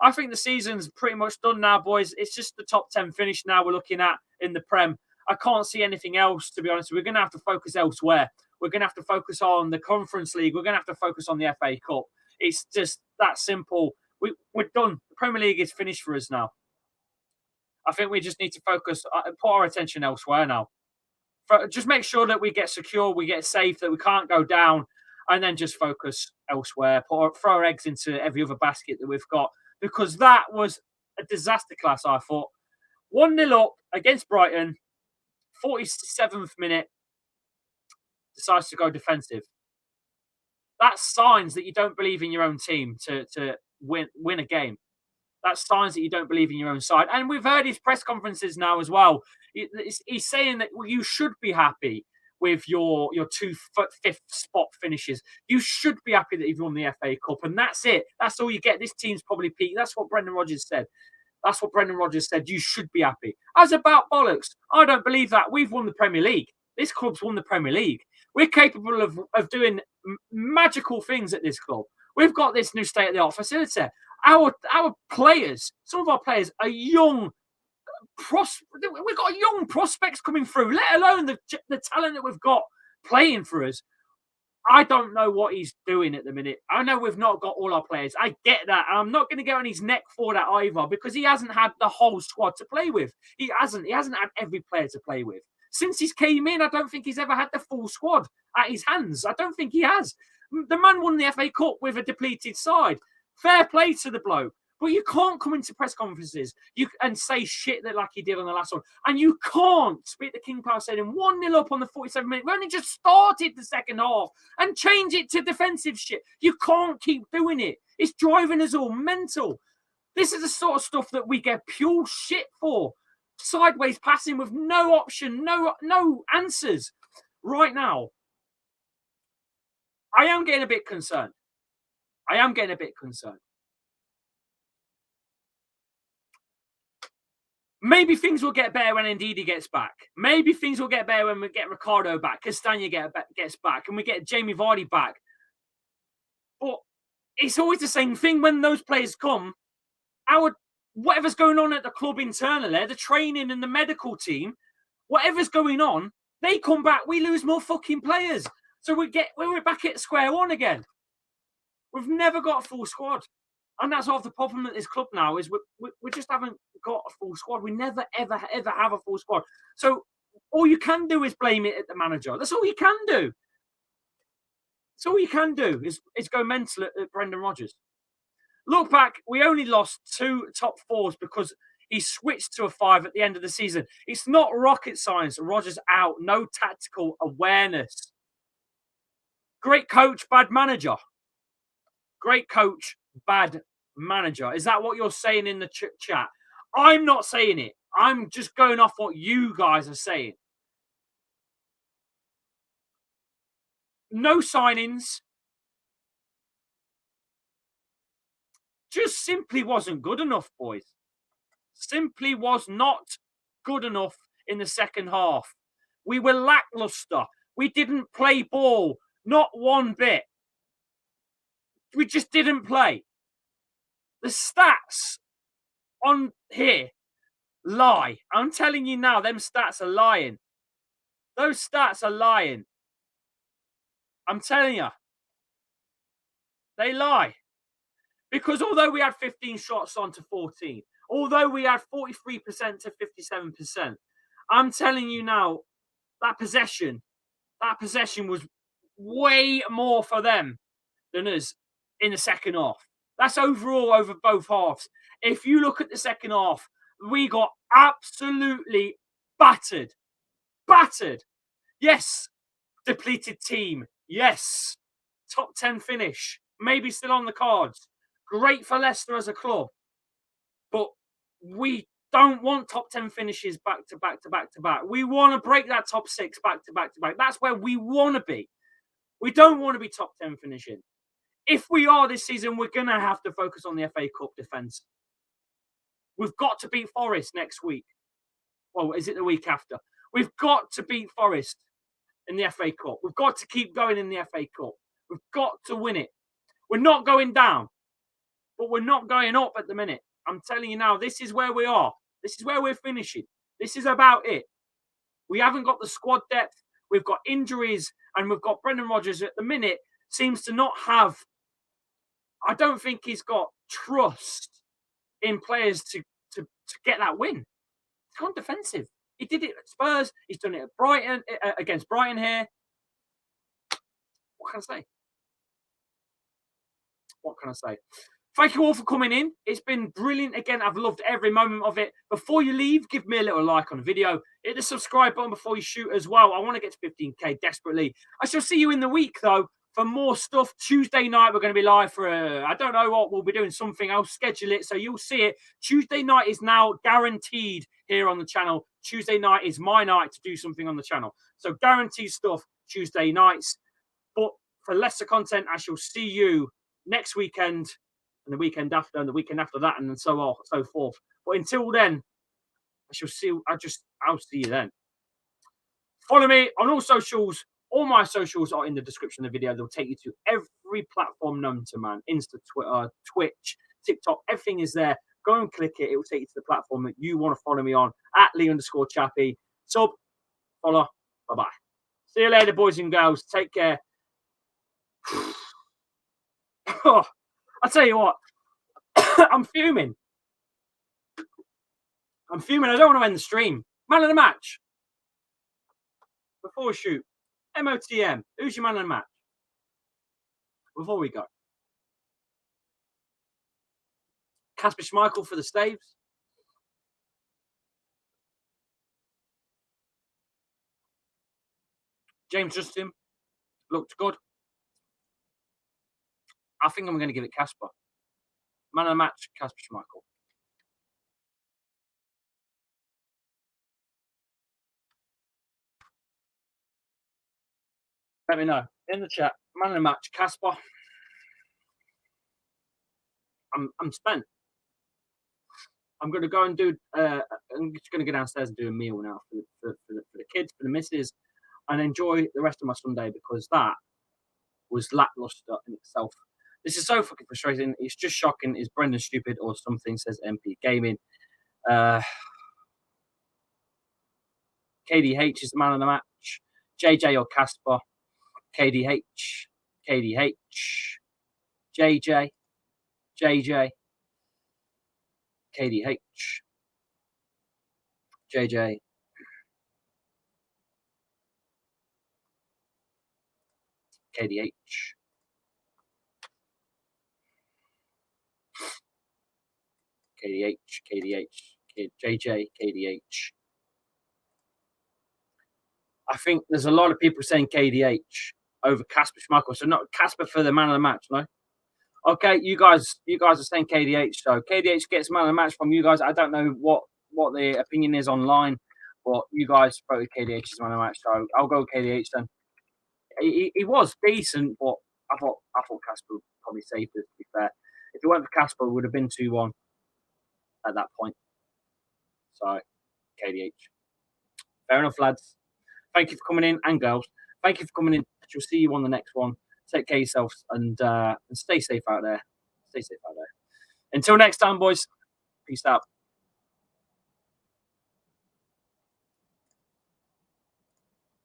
I think the season's pretty much done now, boys. It's just the top 10 finish now we're looking at in the Prem. I can't see anything else, to be honest. We're going to have to focus elsewhere. We're going to have to focus on the Conference League. We're going to have to focus on the FA Cup. It's just that simple. We're done. The Premier League is finished for us now. I think we just need to focus, put our attention elsewhere now. Just make sure that we get secure, we get safe, that we can't go down. and then just focus elsewhere, throw our eggs into every other basket that we've got, because that was a disaster class, I thought. 1-0 up against Brighton, 47th minute, decides to go defensive. That's signs that you don't believe in your own team to win a game. That's signs that you don't believe in your own side. And we've heard his press conferences now as well. He's saying that you should be happy with your fifth spot finishes. You should be happy that you've won the FA Cup, and that's it. That's all you get. This team's probably peaked. That's what Brendan Rodgers said. That's what Brendan Rodgers said. You should be happy. As about bollocks, I don't believe that. We've won the Premier League. This club's won the Premier League. We're capable of doing magical things at this club. We've got this new state-of-the-art facility. Our players, some of our players are young. We've got young prospects coming through, let alone the talent that we've got playing for us. I don't know what he's doing at the minute. I know we've not got all our players. I get that. I'm not going to get on his neck for that either, because he hasn't had the whole squad to play with. He hasn't had every player to play with. Since he's came in, I don't think he's ever had the full squad at his hands. I don't think he has. The man won the FA Cup with a depleted side. Fair play to the bloke. But you can't come into press conferences and say shit that like he did on the last one. And you can't speak the King Power Stadium 1-0 up on the 47th minute. We only just started the second half and change it to defensive shit. You can't keep doing it. It's driving us all mental. This is the sort of stuff that we get pure shit for. Sideways passing with no option, no answers. Right now, I am getting a bit concerned. Maybe things will get better when Ndidi gets back. Maybe things will get better when we get Ricardo back, Castagna gets back, and we get Jamie Vardy back. But it's always the same thing when those players come. Whatever's going on at the club internally, the training and the medical team, whatever's going on, they come back, we lose more fucking players. So we're back at square one again. We've never got a full squad. And that's half the problem at this club now, is we just haven't got a full squad. We never, ever, ever have a full squad. So all you can do is blame it at the manager. That's all you can do. That's all you can do is go mental at Brendan Rodgers. Look back, we only lost 2 top 4s because he switched to a 5 at the end of the season. It's not rocket science. Rodgers out. No tactical awareness. Great coach, bad manager. Great coach, bad manager. Is that what you're saying in the chat? I'm not saying it. I'm just going off what you guys are saying. No signings. Just simply wasn't good enough, boys. Simply was not good enough in the second half. We were lackluster. We didn't play ball. Not one bit. We just didn't play. The stats on here lie. I'm telling you now, them stats are lying. Those stats are lying. I'm telling you. They lie. Because although we had 15 shots on to 14, although we had 43% to 57%, I'm telling you now, that possession was way more for them than us in the second half. That's overall over both halves. If you look at the second half, we got absolutely battered. Battered. Yes, depleted team. Yes, top 10 finish. Maybe still on the cards. Great for Leicester as a club. But we don't want top 10 finishes back to back to back to back. We want to break that top 6 back to back to back. That's where we want to be. We don't want to be top 10 finishing. If we are this season, we're going to have to focus on the FA Cup defence. We've got to beat Forest next week. Well, is it the week after? We've got to beat Forest in the FA Cup. We've got to keep going in the FA Cup. We've got to win it. We're not going down, but we're not going up at the minute. I'm telling you now, this is where we are. This is where we're finishing. This is about it. We haven't got the squad depth. We've got injuries, and we've got Brendan Rodgers at the minute seems to not have. I don't think he's got trust in players to get that win. He's gone defensive. He did it at Spurs. He's done it at Brighton against Brighton here. What can I say? what can I say? Thank you all for coming in. It's been brilliant. Again, I've loved every moment of it. Before you leave, give me a little like on the video. Hit the subscribe button before you shoot as well. I want to get to 15K desperately. I shall see you in the week, though, for more stuff. Tuesday night, we're going to be live for, I don't know what, we'll be doing something. I'll schedule it, so you'll see it. Tuesday night is now guaranteed here on the channel. Tuesday night is my night to do something on the channel. So guaranteed stuff Tuesday nights. But for Leicester content, I shall see you next weekend, and the weekend after, and the weekend after that, and so on, so forth. But until then, I'll see you then. Follow me on all socials. All my socials are in the description of the video. They'll take you to every platform known to man. Insta, Twitter, Twitch, TikTok, everything is there. Go and click it. It will take you to the platform that you want to follow me on, at Lee_Chappie. Sub, follow, bye-bye. See you later, boys and girls. Take care. Oh, I'll tell you what. I'm fuming. I don't want to end the stream. Man of the match. Before we shoot. MOTM. Who's your man of the match? Before we go. Kasper Schmeichel for the Staves. James Justin. Looked good. I think I'm going to give it Kasper. Man of the match, Kasper Schmeichel. Let me know in the chat. Man of the match, Kasper. I'm spent. I'm going to go and do. I'm just going to go downstairs and do a meal now for the kids, for the missus, and enjoy the rest of my Sunday, because that was lackluster in itself. This is so fucking frustrating. It's just shocking. Is Brendan stupid or something? Says MP Gaming. KDH is the man of the match. JJ or Kasper. KDH. KDH. JJ. JJ. KDH. JJ. KDH. KDH. KDH. JJ. KDH. I think there's a lot of people saying KDH over Kasper Schmeichel. So not Kasper for the man of the match, no? Okay, you guys are saying KDH. So KDH gets man of the match from you guys. I don't know what the opinion is online, but you guys voted KDH as man of the match. So I'll go KDH then. He was decent, but I thought Kasper would probably saved it, to be fair. If it weren't for Kasper, it would have been 2-1 at that point. So KDH. Fair enough, lads. Thank you for coming in, and girls. Thank you for coming in. We'll see you on the next one. Take care of yourselves, and stay safe out there. Stay safe out there. Until next time, boys. Peace out.